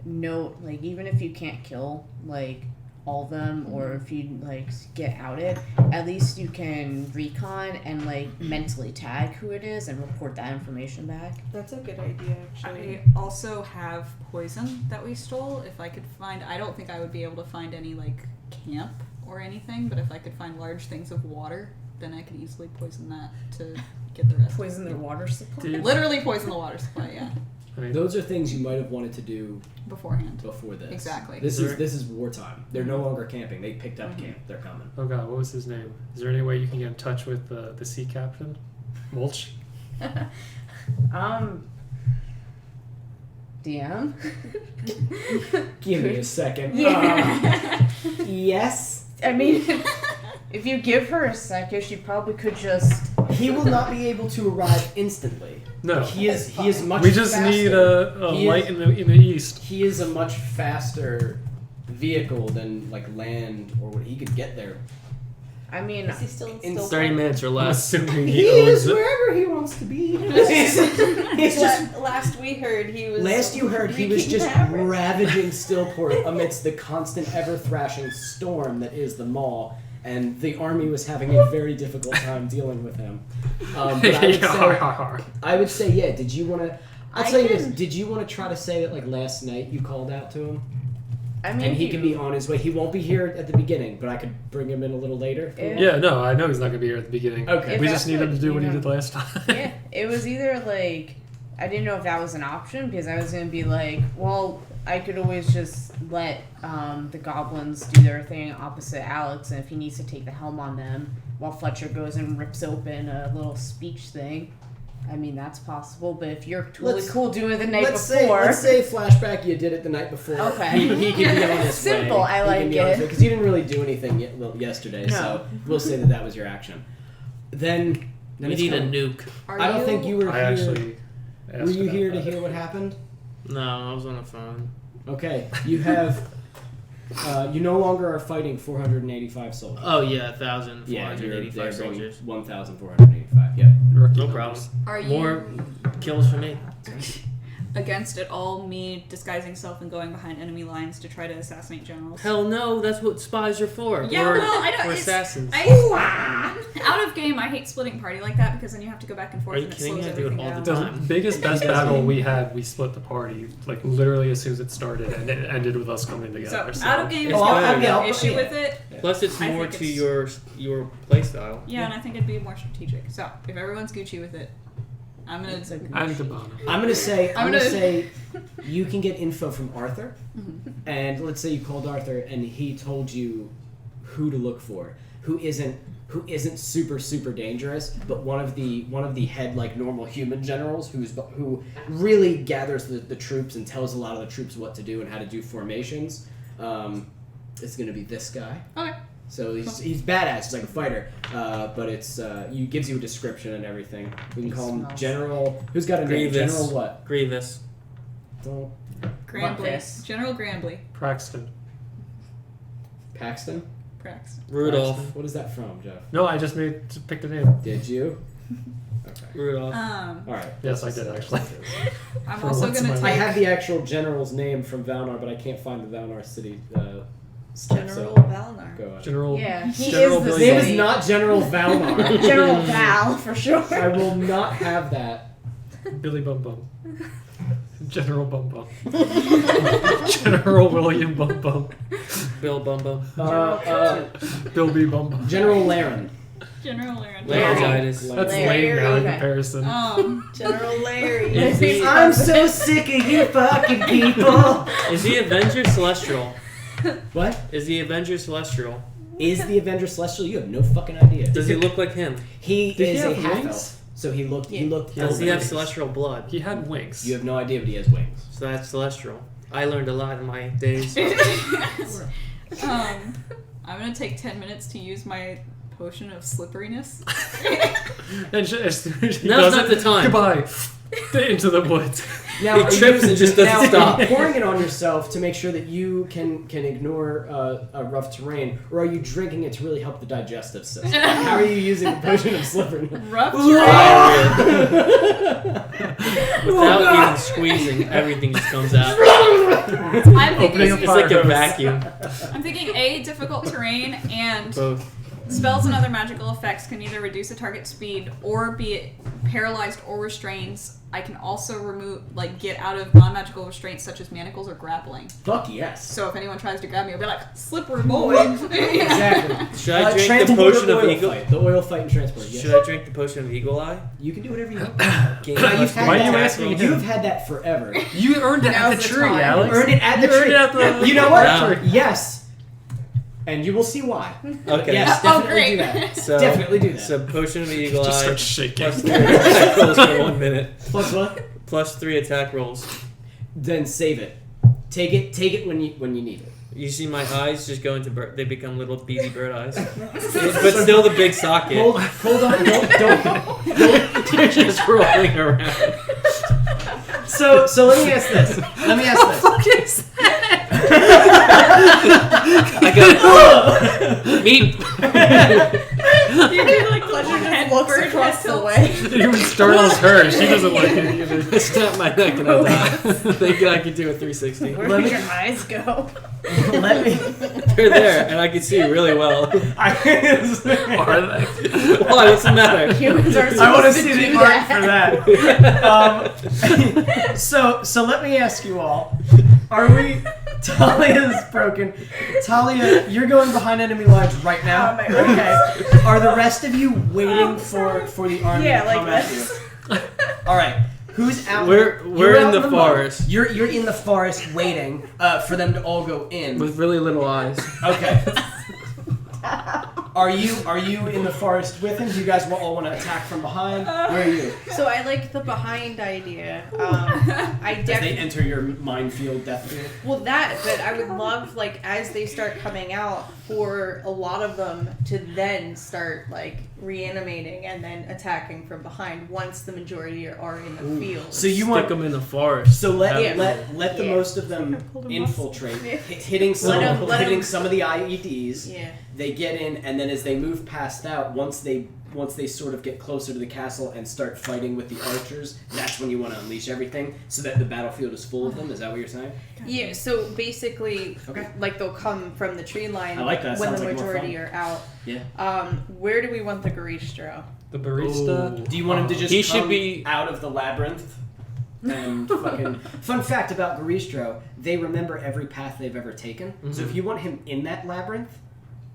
note, like, even if you can't kill like all of them, or if you like get outed, at least you can recon and like mentally tag who it is and report that information back. That's a good idea, actually. I also have poison that we stole. If I could find, I don't think I would be able to find any like camp or anything, but if I could find large things of water, then I could easily poison that to get the rest. Poison their water supply. Dude. Literally poison the water supply, yeah, I mean, Those are things you might have wanted to do beforehand. before this. Exactly. This is wartime. They're no longer camping. They picked up camp. They're coming. oh god, what was his name? Is there any way you can get in touch with the sea captain? Mulch? DM. Give me a second. Yeah. Yes. I mean, if you give her a second, she probably could just. He will not be able to arrive instantly. No. He is much We just faster. need a He light is- in the east. He is a much faster vehicle than like land or what he could get there. I mean, Is he still In 30 minutes or I'm less. assuming He he is owns it. wherever he wants to be. It's just last we heard, he was. last you heard, he was wreaking just havoc. ravaging Stillport amidst the constant, ever-thrashing storm that is the Maw, and the army was having a very difficult time dealing with him. But I would say, yeah. Did you want to? I'll I tell you this. can- Did you want to try to say that like last night you called out to him, I mean, and he can be on his way? He won't be here at the beginning, but I could bring him in a little later. Yeah. Yeah, no, I know he's not gonna be here at the beginning. Okay. If We that's just need him to what do you what he know. did last time. Yeah, it was either like I didn't know if that was an option because I was gonna be like, well, I could always just let the goblins do their thing opposite Alex, and if he needs to take the helm on them while Fletcher goes and rips open a little speech thing. I mean, that's possible, but if you're totally Let's- cool doing it the night Let's before, say flashback. You did it the night before. Okay. He can be on his Simple, way. I like it. Because you didn't really do anything yesterday, No. so we'll say that was your action. Then We it's need a coming. nuke. I don't think you were I here. actually asked Were you about here to that. hear what happened? No, I was on the phone. Okay, you have. You no longer are fighting 485 soldiers. Oh yeah, 1,485 they're going soldiers. 1,485. Yep. Rookie No numbers. problem. Are you More kills for me. against it all me disguising self and going behind enemy lines to try to assassinate generals? Hell no, that's what spies are for. Yeah, we're, well, I don't- We're it's- assassins. Out of game, I hate splitting party like that because then you have to go back and forth Are you and it kidding slows me? I do it everything all down. the The time. biggest best battle we had, we split the party like literally as soon as it started, and it ended with us coming together. So out of game, It's if you good. have no Yeah. issue with it. Plus, it's I more think to it's- your playstyle. Yeah, and I think it'd be more strategic. So if everyone's Gucci with it, I'm gonna. It's a good And the bottom. I'm gonna say. I'm I'm gonna gonna- say. You can get info from Arthur, and let's say you called Arthur and he told you who to look for, who isn't super dangerous, but one of the head like normal human generals who really gathers the troops and tells a lot of the troops what to do and how to do formations. It's gonna be this guy. Okay. So he's badass. He's like a fighter, but it's he gives you a description and everything. We can call him Smells. General. Who's got a name? Grievous. General what? Grievous. Don't Grambly, this. General Grambly, Braxton. Paxton. Prax. Rudolph. Paxton? What is that from, Jeff? No, I just picked a name. Did you? Okay. Rudolph. All right. Yes, I did actually. I'm For also once gonna in take. my I have the actual general's name from Valnar, but I can't find the Valnar city. General So, Valnar. go ahead. General. Yeah, he General is the His Billy name city. is not General Valnar. General Val for sure. I will not have that. Billy Bum Bum. General Bum Bum. General William Bum Bum. Bill Bumbo. Bill B Bum Bum. General Laren. General Laren. Laryngitis. That's Larry. lame now in Okay. comparison. General Larry. Is he, I'm so sick of you fucking people. is the Avenger Celestial? What? Is the Avenger Celestial? Is the Avenger Celestial? You have no fucking idea. Does he look like him? He Did he is a have half wings? elf. So he looked. He Yeah. looked. Does he have elven. celestial blood? He had wings. You have no idea, but he has wings. So that's celestial. I learned a lot in my days. I'm gonna take 10 minutes to use my potion of slipperiness. And as soon as he Now's does not it, the time. Goodbye. into the woods. Now, He trips and just doesn't stop. Are you pouring it on yourself to make sure that you can ignore a rough terrain, or are you drinking it to really help the digestive system? How are you using the potion of slipperiness? Rough Without even squeezing, everything just comes out. I'm Opening thinking, a It's like a fire hose. vacuum. I'm thinking A, difficult terrain, and Both. spells and other magical effects can either reduce a target's speed or be paralyzed or restrains. I can also get out of non-magical restraints such as manacles or grappling. Fuck yes. So if anyone tries to grab me, I'll be like, slippery boy. Exactly. Should I drink the transport potion of oil eagle? fight. The oil fight and transport. Yes. Should I drink the potion of eagle eye? You can do whatever you want. Gain You've plus had Why are that- you asking him? You've had that forever. You earned it Now's at the the tree, time. Alex. Earned it at the You earned tree. it at the. You know what? Yeah. Yes. And you will see why. Okay. Yes, Oh, definitely great. do that. So, Definitely do that. So potion of eagle Just eye. start shaking. Plus 3 attack rolls for 1 minute. Plus what? Plus 3 attack rolls. Then save it. Take it when you need it. You see my eyes just go into bird. They become little beady bird eyes. But still the big socket. Hold on. Don't. You're just rolling around. So let me ask this. I got meat. You do like the Fletcher head just looks bird across head the tilt. way. It even startles her. She doesn't like it. I snap my neck and I die. Thinking I could do a 360. Where Let did me- your eyes go? Let me. They're there, and I can see really well. Are they? Why? What's the matter? Humans are I want to supposed see do the art for that. So let me ask you all: are we? Talia's broken. Talia, you're going behind enemy lines right now. Oh my God. Okay. Are the rest of you waiting for the army Yeah, to like come at this. you? All right. Who's out? We're You're in out the mud. forest. You're in the forest waiting for them to all go in. With really little eyes. Okay. Are you in the forest with him? Do you guys all want to attack from behind? Where are you? So I like the behind idea. I As they definitely enter your minefield, death field. well but I would love as they start coming out for a lot of them to then start reanimating and then attacking from behind once the majority are in the field. So you Stick want them in the forest. so let Yeah. let the Yeah. most of them Pulled a infiltrate, Yeah. hitting some Let 'em- some of the IEDs. Yeah. They get in, and then as they move past out, once they sort of get closer to the castle and start fighting with the archers, that's when you want to unleash everything so that the battlefield is full of them. Is that what you're saying? Yeah, so basically, Okay. they'll come from the tree line I like that. when Sounds the like more majority fun. are out. Yeah. Where do we want the Garistro? The barista. Ooh. Do you want him to just He come should be- out of the labyrinth? And fucking fun fact about Garistro, they remember every path they've ever taken. So if you want him in that labyrinth,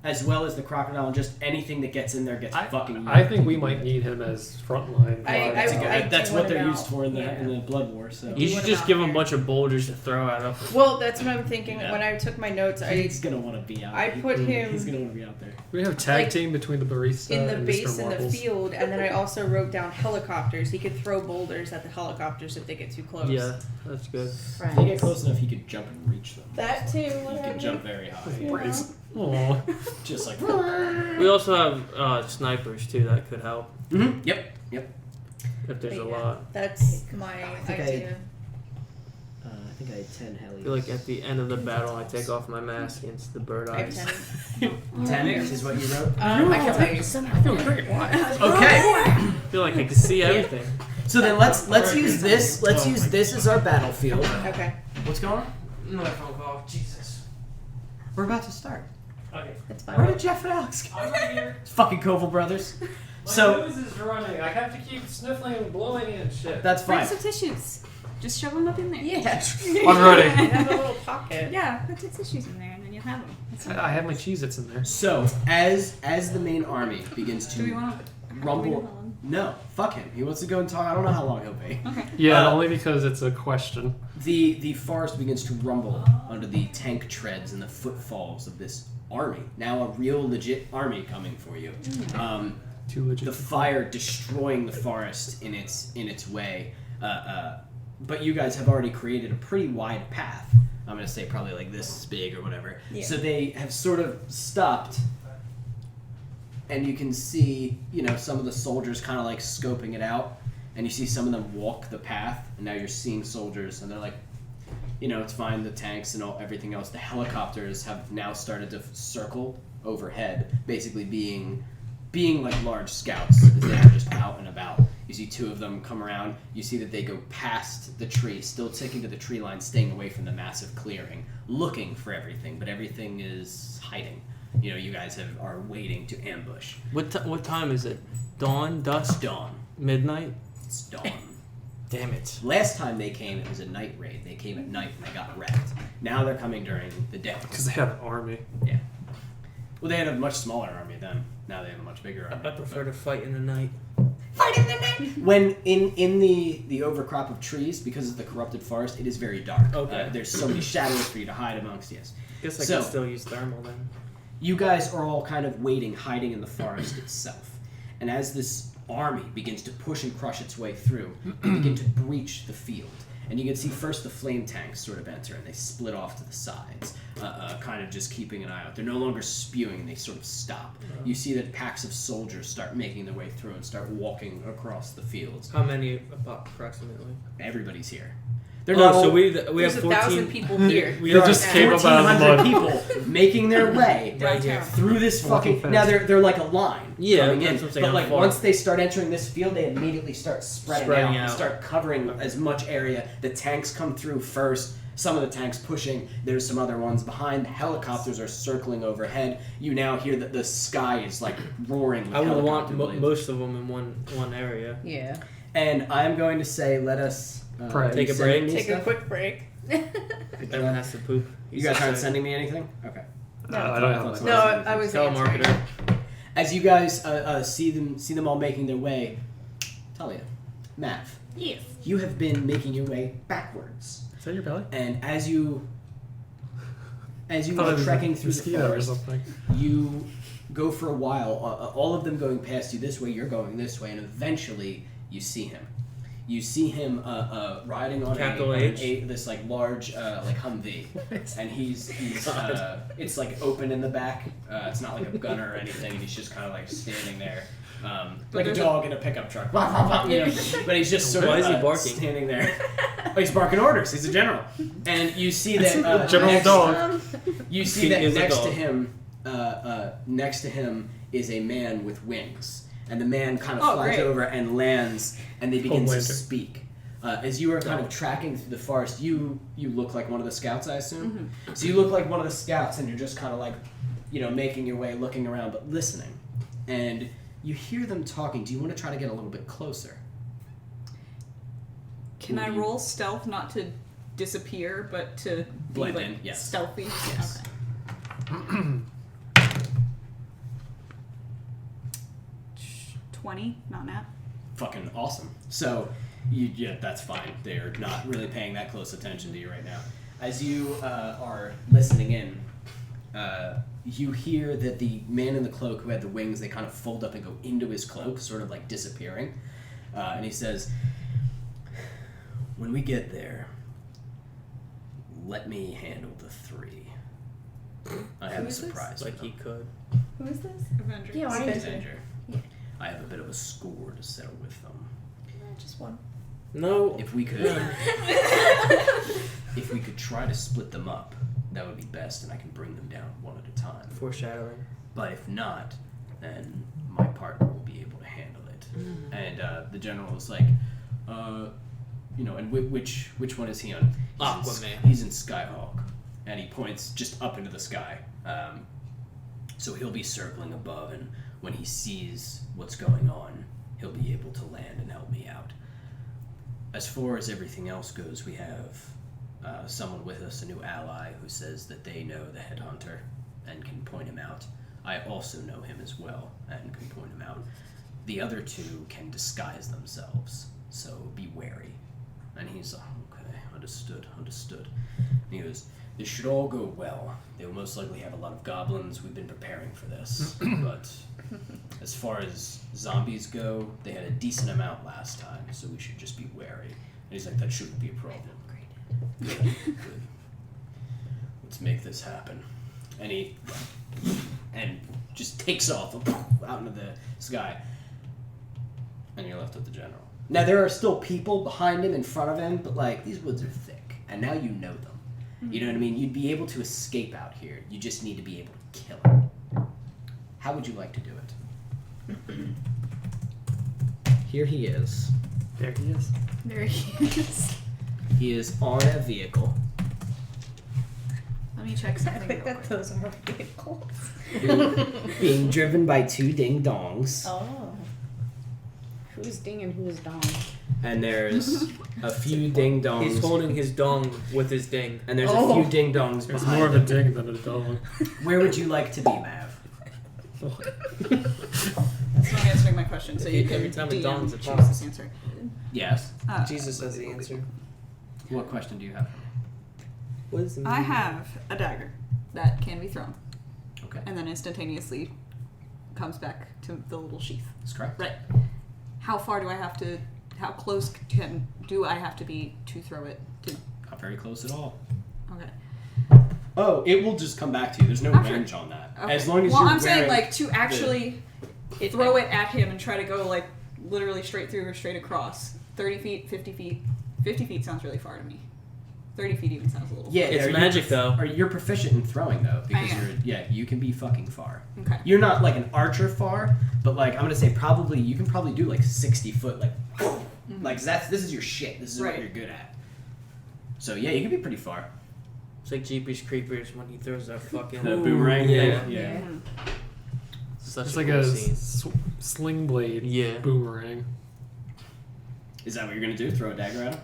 as well as the crocodile, and just anything that gets in there gets fucking. I think we might need him as frontline. I That's do what want they're him used out. for in the Yeah. blood war. So You want should him just out give them a there. bunch of boulders to throw at them. Well, that's what I'm thinking. Yeah. When I took my notes, he's gonna want to be out. I put him He's gonna want to be out there. We have tag Like, team between the barista in the and base Mr. in the Marbles. field, and then I also wrote down helicopters. He could throw boulders at the helicopters if they get too close. Yeah, that's good. If they get close enough, he could jump and reach them. That too. He Whatever. can jump very high, Brace. Aw. just like. We also have snipers too that could help Mm-hmm. Yep. if there's a But yeah, lot. That's my think I- idea. I think I had 10 hellies. I feel like at the end of the battle, I take off my mask and it's the bird I have eyes. 10. 10 is what you wrote. I can tell you. I feel great. Okay. I feel like I can see everything. So then let's use this. Let's use this as our battlefield. Okay, What's going on? Another phone call. Jesus. We're about to start. Okay. that's Where fine. did Jeff and Alex go? I'm right here. Fucking Koval brothers. My So nose is running. I have to keep sniffling and blowing and shit. that's Bring fine. some tissues. Just shove them up in there. Yeah. I'm ready. I have a little pocket. Yeah, put the tissues in there and then you'll have them. That's fine. I have my Cheez-Its in there. So as the main army begins Do we to want to rumble. No, fuck him. He wants to go and talk. I don't know how long he'll be. Okay. Yeah, only because it's a question. The forest begins to rumble under the tank treads and the footfalls of this army. Now a real legit army coming for you. Too legit. The fire destroying the forest in its way. But you guys have already created a pretty wide path. I'm gonna say probably like this big or whatever. Yeah. So they have sort of stopped, and you can see, some of the soldiers kind of like scoping it out, and you see some of them walk the path, and now you're seeing soldiers, and they're like, it's fine, the tanks and everything else. The helicopters have now started to circle overhead, basically being like large scouts as they are just out and about. You see 2 of them come around. You see that they go past the tree, still sticking to the tree line, staying away from the massive clearing, looking for everything, but everything is hiding. You guys are waiting to ambush. What time is it? Dawn? Dusk? Dawn. Midnight? It's dawn. Damn it. Last time they came, it was a night raid. They came at night and they got wrecked. Now they're coming during the day. Because they have an army. Yeah. Well, they had a much smaller army then. Now they have a much bigger army. I prefer to fight in the night. Fight in the night! When in the overcrop of trees, because of the corrupted forest, it is very dark. Okay. There's so many shadows for you to hide amongst, yes. Guess I So- can still use thermal then. You guys are all kind of waiting, hiding in the forest itself. And as this army begins to push and crush its way through, they begin to breach the field. And you can see first the flame tanks sort of enter, and they split off to the sides, kind of just keeping an eye out. They're no longer spewing, they sort of stop. You see that packs of soldiers start making their way through and start walking across the fields. How many approximately? Everybody's here. They're not so all- we There's have 1,000 14 people here. We there just are came up out of the 1,400 mud. people making their way right here. through this Walking fucking. fast. Now they're like a line. Yeah, coming that's in. what I'm saying, But how like far? once they start entering this field, they immediately start spreading out and out. start covering as much area. The tanks come through first. Some of the tanks pushing. There's some other ones behind. The helicopters are circling overhead. You now hear that the sky is like roaring. With I would want helicopter blades. most of them in one area. Yeah. And I'm going to say, let us Pray. Take a sending break. me Take a stuff? quick break. Everyone has to poop. You guys aren't sending me anything? Okay. I don't have No, I was answering. Telemarketer. As you guys see them all making their way, Talia, Mav, Yes. you have been making your way backwards, Is that your belly? and as you Thought it are was trekking a through the mosquito or forest, something. you go for a while. All of them going past you this way, you're going this way, and eventually you see him. You see him riding on Capital H? this like large like Humvee, and he's it's like open in the back. It's not like a gunner or anything, and he's just kind of like standing there, like a dog in a pickup truck. You know, but he's just sort Why of is he barking? standing there. Oh, he's barking orders. He's a general, and you see that General next, dog. You see He that is a next dog. to him is a man with wings. And the man kind of Oh, flies great. over and lands, and they begin to Homelander. speak. As you are kind of tracking through the forest, you look like one of the scouts, I assume. So you look like one of the scouts, and you're just kind of like, making your way, looking around, but listening. And you hear them talking. Do you want to try to get a little bit closer? Can I roll stealth not to disappear, but to Blend be like in, yes. stealthy? Yes. Okay. 20, not nat. Fucking awesome. So, that's fine. They're not really paying that close attention to you right now. As you are listening in, you hear that the man in the cloak who had the wings, they kind of fold up and go into his cloak, sort of like disappearing. And he says, "When we get there, let me handle the 3. I have Who a is this? surprise Like for he them. could. Who is this? Avenger. Yeah, why did Avenger. Yeah. I have a bit of a score to settle with them. Just one. No. If we could, if we could try to split them up, that would be best, and I can bring them down one at a time. Foreshadowing. But if not, then my partner will be able to handle it." And the general is like, and which one is he on? Aquaman. He's in Skyhawk, and he points just up into the sky. So he'll be circling above, and when he sees what's going on, he'll be able to land and help me out. As far as everything else goes, we have someone with us, a new ally, who says that they know the headhunter and can point him out. I also know him as well and can point him out. The other 2 can disguise themselves, so be wary. And he's like, "Okay, understood. And he goes, "This should all go well. They will most likely have a lot of goblins. We've been preparing for this. But as far as zombies go, they had a decent amount last time, so we should just be wary." And he's like, "That shouldn't be a problem. Good. Let's make this happen." And he just takes off out into the sky. And you're left with the general. Now there are still people behind him, in front of him, but like these woods are thick, and now you know them. You know what I mean? You'd be able to escape out here. You just need to be able to kill him. How would you like to do it? Here he is. There he is. There he is. He is on a vehicle. Let me check I something think real that quick. those are vehicles. Being driven by 2 ding-dongs. Oh. Who's ding and who's dong? And there's a few ding-dongs. He's holding his dong with his ding. And there's a few ding-dongs There's behind more of a him. ding than a dong. Where would you like to be, Mav? That's not answering my question, so you can Every time a DM dong's a choose dong. this answer. Yes. Jesus has the answer. What question do you have? What is the I have a dagger that can be thrown Okay. and then instantaneously comes back to the little sheath. That's correct. Right. How far do I have to? How close do I have to be to throw it? Not very close at all. Okay. Oh, it will just come back to you. There's no Okay. range on that. Okay. As long as well, you're I'm saying wearing like to actually throw it at him and try to go like literally straight through or straight across. 30 feet, 50 feet. 50 feet sounds really far to me. 30 feet even sounds a little. Yeah, It's are you magic, though. Are you're proficient in throwing though? Because am. you can be fucking far. Okay. You're not like an archer far, but like I'm gonna say probably you can probably do like 60 foot like like this is your shit. This is what Right. you're good at. So yeah, you can be pretty far. It's like Jeepers Creepers when he throws that fucking The boomerang Yeah. thing. Yeah. Mhm. Such It's a like cool a scene. sling blade Yeah. boomerang. Is that what you're gonna do? Throw a dagger at him?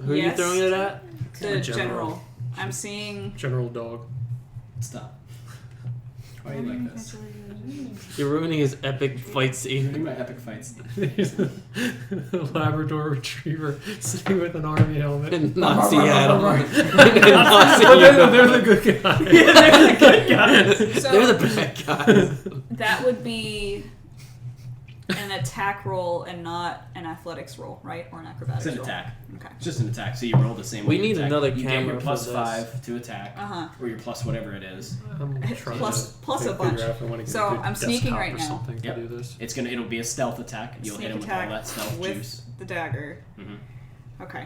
Who are you Yes. throwing it at? The General. general. I'm seeing. General dog. Stop. Why are you like this? You're ruining his epic fight You're doing scene. my epic fights. There's a Labrador retriever sitting with an army helmet. And Nazi hat on. Oh, And Nazi they're the good guys. They're the good guys. So They're the bad guys. that would be an attack roll and not an athletics roll, right? Or an acrobatics It's an roll. attack. Okay. It's just an attack. So you roll the same We way. you need attack. another You get camera your for plus this. 5 to attack, Uh-huh. or your plus whatever it is. I'm trying Plus- to plus a figure bunch. out if I want to get So, a good I'm sneaking desktop right or now. something Yep. to do this. It'll be a stealth attack. You'll Sneak hit him with attack all that stealth with juice. the dagger. Mm-hmm. Okay.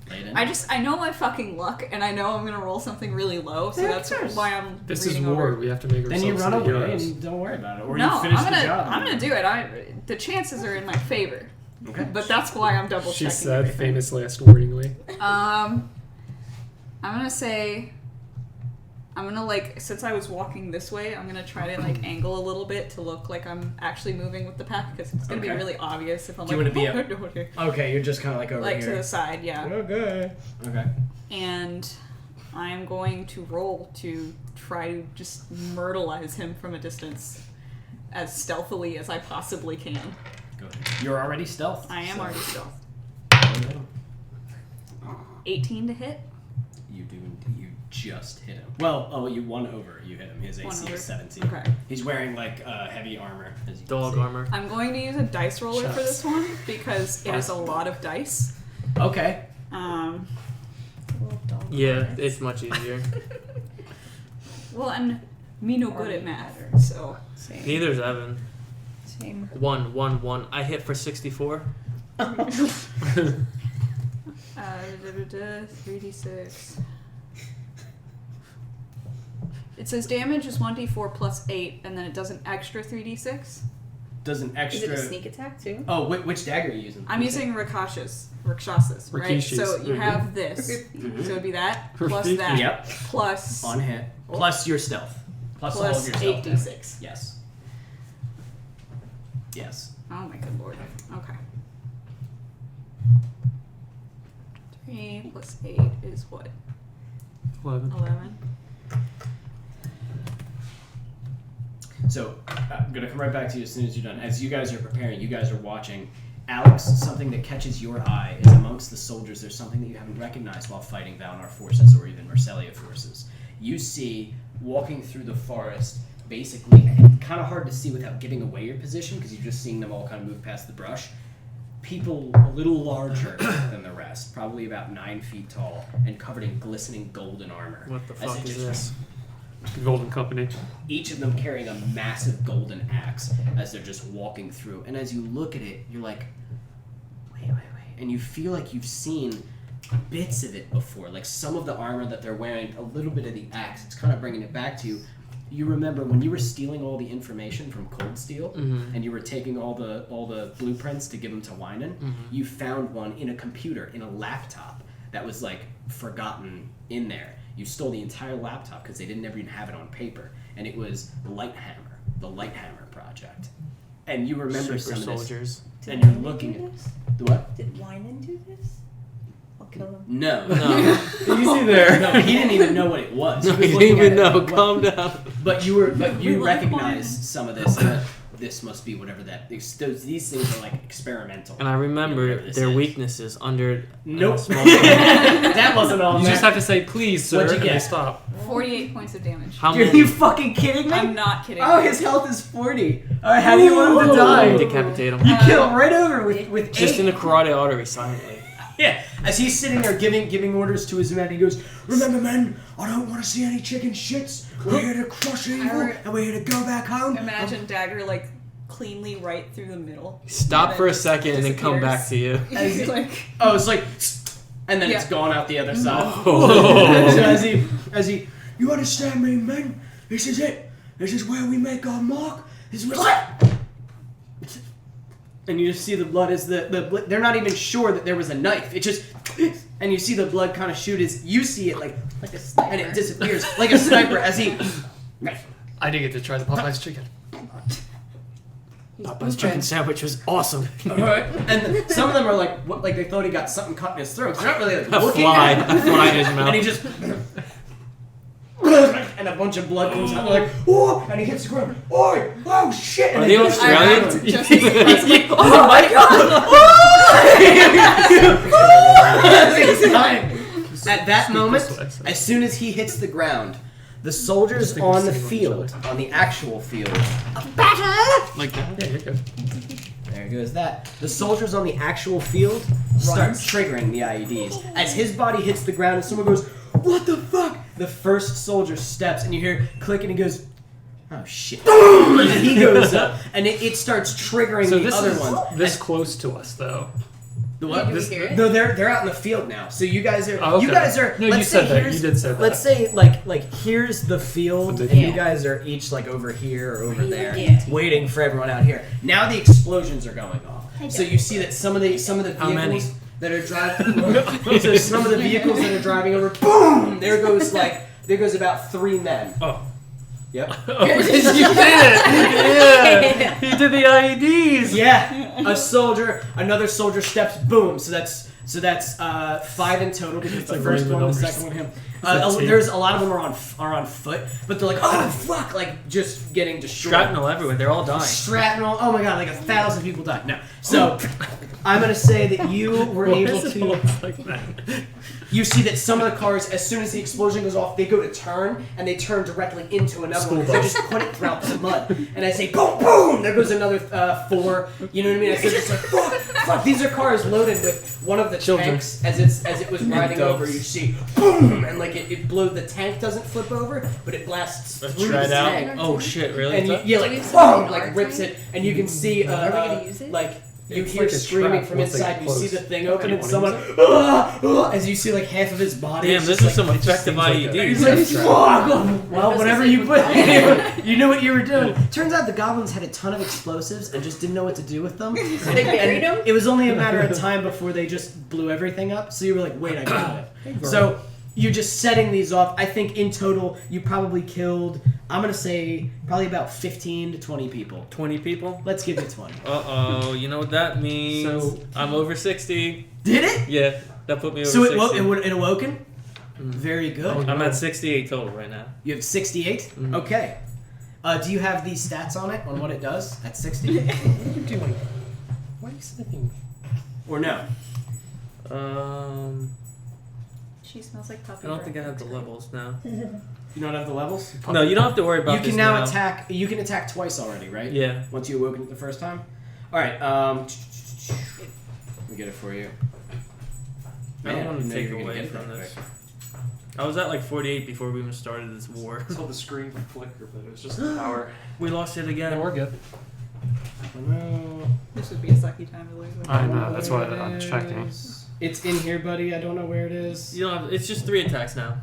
Lay it in. I know my fucking luck, and I know I'm gonna roll something really low, so that's why I'm This is reading war. over. We have to make ourselves Then you run the away heroes. and don't worry about it, or No, you finish I'm the job. gonna do it. The chances are in my favor, Okay. but that's why I'm double She checking. said everything. famously accordingly. I'm gonna say, I'm gonna like, since I was walking this way, I'm gonna try to like angle a little bit to look like I'm actually moving with the pack, because it's gonna be Okay. really obvious if I'm Do you like, wanna be Okay, you're just kind of like over like here. to the side, yeah. Okay. Okay. And I'm going to roll to try to just myrtleize him from a distance as stealthily as I possibly can. Go ahead. You're already stealth. I am so- already stealth. Oh, 18 to hit. You do. You just hit him. Well, you won over. You hit him. His One AC over. is 17. Okay. He's wearing like heavy armor. As you can Dog see. armor. I'm going to use a dice roller for Shots. this one because it is a lot of dice. Okay. Yeah, it's much easier. Well, and me no good at math, so Same. Neither's Evan. Same. 1, 1, 1. I hit for 64. 3d6. It says damage is 1d4 plus 8, and then it does an extra 3d6. Does an Is extra. it a sneak attack too? Oh, which dagger are you using? I'm using Rakshasas, right? Rikishis. So you Mhm. have this. Mhm. So it'd be that plus Rikishis. that Yep. plus On hit. Plus your stealth. Plus all of plus your stealth. 8d6. Yes. Yes. Oh my good lord. Okay. 3 plus 8 is what? 11. 11. So I'm gonna come right back to you as soon as you're done. As you guys are preparing, you guys are watching. Alex, something that catches your eye is amongst the soldiers. There's something that you haven't recognized while fighting Valnar forces or even Marcellia forces. You see, walking through the forest, basically kind of hard to see without giving away your position because you're just seeing them all kind of move past the brush. People a little larger than the rest, probably about 9 feet tall and covered in glistening golden armor. What the As fuck it is just this? Golden Company. Each of them carrying a massive golden axe as they're just walking through. And as you look at it, you're like, wait, and you feel like you've seen bits of it before, like some of the armor that they're wearing, a little bit of the axe. It's kind of bringing it back to you. You remember when you were stealing all the information from Cold Steel, and you were taking all the blueprints to give them to Winan. You found one in a computer, in a laptop that was like forgotten in there. You stole the entire laptop because they didn't ever even have it on paper, and it was the Lighthammer project. And you remember Super some soldiers. of this, and you're looking at the what? Did Winan do this? I'll kill him. No. Easy there. No, he didn't even know what it was. No, He was you looking didn't even at it know. like, Calm down. But you recognized some of this. And this must be whatever that. These things are like experimental. And I remember whatever this their is. weaknesses under. Nope. Small That wasn't on You there. just have to say, please, sir, What'd you and get? they stop. 48 points of damage. How Are many? you fucking kidding me? I'm not kidding. Oh, his health is 40. All right, how do you want him to die? Decapitate him. You kill him right over with Just 8. in the carotid artery, silently. Yeah, as he's sitting there giving orders to his men, he goes, "Remember, men, I don't want to see any chicken shits. We're here to crush evil, and we're here to go back home." Imagine dagger like cleanly right through the middle. Stop And for a just second and then come disappears. back to you. He's like, Oh, it's like, and then it's Yeah. gone out the other side. Oh. So as he, you understand me, men? This is it. This is where we make our mark. This is where. And you just see the blood as they're not even sure that there was a knife. It just, and you see the blood kind of shoot as you see it like a sniper. and it disappears like a sniper as he. I didn't get to try the Popeye's chicken. Papa's chicken sandwich was awesome. Alright. And some of them are like, what, like they thought he got something cut in his throat. They're not really like A looking fly. at A fly in his mouth. and he just. And a bunch of blood comes out. They're like, oh! And he hits the ground. Oi! Oh shit! And Are they go Australian? straight Just oh my god! He's dying. At that moment, as soon as he hits the ground, the soldiers on the field, on the actual field, Like that? Yeah, you're good. there goes that. The soldiers on the actual field start triggering the IEDs. As his body hits the ground and someone goes, "What the fuck?" The first soldier steps and you hear click and he goes, "Oh shit." Boom! And he goes up and it starts triggering So the this other is ones. this close to us, though. The what? Did we hear it? No, they're out in the field now. So you guys are. Oh, okay. You guys are. No, let's you say said that. here's- You did say that. Let's say like here's the field, and you Yeah. guys are each like over here or over there, Yeah. waiting for everyone out here. Now the explosions are going off. So you see that some of the How many? vehicles that are driving. So some of the vehicles that are driving over. Boom! There goes about 3 men. Oh. Yep. Oh, you did it! Yeah! He did the IEDs! Yeah, another soldier steps, boom. So that's 5 in total because the like first running the one, the numbers. second one, him. It's a team. There's a lot of them are on foot, but they're like, oh fuck, like just getting destroyed. Shrapnel everywhere. They're all dying. Shrapnel. Oh my god, like 1,000 people died. No, so I'm gonna say that you were Why able is it to. always like that? You see that some of the cars, as soon as the explosion goes off, they go to turn, and they turn directly into another School one. They bus. just put it throughout the mud. And I say, boom, boom! There goes another 4. You know what I mean? I say, just like, fuck! These are cars loaded with one of the Children. tanks as it was riding Adults. over. You see, boom! And like it blows. The tank doesn't flip over, but it blasts Let's through try the it out. tank. Oh shit! Really? And Is you, that- yeah, Do we like have something boom, in like our rips tank? it, and you can see Are we gonna use it? like you It's hear like a screaming trap from once they inside. get You see close. the thing open, and Anyone someone use as you see like half of his body. Damn, is this just, is some like, effective seems like IEDs. He's like, fuck! Well, whatever you put, you knew what you were doing. Turns out the goblins had a ton of explosives and just didn't know what to do with them. They buried them? It was only a matter of time before they just blew everything up. So you were like, wait, I got it. So you're just setting these off. I think in total you probably killed, I'm gonna say probably about 15 to 20 people. 20 people. Let's give you 20. Uh-oh, you know what that means. So- I'm over 60. Did it? Yeah, that put me over So 60. it awoken? Very good. I'm at 68 total right now. You have 68? Okay. Do you have these stats on it, on what it does? That's 60. What are you doing? Why are you sniffing? Or no? She smells like puppy. I don't think I breath. have the levels now. You don't have the levels? No, you don't have to worry about You this can now now. attack. You can attack twice already, right? Yeah. Once you awoken it the first time. All right. Let me get it for you. I don't want to know take you were gonna away get from that this. quick. I was at like 48 before we even started this war. I saw the screen flicker, but it was just the power. We lost it again. No, we're good. This would be a sucky time to lose. I know, that's why I'm checking. It's in here, buddy. I don't know where it is. You don't have. It's just 3 attacks now.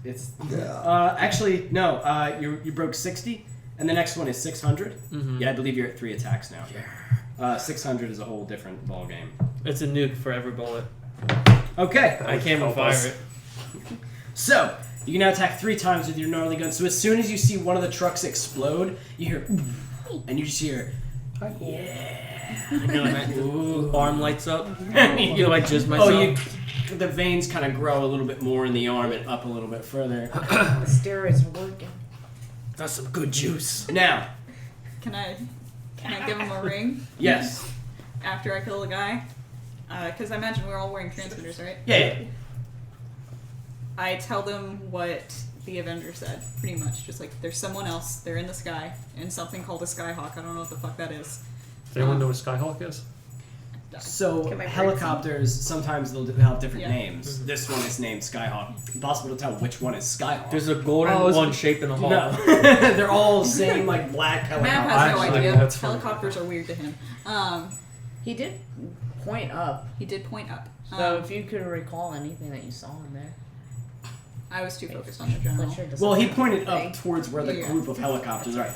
It's actually no. You broke 60, and the next one is 600. Mm-hmm. Yeah, I believe you're at 3 attacks now. 600 is a whole different ball game. It's a nuke for every bullet. Okay. I can't even fire it. So you can now attack 3 times with your gnarly gun. So as soon as you see one of the trucks explode, you hear, and you just hear, yeah. And you're like, ooh, arm lights up. You're like, just myself. Oh, the veins kind of grow a little bit more in the arm and up a little bit further. The steroids are working. That's some good juice. Now, Can I give him a ring yes. after I kill the guy? Because I imagine we're all wearing transmitters, right? Yeah. I tell them what the Avenger said, pretty much. Just like, there's someone else, they're in the sky, and something called a Skyhawk. I don't know what the fuck that is. Does anyone know what Skyhawk is? So Can my brain helicopters, sometimes they'll have different Yeah. names. This one is named Skyhawk. Impossible to tell which one is Skyhawk. There's a golden one shaped in a hole. No. They're all the same, like, black Matt helicopters. has no Actually, idea. that's funny. Helicopters are weird to him. He did point up. He did point up. So if you could recall anything that you saw in there. I was too focused on the general. Fletcher doesn't Well, he have pointed up anything. towards where the Yeah. group of helicopters are.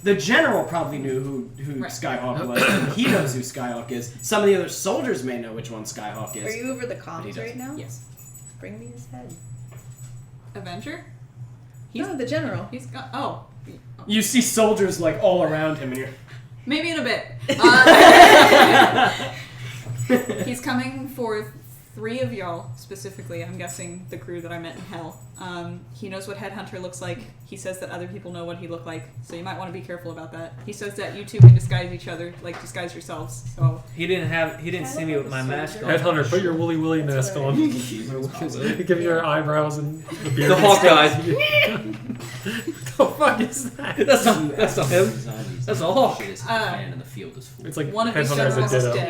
The general probably knew who Right. Skyhawk was. And he knows who Skyhawk is. Some of the other soldiers may know which one Skyhawk is. Are you over the he comms doesn't. right now? Yes. Bring me his head. Avenger? No, the general. He's got. Oh. You see soldiers like all around him, and you're. Maybe in a bit. He's coming for 3 of y'all, specifically. I'm guessing the crew that I met in Hell. He knows what Headhunter looks like. He says that other people know what he looked like, so you might want to be careful about that. He says that you two can disguise each other, like disguise yourselves. So He didn't see me with my mask on. Headhunter, put your woolly willy mask on. Give your eyebrows and the beard. The Hawkeye. The fuck is that? That's not him. That's a hawk. And the field is full. It's like one of these Headhunter generals is is a ditto.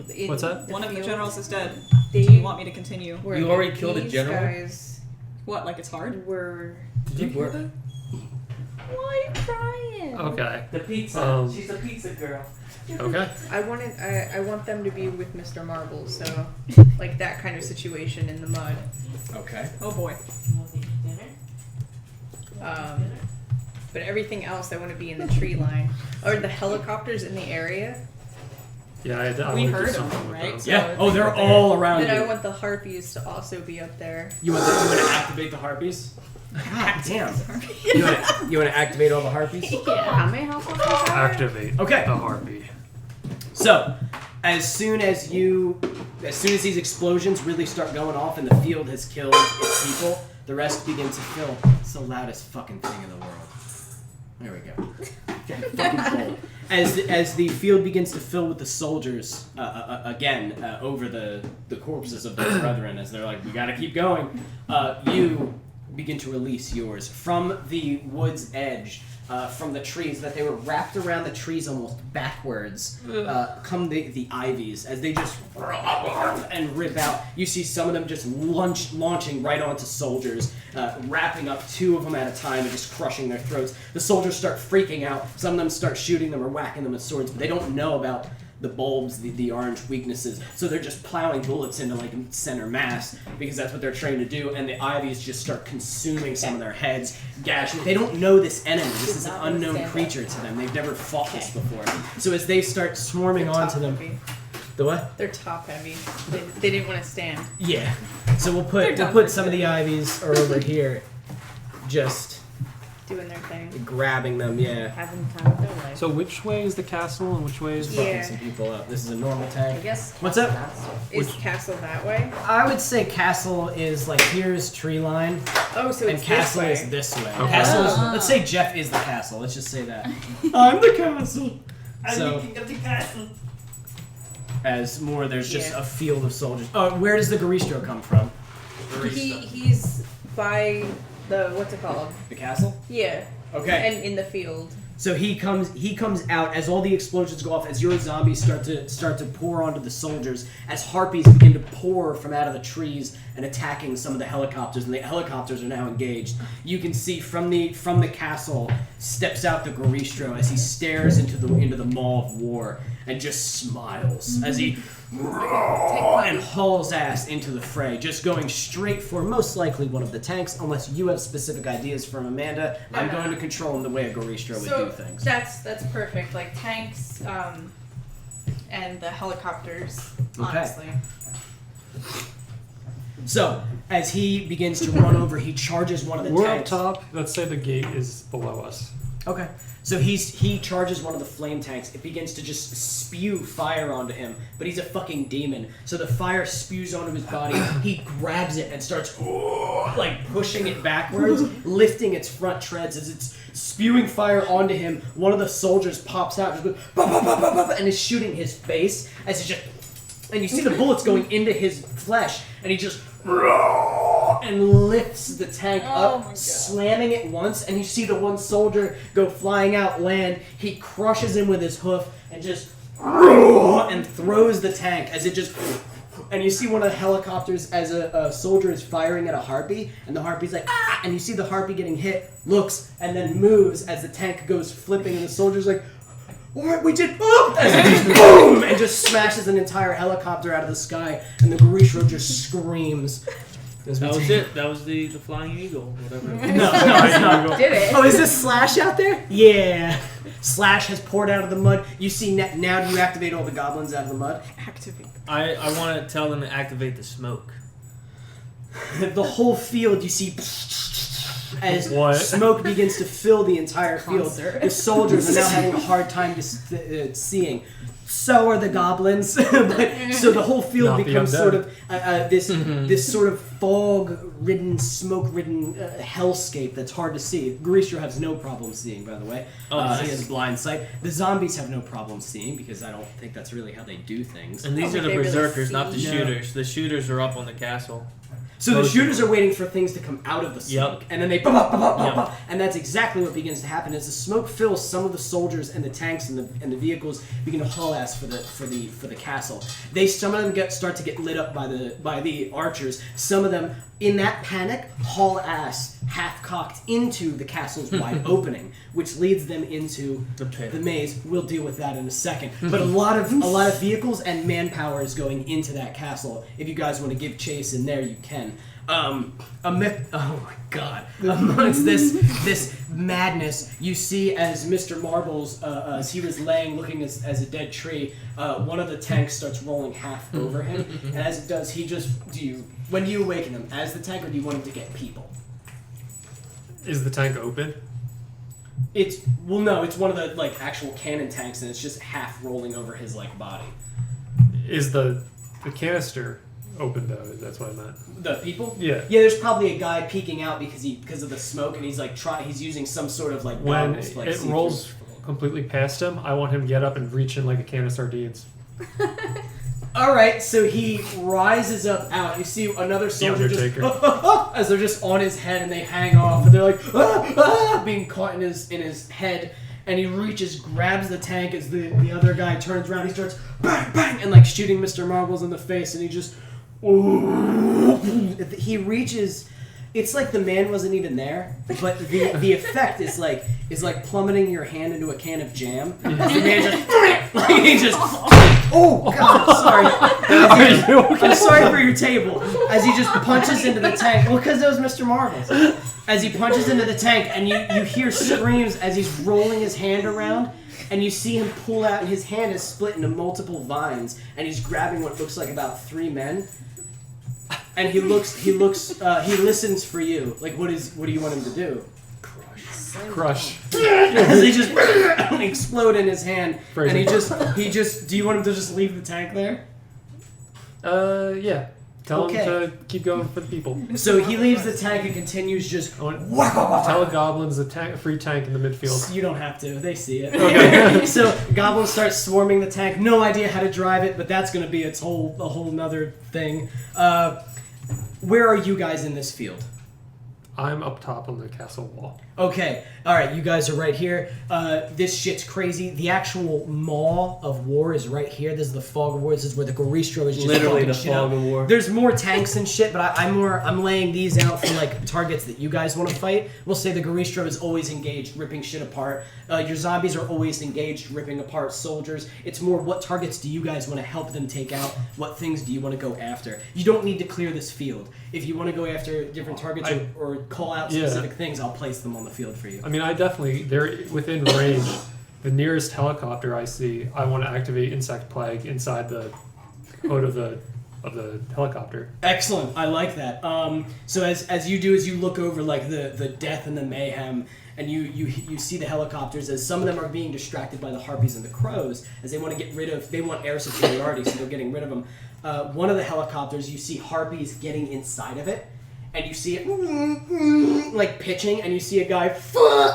dead. What's that? One of the generals is dead. Do They you want me to continue? were You already killed a these general? Guys What, like it's hard? were. Did you hear that? Why are you crying? Okay. The pizza. Um, She's a pizza girl. Okay. I want them to be with Mr. Marbles, so like that kind of situation in the mud. Okay. Oh boy. But everything else, I want to be in the tree line. Are the helicopters in the area? Yeah, I We wanna do heard 'em, something with right? those. Yeah. So Oh, they're if all around Then I you. want the harpies to also be up there. You want to activate the harpies? God damn. You want to activate all the harpies? How many helicopters are there? Activate Okay. the harpy. So, as soon as these explosions really start going off and the field has killed its people, the rest begin to fill. It's the loudest fucking thing in the world. There we go. Okay, fucking cool. As the field begins to fill with the soldiers again over the corpses of their brethren, as they're like, we gotta keep going. You begin to release yours from the wood's edge. From the trees, that they were wrapped around the trees almost backwards. Come the ivies as they just and rip out. You see some of them just launching right onto soldiers, wrapping up 2 of them at a time and just crushing their throats. The soldiers start freaking out. Some of them start shooting them or whacking them with swords, but they don't know about the bulbs, the orange weaknesses, so they're just plowing bullets into like center mass because that's what they're trained to do, and the ivies just start consuming some of their heads, gashing. They don't know this enemy. This is an unknown creature to them. They've never fought this before. So as they start swarming onto them, Heavy. the what? They're top heavy. They didn't want to stand. Yeah. So we'll put some of the ivies are over here, just Doing their thing. grabbing them. Yeah. Having time of their life. So which way is the castle and which way is Yeah. Fucking some people up. This is a normal I tank. guess. What's up? Is castle that way? I would say castle is like here's tree line. Oh, so And it's castle this way. is this way. Okay. Castle is, Ah. let's say Jeff is the castle. Let's just say that. I'm the castle. So, of the castle. as more, there's just Yeah. a field of soldiers. Where does the Garistro come from? He's by the what's it called? The castle? Yeah. Okay. And in the field. So he comes out as all the explosions go off, as your zombies start to pour onto the soldiers, as harpies begin to pour from out of the trees and attacking some of the helicopters, and the helicopters are now engaged. You can see from the castle steps out the Goristro as he stares into the maw of war and just smiles as he and hauls ass into the fray, just going straight for most likely one of the tanks, unless you have specific ideas from Amanda. I'm going to control him the way a Goristro would do things. That's perfect. Like tanks, and the helicopters. Honestly. So as he begins to run over, he charges one of the We're tanks. up top. Let's say the gate is below us. Okay. So he charges one of the flame tanks. It begins to just spew fire onto him, but he's a fucking demon. So the fire spews onto his body. He grabs it and starts like pushing it backwards, lifting its front treads as it's spewing fire onto him. One of the soldiers pops out, just goes, bah, bah, bah, bah, bah, and is shooting his face as he just, and you see the bullets going into his flesh, and he just and lifts the tank up, slamming it once, and you see the one soldier go flying out, land. He crushes him with his hoof and just and throws the tank as it just. And you see one of the helicopters as a soldier is firing at a harpy, and the harpy's like, ah! And you see the harpy getting hit, looks, and then moves as the tank goes flipping, and the soldier's like, what we did, boom! As it just boom! And just smashes an entire helicopter out of the sky, and the Goristro just screams. That was it. That was the flying eagle, whatever. No, it's not. Did it? Oh, is this Slash out there? Yeah. Slash has poured out of the mud. You see, now do you activate all the goblins out of the mud? Activate. I want to tell them to activate the smoke. The whole field, you see, as What? smoke begins to fill the entire field. Concert. The soldiers are now having a hard time seeing. So are the goblins. So the whole field Not the becomes undead. sort of this sort of fog-ridden, smoke-ridden hellscape that's hard to see. Goristro has no problem seeing, by the way. Oh, nice. He has blind sight. The zombies have no problem seeing because I don't think that's really how they do things. And these Oh, are the they really berserkers, not the see. shooters. The shooters are up on the castle. So the shooters are waiting for things to come out of the smoke, Yep. and then they Yep. and that's exactly what begins to happen. As the smoke fills, some of the soldiers and the tanks and the vehicles begin to haul ass for the castle. Some of them start to get lit up by the archers. Some of them, in that panic, haul ass half cocked into the castle's wide opening, which leads them into The pit. the maze. We'll deal with that in a second. But a lot of vehicles and manpower is going into that castle. If you guys want to give chase in there, you can. Oh my god! Amongst this madness, you see as Mr. Marbles, as he was laying looking as a dead tree, one of the tanks starts rolling half over him, and as it does, when do you awaken him? As the tank, or do you want him to get people? Is the tank open? It's one of the actual cannon tanks, and it's just half rolling over his body. Is the canister open though? That's what I meant. The people? Yeah. Yeah, there's probably a guy peeking out because of the smoke, and he's he's using some sort of When goggles to, it see rolls completely past him, I want him to get up and reach in like a can of sardines. All right, so he rises up out. You see another soldier just Undertaker. as they're just on his head, and they hang off, and they're like being caught in his head. And he reaches, grabs the tank as the other guy turns around. He starts bang bang and shooting Mr. Marbles in the face, and he just he reaches. It's like the man wasn't even there, but the effect is like plummeting your hand into a can of jam. As the man just he just oh god, sorry. Are you okay? I'm sorry for your table. As he just punches into the tank. Well, because it was Mr. Marbles. As he punches into the tank, and you hear screams as he's rolling his hand around, and you see him pull out, and his hand is split into multiple vines, and he's grabbing what looks like about 3 men. And he listens for you. What do you want him to do? Crush. As they just explode in his hand, Phrasing. and he just. Do you want him to just leave the tank there? Yeah. Tell Okay. him to keep going for the people. So he leaves the tank and continues just. Tell the goblins a free tank in the midfield. You don't have to. They see it. Okay. So goblins start swarming the tank. No idea how to drive it, but that's going to be a whole nother thing. Where are you guys in this field? I'm up top on the castle wall. Okay, alright, you guys are right here. This shit's crazy. The actual maw of war is right here. This is the fog of war. This is where the Goristro is just Literally fucking the shit fog up. of war. There's more tanks and shit, but I'm laying these out for like targets that you guys want to fight. We'll say the Goristro is always engaged, ripping shit apart. Your zombies are always engaged, ripping apart soldiers. It's more what targets do you guys want to help them take out? What things do you want to go after? You don't need to clear this field. If you want to go after different targets or call out specific things, I'll place them on the field for you. I mean, they're within range. The nearest helicopter I see, I want to activate Insect Plague inside the hood of the helicopter. Excellent, I like that. So as you do, as you look over like the death and the mayhem, and you see the helicopters as some of them are being distracted by the harpies and the crows as they want to get rid of. They want air superiority, so they're getting rid of them. One of the helicopters, you see harpies getting inside of it, and you see it like pitching, and you see a guy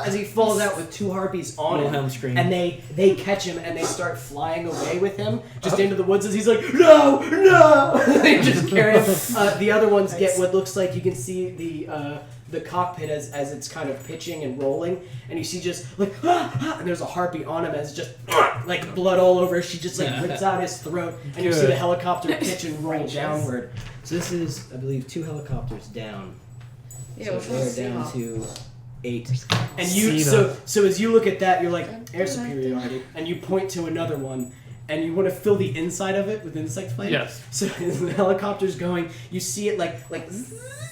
as he falls out with 2 harpies on Wilhelm him, scream. and they catch him and they start flying away with him just into the woods as he's like, no, they just carry him. The other ones get what looks like, you can see the cockpit as it's kind of pitching and rolling, and you see just like and there's a harpy on him as just like blood all over. She just like rips out his throat, and you see the helicopter pitch and roll downward. So this is, I believe, 2 helicopters down. Yeah, So they're down to 8. And Cena. so as you look at that, you're like air superiority, and you point to another one. And you want to fill the inside of it with insect flame? Yes. So as the helicopter's going, you see it like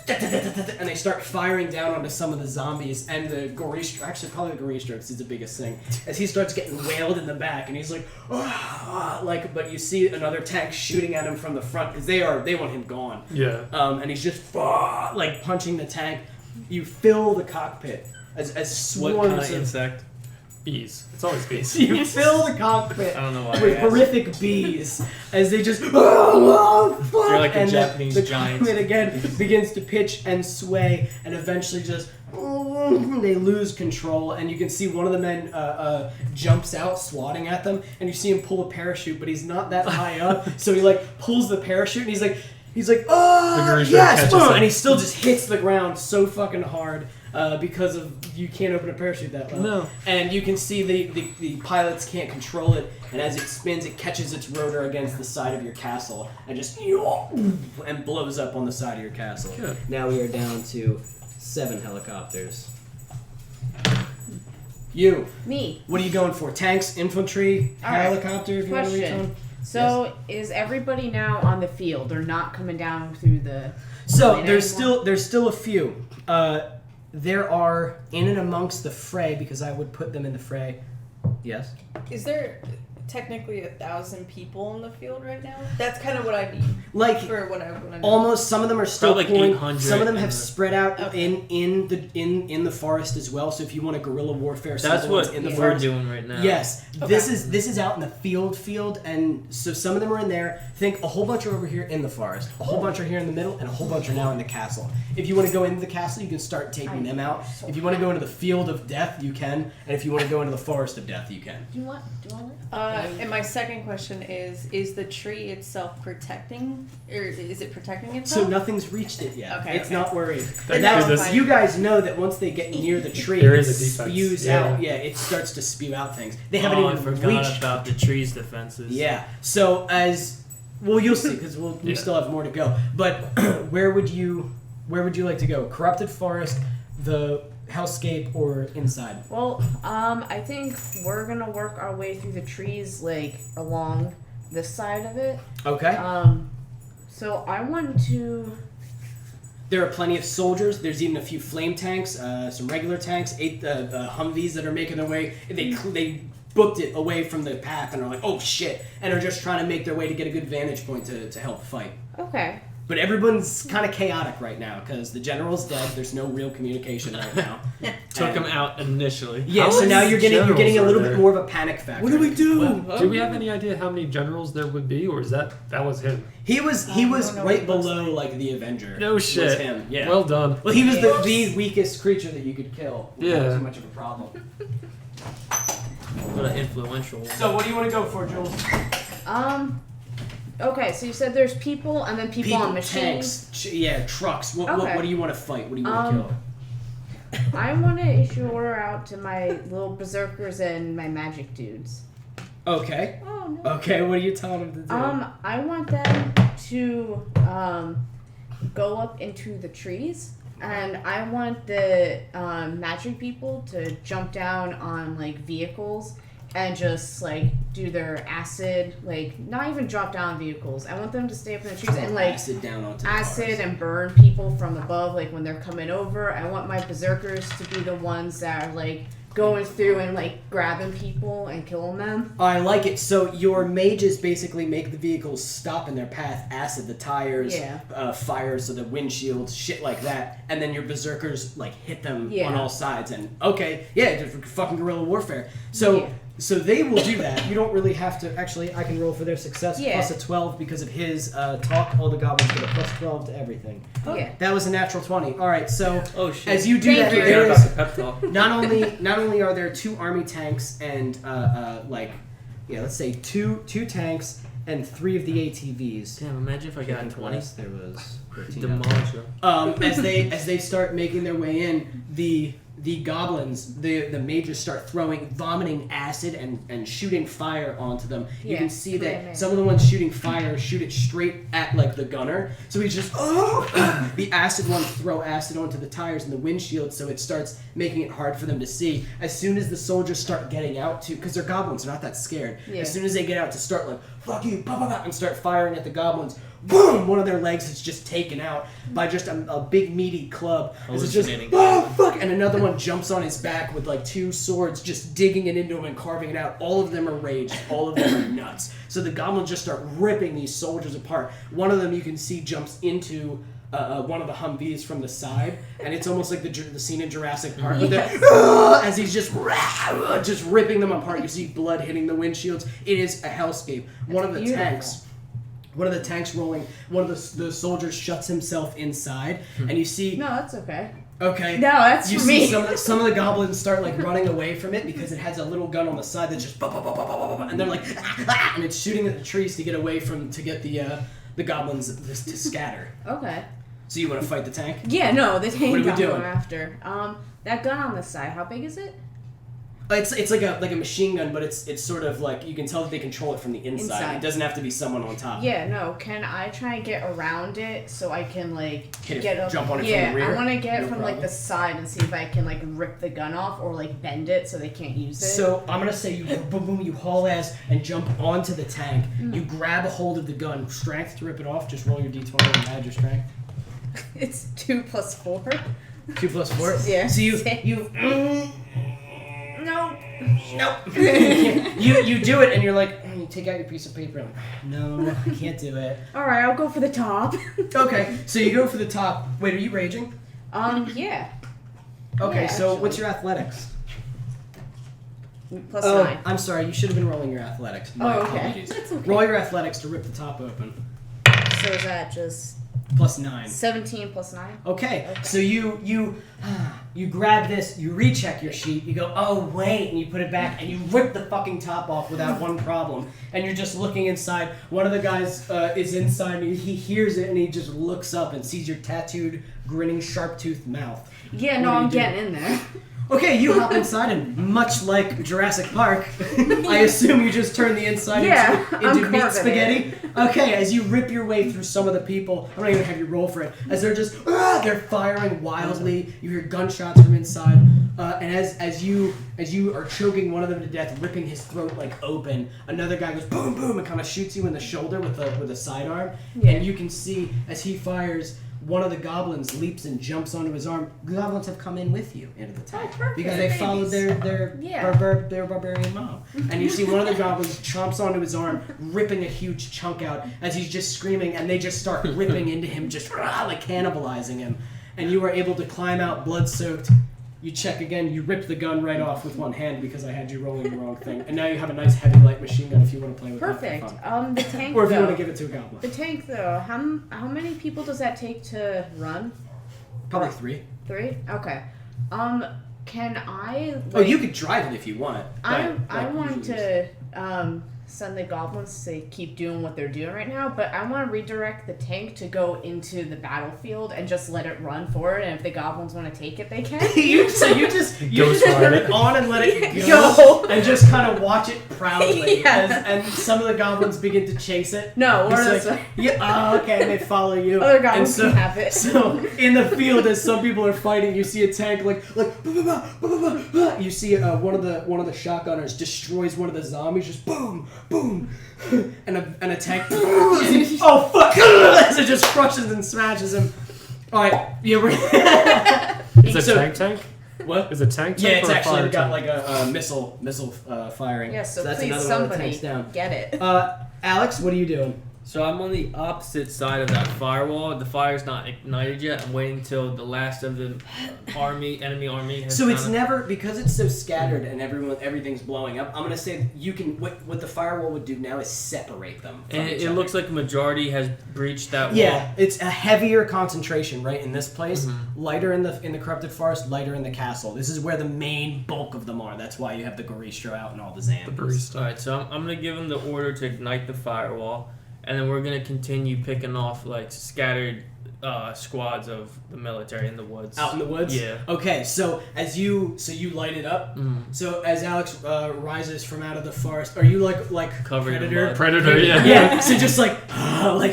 and they start firing down onto some of the zombies, and the Goristro, actually probably the Goristro is the biggest thing, as he starts getting wailed in the back, and he's like, but you see another tank shooting at him from the front, because they want him gone. Yeah. And he's just like punching the tank. You fill the cockpit as What swarms kind of of insect? Bees. It's always bees. you fill the cockpit I don't know why. with horrific bees as they just you're like a and Japanese the giant. cockpit again begins to pitch and sway, and eventually just they lose control, and you can see one of the men jumps out swatting at them, and you see him pull a parachute, but he's not that high up, so he like pulls the parachute, and he's like oh The yes, catches boom! it. And he still just hits the ground so fucking hard because of you can't open a parachute that low. No. And you can see the pilots can't control it, and as it spins, it catches its rotor against the side of your castle and just and blows up on the side of your castle. Good. Now we are down to 7 helicopters. You. Me. What are you going for? Tanks, infantry, All right. helicopter? If you want to reach Question. on? So is everybody now on the field? They're not coming down through the. So lane there's anymore? still a few. There are in and amongst the fray, because I would put them in the fray. Yes. Is there technically 1,000 people in the field right now? That's kind of what I mean. Like For what I know. almost, some of them are still Probably like pulling. 800 Some of them in have the- spread out Okay. in the forest as well. So if you want a guerrilla warfare, That's symbol, it's what in the we're forest. doing right now. Yes, Okay. this is out in the field, and so some of them are in there. Think a whole bunch are over here in the forest, a whole bunch are here in the middle, and a whole bunch are now in the castle. If you want to go into the castle, you can start taking them out. If you want to go into the field of death, you can, and if you want to go into the forest of death, you can. Do you want? And my second question is the tree itself protecting, or is it protecting itself? So nothing's reached it yet. Okay, It's okay. not worried. Thank That's, goodness. you guys know that once they get near the tree, There it is a defense. spews Yeah. out. Yeah, it starts to spew out things. They haven't I even forgot reached. about the tree's defenses. Yeah. So as well, you'll see because we Yeah. still have more to go. But where would you like to go? Corrupted forest, the hellscape, or inside? Well, I think we're gonna work our way through the trees, like along this side of it. Okay. So I want to. There are plenty of soldiers. There's even a few flame tanks, some regular tanks, 8 Humvees that are making their way. They booked it away from the path and are like, oh shit, and are just trying to make their way to get a good vantage point to help fight. Okay. But everyone's kind of chaotic right now because the general's dead. There's no real communication right now. Took And- him out initially. Yeah, How so now many you're getting a generals little are bit there? more of a panic factor. What do we do? Do we have any idea how many generals there would be, or is that was him? He was I don't know what right he looks below like the Avenger. No Was shit. him. Yeah. Well done. Well, he was the weakest creature that you could kill. Without Yeah. Too much of a problem. What an influential one. So what do you want to go for, Jules? Okay, so you said there's people and then people on machines. tanks, trucks. What Okay. do you want to fight? What do you want to kill? I want to issue an order out to my little berserkers and my magic dudes. Okay. Oh no. Okay, what are you telling them to do? I want them to go up into the trees, and I want the magic people to jump down on like vehicles and just like do their acid, like not even drop down vehicles. I want them to stay up in the trees and like acid down onto the acid cars. and burn people from above, like when they're coming over. I want my berserkers to be the ones that are like going through and like grabbing people and killing them. I like it. So your mages basically make the vehicles stop in their path, acid the tires, fire so the windshields, shit like that, and then your berserkers like hit them on all sides. And just fucking guerrilla warfare. So they will do that. You don't really have to. Actually, I can roll for their success plus a 12 because of his talk. All the goblins get a plus 12 to everything. Yeah. That was a natural 20. All right. So shit. as you do Thank that, you. there About is the pep talk. not only are there 2 army tanks and let's say two tanks and 3 of the ATVs. Damn, imagine if I got 20. There was 13. Demolish them. As they start making their way in, the goblins, the mages start vomiting acid and shooting fire onto them. You can see that some of the ones shooting fire shoot it straight at like the gunner. So he's just the acid ones throw acid onto the tires and the windshield, so it starts making it hard for them to see. As soon as the soldiers start getting out because they're goblins, they're not that scared. As soon as they get out to start like fuck you, bah, bah, bah, and start firing at the goblins. Boom! One of their legs is just taken out by just a big meaty club. It's just fuck! And another one jumps on his back with like 2 swords, just digging it into him and carving it out. All of them are raged. All of them are nuts. So the goblins just start ripping these soldiers apart. One of them you can see jumps into one of the Humvees from the side, and it's almost like the scene in Jurassic Park with as he's just ripping them apart. You see blood hitting the windshields. It is a hellscape. One of the tanks rolling, one of the soldiers shuts himself inside, and you see... No, that's okay. Okay. No, that's you for see me. some of the goblins start like running away from it because it has a little gun on the side that's just and they're like and it's shooting at the trees to get away to get the goblins to scatter. Okay. So you want to fight the tank? Yeah, no, the tank What are we I'm doing? going after. That gun on the side, how big is it? It's like a machine gun, but it's sort of like you can tell that they control it from the inside. It doesn't have to be someone on top. Yeah, no. Can I try and get around it so I can like get up? Jump on it from Yeah, the rear? I want to get No it from problem. like the side and see if I can like rip the gun off or like bend it so they can't use it. So I'm gonna say you boom boom, you haul ass and jump onto the tank. You grab a hold of the gun, strength to rip it off. Just roll your d20 and add your strength. It's 2 + 4. 2 + 4. Yeah. So you No. nope. you do it and you're like, you take out your piece of paper. I'm like, no, I can't do it. All right, I'll go for the top. Okay, so you go for the top. Wait, are you raging? Yeah. Okay, Yeah, so actually. what's your athletics? +9. I'm sorry. You should have been rolling your athletics. My okay. apologies. That's okay. Roll your athletics to rip the top open. So is that just +9. 17 + 9? Okay, so you grab this, you recheck your sheet, you go, oh wait, and you put it back, and you rip the fucking top off without one problem, and you're just looking inside. One of the guys is inside, and he hears it, and he just looks up and sees your tattooed, grinning, sharp-toothed mouth. Yeah, What no, do you I'm do? getting in there. Okay, you hop inside, and much like Jurassic Park, I assume you just turn the inside Yeah, into I'm meat carving spaghetti. Okay, as you rip your way through some of the people, I'm not even gonna have you roll for it. As they're just they're firing wildly. You hear gunshots from inside, and as you are choking one of them to death, ripping his throat like open, another guy goes boom boom and kind of shoots you in the shoulder with a sidearm, and you can see as he fires. One of the goblins leaps and jumps onto his arm. The goblins have come in with you into the tank because they followed their barbarian mom. And you see one of the goblins chomps onto his arm, ripping a huge chunk out as he's just screaming, and they just start ripping into him, just like cannibalizing him. And you are able to climb out, blood-soaked. You check again. You rip the gun right off with one hand because I had you rolling the wrong thing. And now you have a nice heavy light machine gun if you want to play with Perfect. that for fun. The tank Or if you though. want to give it to a goblin. The tank though, how many people does that take to run? Probably 3. 3? Okay. Can I Oh, you could drive it if you want. I but want usually to send the goblins to keep doing what they're doing right now, but I want to redirect the tank to go into the battlefield and just let it run forward. And if the goblins want to take it, they can. you just put it on and let it Go. and just kind of watch it proudly. Yeah. And some of the goblins begin to chase it. No, It's or like, this yeah, oh, okay, and they follow you. other goblins And can have it. So in the field, as some people are fighting, you see a tank like bah, bah, bah, bah, bah, bah. You see one of the shotgunners destroys one of the zombies, just boom, boom, and a tank. Oh fuck! As it just crushes and smashes him. All right, yeah, we're. Is it tank? What? Is it tank? Yeah, it's or a actually fire got tank? like a missile firing. Yeah, so that's please another one of the somebody tanks down. get it. Alex, what are you doing? So I'm on the opposite side of that firewall. The fire's not ignited yet. I'm waiting till the last of the enemy army has So it's kinda- never, because it's so scattered and everything's blowing up. I'm gonna say you can. What the firewall would do now is separate them. From And each it other. looks like a majority has breached that wall. Yeah, it's a heavier concentration right in this place. Mm-hmm. Lighter in the corrupted forest, lighter in the castle. This is where the main bulk of them are. That's why you have the Garistro out and all the Zans. The barista. Alright, so I'm going to give them the order to ignite the firewall, and then we're going to continue picking off like scattered squads of the military in the woods. Out in the woods. Yeah. Okay, so you light it up. Mhm. So as Alex rises from out of the forest, are you like Covered in Predator? mud. Predator, yeah. Yeah. So just like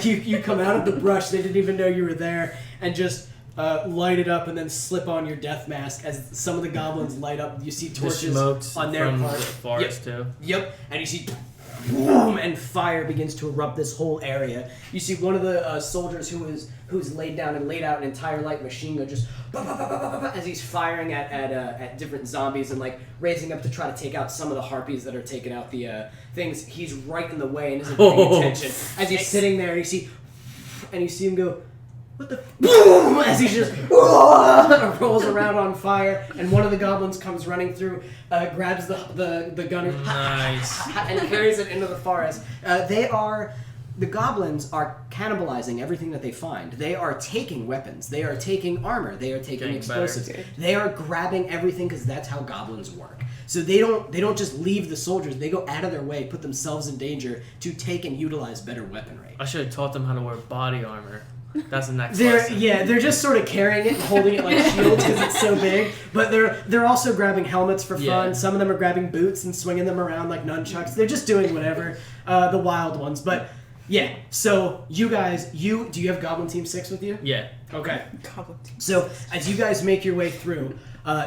you come out of the brush, they didn't even know you were there, and just light it up, and then slip on your death mask as some of the goblins light up. You see The torches smokes on their from part. the forest too. Yep, and you see, boom, and fire begins to erupt this whole area. You see one of the soldiers who's laid down and laid out an entire light machine gun, just bah, bah, bah, bah, bah, bah, as he's firing at different zombies and like raising up to try to take out some of the harpies that are taking out the things. He's right in the way and isn't paying attention as he's sitting there. And you see him go, what the boom, as he just rolls around on fire, and one of the goblins comes running through, grabs the gunner, Nice. and carries it into the forest. The goblins are cannibalizing everything that they find. They are taking weapons. They are taking armor. They are taking Getting explosives. better. They are grabbing everything because that's how goblins work. So they don't just leave the soldiers. They go out of their way, put themselves in danger to take and utilize better weaponry. I should have taught them how to wear body armor. That's the next lesson. They're just sort of carrying it and holding it like shields because it's so big. But they're also grabbing helmets for fun. Yeah. Some of them are grabbing boots and swinging them around like nunchucks. They're just doing whatever. The wild ones, but yeah. So you guys, do you have Goblin Team 6 with you? Yeah. Okay. Goblin. So as you guys make your way through,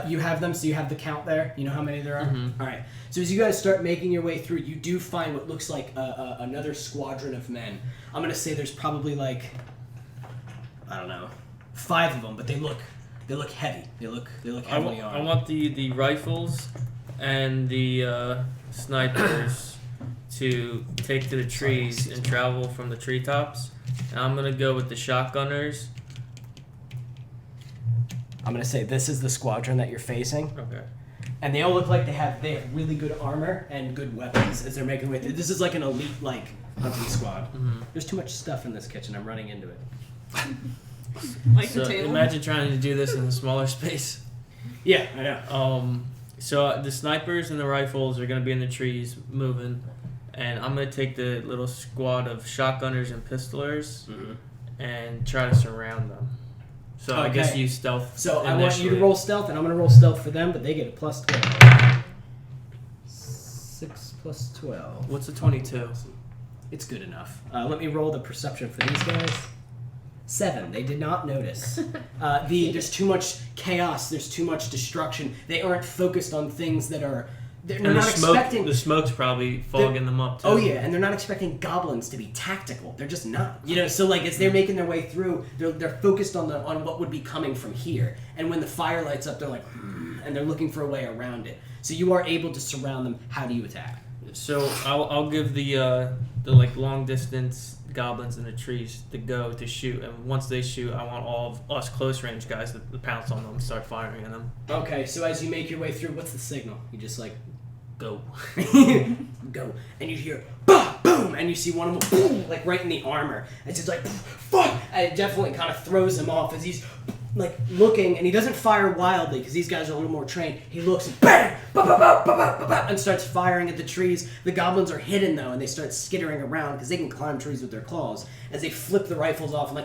you have them. So you have the count there. You know how many there are. Mhm. All right. So as you guys start making your way through, you do find what looks like another squadron of men. I'm gonna say there's probably like, I don't know, 5 of them, but they look heavy. They look heavily I armed. want the rifles and the snipers to take to the trees and travel from the treetops. And I'm gonna go with the shotgunners. I'm gonna say this is the squadron that you're facing, Okay. and they all look like they have really good armor and good weapons as they're making their way through. This is like an elite hunting squad. Mhm. There's too much stuff in this kitchen. I'm running into it. Like So the table. imagine trying to do this in a smaller space. Yeah, I know. So the snipers and the rifles are gonna be in the trees moving, and I'm gonna take the little squad of shotgunners and pistolers and try to surround them. So I guess Okay. use stealth. So I want you to initially. roll stealth, and I'm gonna roll stealth for them, but they get a plus 12. 6 plus 12. What's a 22? It's good enough. Let me roll the perception for these guys. 7. They did not notice. There's too much chaos. There's too much destruction. They aren't focused on things that are. They're And not the smoke, expecting. the smoke's probably fogging them up too. Oh yeah, and they're not expecting goblins to be tactical. They're just not. So like as they're making their way through, they're focused on what would be coming from here. And when the fire lights up, they're like, and they're looking for a way around it. So you are able to surround them. How do you attack? So I'll give the like long distance goblins in the trees to go to shoot, and once they shoot, I want all of us close range guys to pounce on them and start firing at them. Okay, so as you make your way through, what's the signal? You just like Go. go, and you hear bah, boom, and you see one of them boom, like right in the armor. It's just like fuck, and it definitely kind of throws him off as he's like looking, and he doesn't fire wildly because these guys are a little more trained. He looks and bang, ba, ba, ba, ba, ba, ba, ba, and starts firing at the trees. The goblins are hidden though, and they start skittering around because they can climb trees with their claws. As they flip the rifles off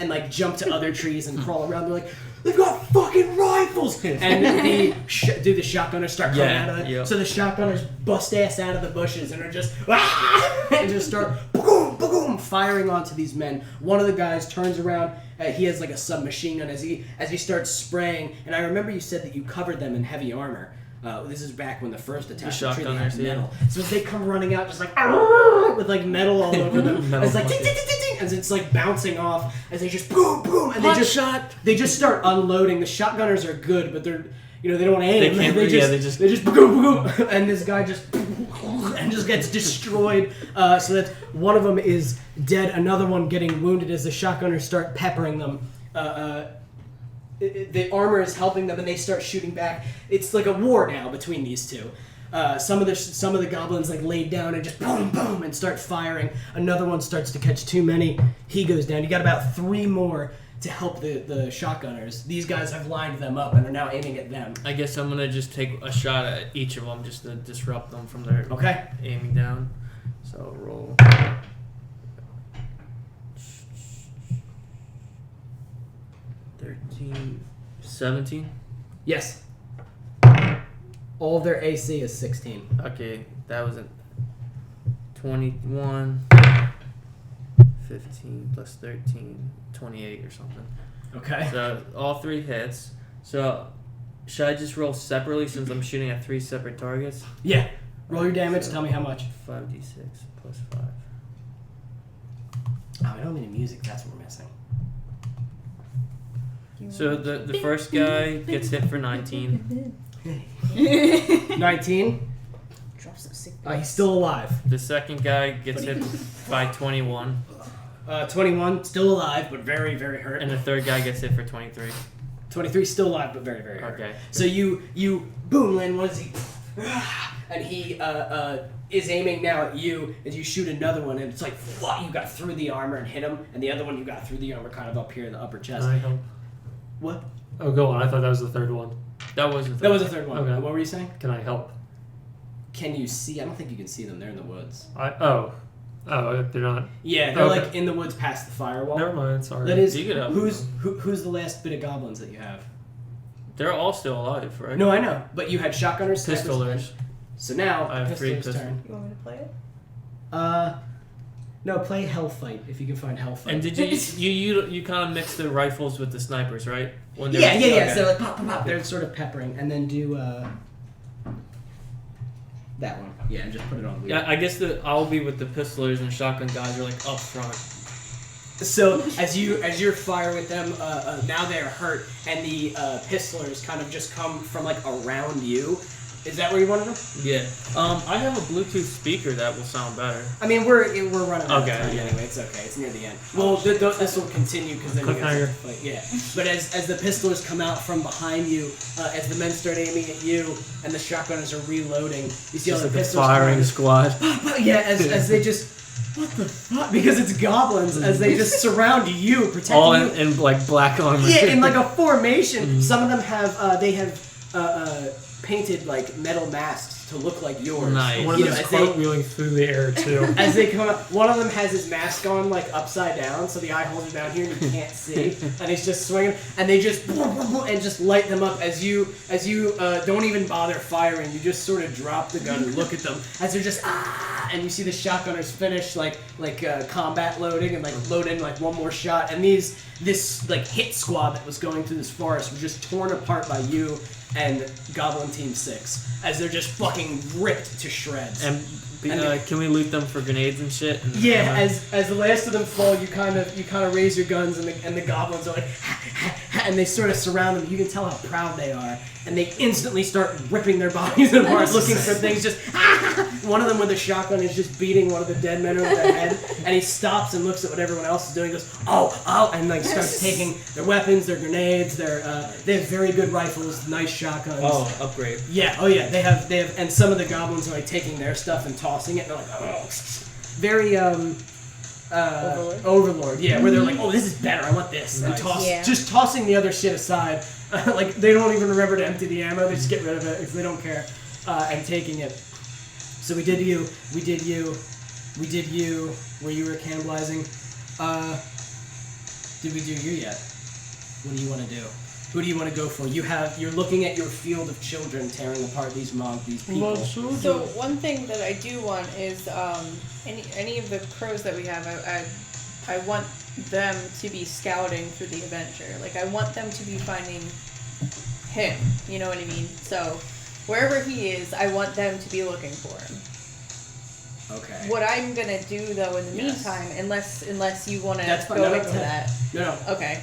and jump to other trees and crawl around. They're like, they've got fucking rifles! And the shotgunners start coming out of it. Yep. So the shotgunners bust ass out of the bushes and are just and just start boom, boom, firing onto these men. One of the guys turns around. He has like a submachine gun as he starts spraying. And I remember you said that you covered them in heavy armor. This is back when the first attack The they had shotgunners, metal. So as they come running out, just like with like metal all over them, it's like ding, ding, ding, ding, ding, as it's like bouncing off, as they just boom, boom, and they just start unloading. The shotgunners are good, but they're they don't aim. They just boom, boom, and this guy just and just gets destroyed. So that one of them is dead. Another one getting wounded as the shotgunners start peppering them. The armor is helping them, and they start shooting back. It's like a war now between these two. Some of the goblins like laid down and just boom, boom, and start firing. Another one starts to catch too many. He goes down. You got about 3 more to help the shotgunners. These guys have lined them up and are now aiming at them. I guess I'm gonna just take a shot at each of them just to disrupt them from their aiming down. So roll. 13, 17. Yes. All of their AC is 16. Okay, that was a 21, 15 plus 13, 28 or something. Okay. So all 3 hits. So should I just roll separately since I'm shooting at 3 separate targets? Yeah. Roll your damage. Tell me how much. 5d6 plus 5. Oh, I don't mean music. That's what we're missing. So the first guy gets hit for 19. 19. Drop some sick He's still alive. The second guy gets hit by 21. 21, still alive, but very, very hurt. And the third guy gets hit for 23. 23, still alive, but very, very hurt. Okay. So you boom, Lynn, what is he? And he is aiming now at you as you shoot another one, and it's like, you got through the armor and hit him, and the other one you got through the armor kind of up here in the upper chest. Can I help? What? Oh, go on. I thought that was the third one. That was the third. That was the third one. Okay. What were you saying? Can I help? Can you see? I don't think you can see them. They're in the woods. Oh, they're not. Yeah, they're Okay. like in the woods past the firewall. Never mind. Sorry. That is, You could help. who's the last bit of goblins that you have? They're all still alive, right? No, I know, but you had shotgunners, snipers, Pistolers. So now I have 3 Pistol's turn. You want me to play it? No, play Hellfight if you can find Hellfight. And did you kind of mix the rifles with the snipers, right? When Yeah. okay. So they're like pop, pop, pop. They're sort of peppering, and then do that one. Yeah, and just put it on. Yeah, I guess I'll be with the pistolers and shotgun guys are like up front. So as you're firing with them, now they're hurt, and the pistolers kind of just come from like around you. Is that where you wanted them? Yeah. I have a Bluetooth speaker that will sound better. I mean, we're running out of Okay, time yeah. anyway. It's okay. It's near the end. Well, this will continue because then you guys have to fight. Yeah. But as the pistolers come out from behind you, as the men start aiming at you, and the shotgunners are reloading, you see all Just the like a pistols firing squad. Yeah, as they just. What the fuck? Because it's goblins as they just surround you, protecting All you. in like black armor. Yeah, in like a formation. Some of them have painted like metal masks to look like yours. Nice. One of them's cartwheeling through the air too. As they come up, one of them has his mask on like upside down, so the eye holes are down here and you can't see. And he's just swinging, and they just and just light them up as you don't even bother firing. You just sort of drop the gun and look at them as they're just and you see the shotgunners finish like combat loading and like load in like one more shot. And this like hit squad that was going through this forest was just torn apart by you and Goblin Team 6 as they're just fucking ripped to shreds. And can we loot them for grenades and shit? And yeah, as the last of them fall, you kind of raise your guns, and the goblins are like, and they sort of surround them. You can tell how proud they are, and they instantly start ripping their bodies apart, looking for things. Just one of them with a shotgun is just beating one of the dead men over the head, and he stops and looks at what everyone else is doing. Goes, oh, and like starts taking their weapons, their grenades, they have very good rifles, nice shotguns. Oh, upgrade. Yeah, they have, and some of the goblins are like taking their stuff and tossing it, and they're like, oh, very Overlord. Yeah, where they're like, oh, this is better. I want this. And Yeah. just tossing the other shit aside. Like they don't even remember to empty the ammo. They just get rid of it because they don't care. And taking it. So we did you. We did you. We did you. Where you were cannibalizing. Did we do you yet? What do you want to do? Who do you want to go for? You're looking at your field of children tearing apart these people. So one thing that I do want is any of the crows that we have, I want them to be scouting for the Avenger. Like I want them to be finding him. You know what I mean? So wherever he is, I want them to be looking for him. Okay. What I'm gonna do though in the Yes. meantime, unless you want to That's fine. go No, into go ahead. that. No. Okay.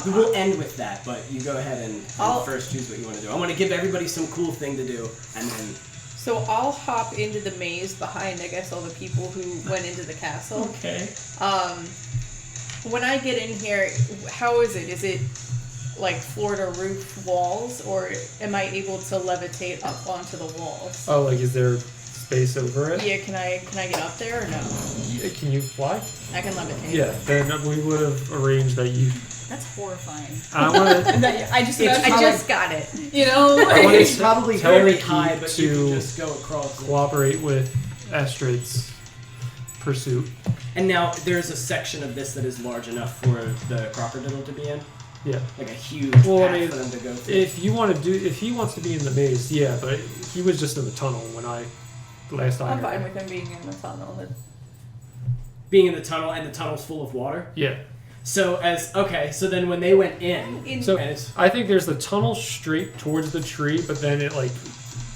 We will end with that, but you go ahead and I'll- first choose what you want to do. I want to give everybody some cool thing to do, and then. So I'll hop into the maze behind, I guess, all the people who went into the castle. Okay. When I get in here, how is it? Is it like floor to roof walls, or am I able to levitate up onto the walls? Oh, like is there space over it? Yeah, can I get up there or no? Can you fly? I can levitate. Yeah. Then we would have arranged that you. That's horrifying. I want to. I just It's about, I just got it. you know, I want It's to probably tell very Nikki high, but you to can just go across. cooperate with Astrid's pursuit. And now there's a section of this that is large enough for the crocodile to be in, Yeah. like a huge Well, I path mean, for them to go through. If he wants to be in the maze, yeah, but he was just in the tunnel when I last I I'm heard. fine with him being in the tunnel. Being in the tunnel, and the tunnel's full of water. Yeah. So so then when they went in, So as I think there's the tunnel straight towards the tree, but then it like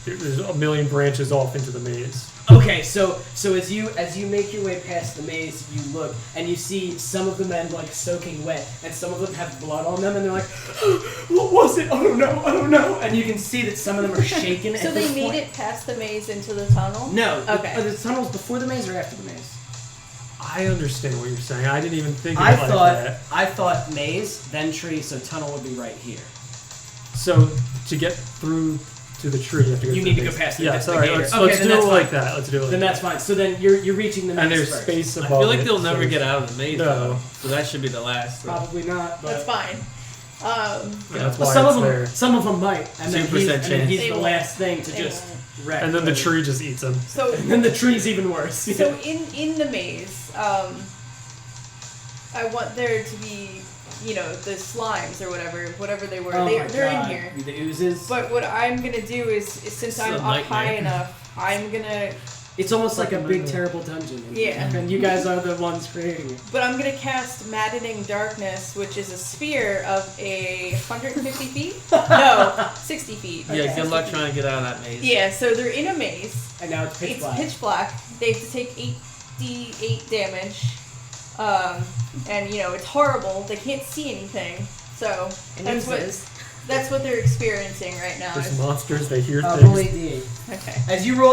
there's a million branches off into the maze. okay, so as you make your way past the maze, you look and you see some of the men like soaking wet, and some of them have blood on them, and they're like, "What was it? I don't know." And you can see that some of them are shaken. So at they this made point. it past the maze into the tunnel? No. Okay. The tunnel's before the maze or after the maze? I understand what you're saying. I didn't even think of it like that. I thought maze, then tree, so tunnel would be right here. So to get through to the tree, you have to go. You through need the to go maze. past the Yeah, sorry. gator. Let's Okay, do then it that's like fine. that. Let's do it. Like Then that's fine. So then you're reaching the maze And there's first. space above. I feel like it, they'll so never it's- get out of the maze, No. though. So that should be the last. Probably not, but That's fine. That's well, why some it's of them, there. some of them might, and then 2% he's chance. the They won't. last thing to They just won't. wreck. And then the but- tree just eats them. So And then the tree's even worse. So in the maze, I want there to be, the slimes or whatever they were. Oh my They're God. in here. The oozes. But what I'm gonna do is since It's I'm a up nightmare. high enough, I'm gonna It's almost like a big terrible dungeon. Yeah. And you guys are the ones creating it. cast Maddening Darkness, which is a sphere of 150 feet. No, 60 feet. Yeah, Okay. good luck trying to get out of that maze. Yeah, so they're in a maze. And now it's pitch It's black. pitch black. They have to take 8d8 damage. And it's horrible. They can't see anything. So that's what they're experiencing right now. There's monsters. They hear Roll things. 8d8. Okay. As you Their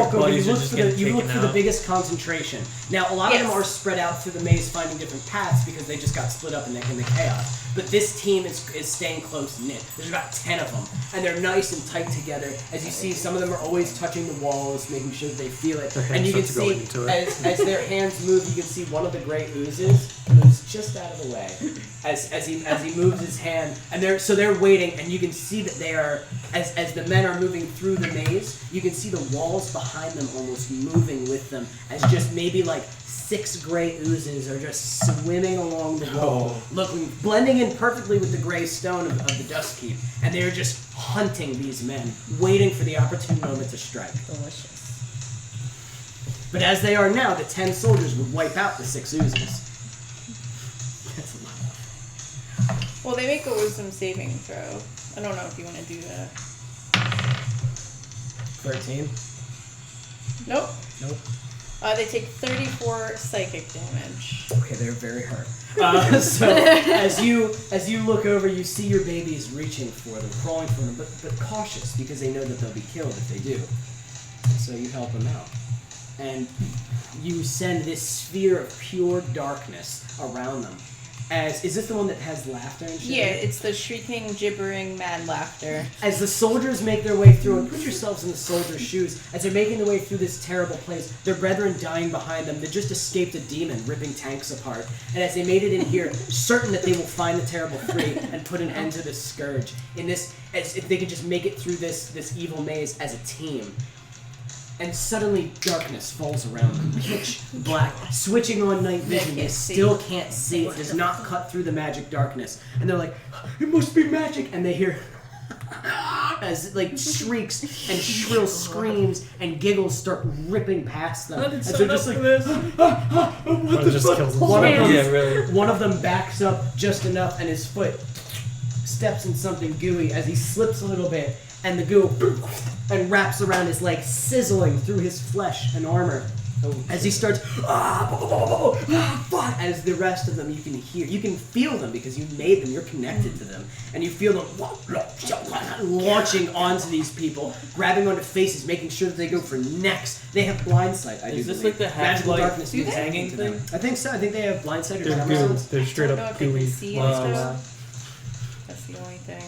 walk over, you buddies are look just for getting you look taken for the out. biggest concentration. Now, a lot of them Yes. are spread out through the maze, finding different paths because they just got split up in the chaos. But this team is staying close knit. There's about 10 of them, and they're nice and tight together. As you see, some of them are always touching the walls, making sure that they feel it. Their And hands you can start to go see into it. as their hands move, you can see one of the gray oozes moves just out of the way as he moves his hand, and they're waiting, and you can see that they are as the men are moving through the maze. You can see the walls behind them almost moving with them, as just maybe like 6 gray oozes are just swimming along the wall, blending in perfectly with the gray stone of the dust keep, and they are just hunting these men, waiting for the opportune moment to strike. Delicious. But as they are now, the 10 soldiers would wipe out the 6 oozes. That's a lot. Well, they make a wisdom saving throw. I don't know if you want to do that. 13. Nope. Nope. They take 34 psychic damage. Okay, they're very hurt. So as you look over, you see your babies reaching for them, crawling for them, but cautious because they know that they'll be killed if they do. So you help them out, and you send this sphere of pure darkness around them. is this the one that has laughter and shit? Yeah, it's the shrieking, gibbering, mad laughter. As the soldiers make their way through, and put yourselves in the soldiers' shoes, as they're making their way through this terrible place, their brethren dying behind them, they just escaped a demon ripping tanks apart. And as they made it in here, certain that they will find the terrible three and put an end to this scourge. In this, as if they could just make it through this evil maze as a team. And suddenly darkness falls around them, pitch black. Switching on night vision, they still can't see. It does not cut through the magic darkness. And they're like, it must be magic! And they hear as like shrieks and shrill screams and giggles start ripping past them. And they're just like, what the just fuck? kills them. One of them backs up just enough and his foot steps in something gooey as he slips a little bit. And the goo and wraps around his leg, sizzling through his flesh and armor. As he starts, as the rest of them you can feel them because you made them, you're connected to them. And you feel them launching onto these people, grabbing onto faces, making sure that they go for necks. They have blind sight, I do Is this believe. like the Magical half-life darkness means hanging to them. thing? I think so. I think they have blind sight or They're tremor gooey. sense. They're straight I don't know up if they can gooey. see and stuff. That's the only thing.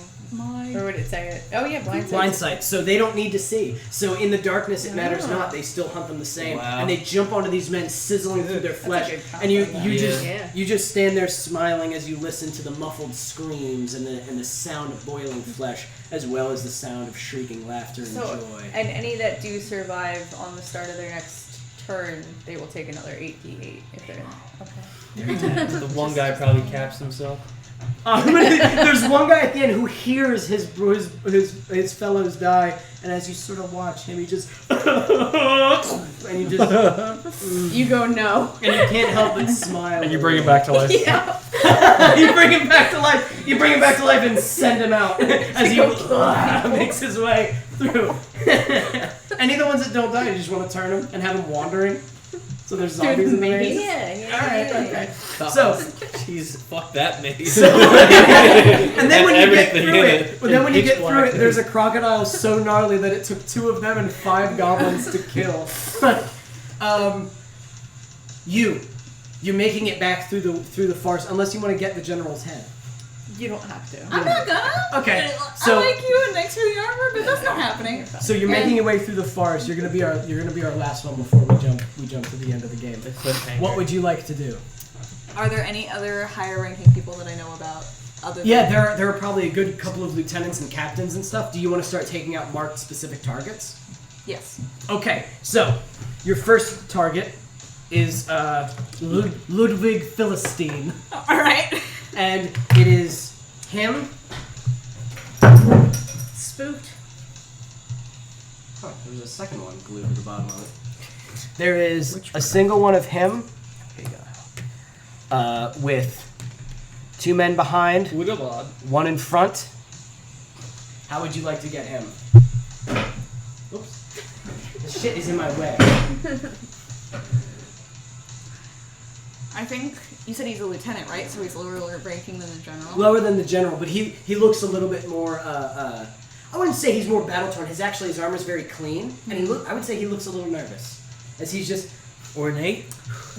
Or would it say it? Oh yeah, blind sight. Blind sight, so they don't need to see. So in the darkness, it matters not. They still hunt them the same, Wow. and they jump onto these men, sizzling through their That's a flesh. good And you compliment. you just stand there smiling as you listen to the muffled screams and the sound of boiling flesh, as well as the sound of shrieking laughter and So, joy. and any that do survive on the start of their next turn, they will take another 8d8 if they're okay. The one guy probably caps himself. There's one guy at the end who hears his fellows die, and as you sort of watch him, he just and you just You go no. and you can't help but smile. And you bring him back to life. Yeah. You bring him back to life. You bring him back to life and send him out as he makes his way through. Any of the ones that don't die, you just want to turn them and have them wandering. So there's zombies in the maze. Yeah. Alright, okay. So, Jeez, fuck that maze. and then when you get Everything through in it, it. but then when you Pitch get through black. it, there's a crocodile so gnarly that it took 2 of them and 5 goblins to kill. You're making it back through the farce, unless you want to get the general's head. You don't have to. I'm not gonna. Okay, so- I like you and thanks for the armor, but that's not happening. So you're making your way through the forest. You're gonna be our last one before we jump to the end of the game. What would you like to do? Are there any other higher ranking people that I know about? Other than Yeah, there are probably a good couple of lieutenants and captains and stuff. Do you want to start taking out marked specific targets? Yes. Okay, so your first target is Ludwig Philistine, All right. and it is him. Spooked. Oh, there's a second one glued to the bottom of it. There is a single one of him. Here you go. With 2 men behind, Would have odd. 1 in front. How would you like to get him? Oops. This shit is in my way. I think you said he's a lieutenant, right? So he's lower ranking than the general. Lower than the general, but he looks a little bit more. I wouldn't say he's more battle torn. His armor's very clean, and I would say he looks a little nervous, as he's just Ornate?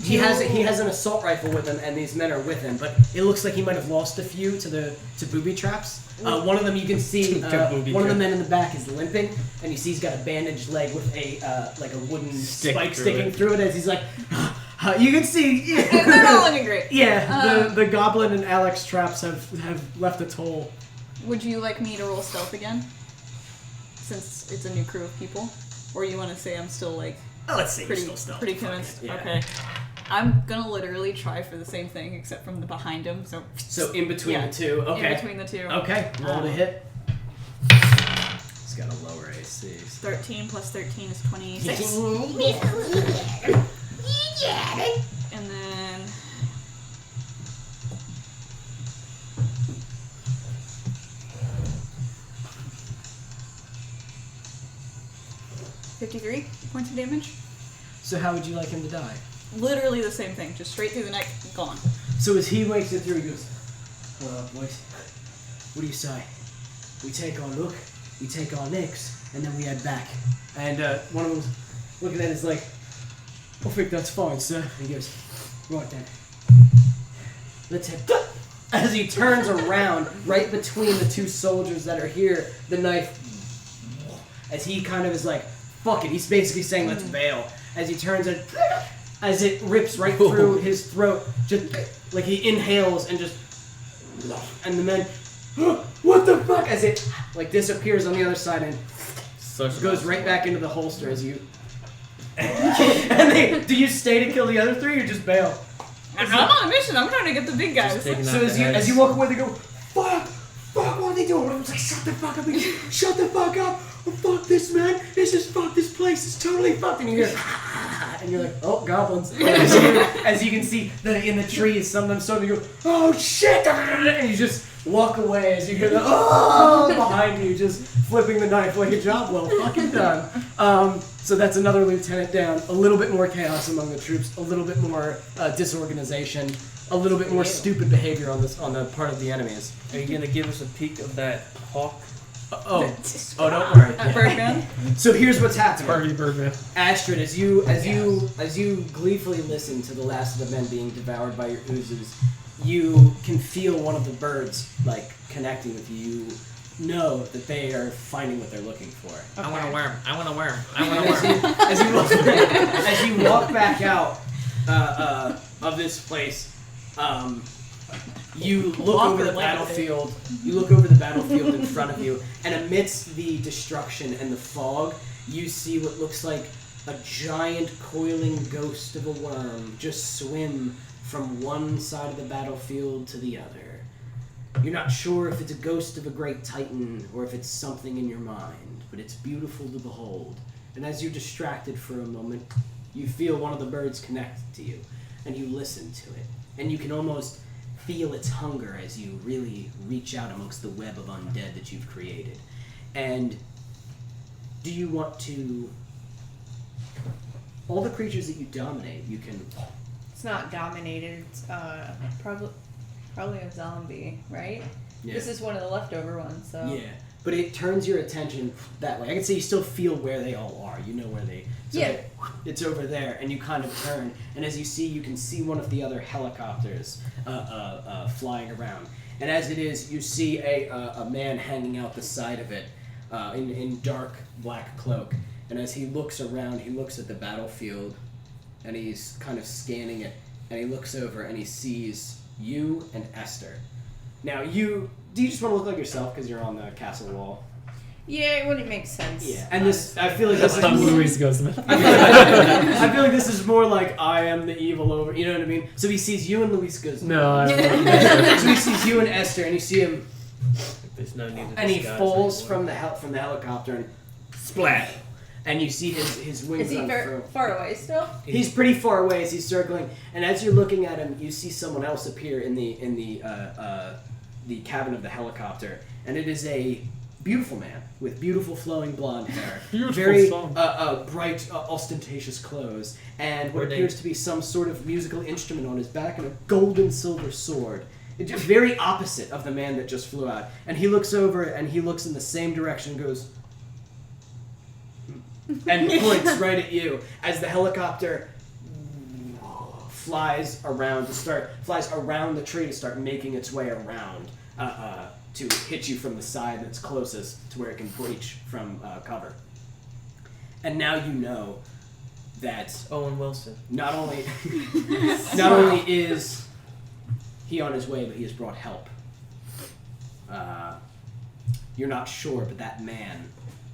he has an assault rifle with him, and these men are with him. But it looks like he might have lost a few to booby traps. One of them you can see. One of the men in the back is limping, and you see he's got a bandaged leg with a like a wooden spike sticking through it. As he's like, you can see. Yeah. They're not looking great. Yeah, the goblin and Alex traps have left a toll. Would you like me to roll stealth again? Since it's a new crew of people? Or you want to say I'm still like Let's see. pretty convinced? Okay. I'm gonna literally try for the same thing except from the behind him, so in between the two. Okay. in between the two. Okay. Roll to hit. It's got a lower AC. 13 plus 13 is 26. And then 53 points of damage. So how would you like him to die? Literally the same thing, just straight through the neck, gone. So as he wakes it through, he goes, boys, what do you say? We take our look, we take our nicks, and then we head back. And one of them's looking at it is like, I think that's fine, sir. And he goes, right then. Let's head. as he turns around, right between the two soldiers that are here, the knife, as he kind of is like, fuck it, he's basically saying, let's bail. As he turns and, as it rips right through his throat, just like he inhales and just, and the men, what the fuck, as it like disappears on the other side and goes right back into the holster as you, and do you stay to kill the other three or just bail? I'm on a mission. I'm trying to get the big guys. So as you walk away, they go, fuck, what are they doing? Everyone's like, shut the fuck up, shut the fuck up. Oh, fuck this, man. Fuck this place. It's totally fucked. And you hear, and you're like, oh, goblins. As you can see in the trees, sometimes somebody go, oh shit, and you just walk away as you hear the behind you, just flipping the knife like a job well fucking done. So that's another lieutenant down. A little bit more chaos among the troops. A little bit more disorganization. A little bit more stupid behavior on the part of the enemies. Are you gonna give us a peek of that hawk? Oh, don't worry. Birdman. So here's what's happening. Party Birdman. Astrid, as you gleefully listen to the last of the men being devoured by your oozes, you can feel one of the birds like connecting with you. You know that they are finding what they're looking for. Okay. I want a worm. I want a worm. I want a worm. As you walk back out of this place, you look over the battlefield. You look over the battlefield in front of you, and amidst the destruction and the fog, you see what looks like a giant coiling ghost of a worm just swim from one side of the battlefield to the other. You're not sure if it's a ghost of a great titan or if it's something in your mind, but it's beautiful to behold. And as you're distracted for a moment, you feel one of the birds connect to you, and you listen to it, and you can almost feel its hunger as you really reach out amongst the web of undead that you've created. And do you want to... All the creatures that you dominate, you can... It's not dominated. It's probably a zombie, right? Yeah. This is one of the leftover ones, so... Yeah, but it turns your attention that way. I can say you still feel where they all are. You know where they... So yeah. It's over there, and you kind of turn, and as you can see one of the other helicopters flying around. And as it is, you see a man hanging out the side of it in dark black cloak. And as he looks around, he looks at the battlefield, and he's kind of scanning it, and he looks over and he sees you and Esther. Now, do you just want to look like yourself because you're on the castle wall? Yeah, it wouldn't make sense. Yeah, and this, I feel like this is... Louis goes, man. I feel like this is more like I am the evil over, you know what I mean? So he sees you and Luis goes... No, So he sees you and Esther, and you see him... There's no need to and he disguise falls anymore. from the helicopter and... Splat! And you see his wings Is he far away still? He's pretty far away as he's circling, and as you're looking at him, you see someone else appear in the cabin of the helicopter, and it is a beautiful man with beautiful flowing blonde hair, very bright, ostentatious clothes, and what appears to be some sort of musical instrument on his back, and a gold and silver sword. It's just very opposite of the man that just flew out. And he looks over and he looks in the same direction and goes, and points right at you as the helicopter flies around the tree to start making its way around to hit you from the side that's closest to where it can breach from cover. And now you know that Owen Wilson. not only is he on his way, but he has brought help. You're not sure, but that man,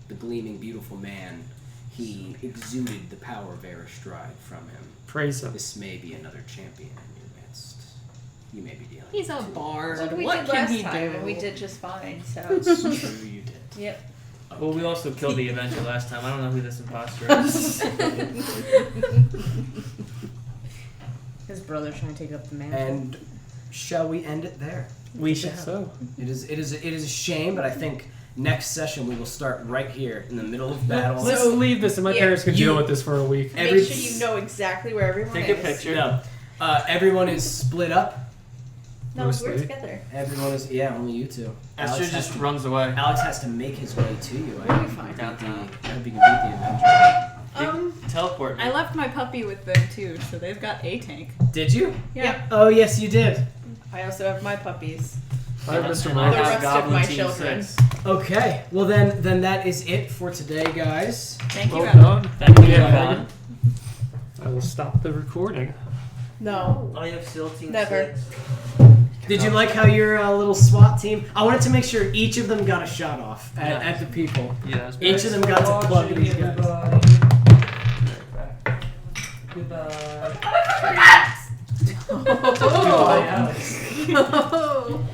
the gleaming, beautiful man, he exuded the power of Airstride from him. Praise him. This may be another champion in your midst. You may be dealing He's a with two. bard. That's what we did can last he time, do? and we did just fine, so... It's true, you did. Yep. Well, we also killed the Avenger last time. I don't know who this imposter is. His brother trying to take up the mantle. And shall we end it there? We should so. It is a shame, but I think next session we will start right here in the middle of battle. Let's leave this, and my parents can deal with this for a week. Make sure you know exactly where everyone Take is. a picture. No, everyone is split up. No, Mostly. we're together. Everyone is only you two. Astrid just runs away. Alex has to make his way to you. We'll be fine. Downtown. I hope you can beat the Avenger. Teleport me. I left my puppy with them too, so they've got a tank. Did you? Yeah. Oh yes, you did. I also have my puppies. I have Mr. And Mark. The I rest have of Goblin my Team children. 6. Okay, well then that is it for today, guys. Thank you, Well Adam. done. Thank you, Yeah. Evan. I will stop the recording. No. I have SEAL Team Never. 6. Did you like how your little SWAT team? I wanted to make sure each of them got a shot off Yeah. at the people. Yes. Each of them got to plug these guys. Goodbye. Oh. Goodbye, Alex. No.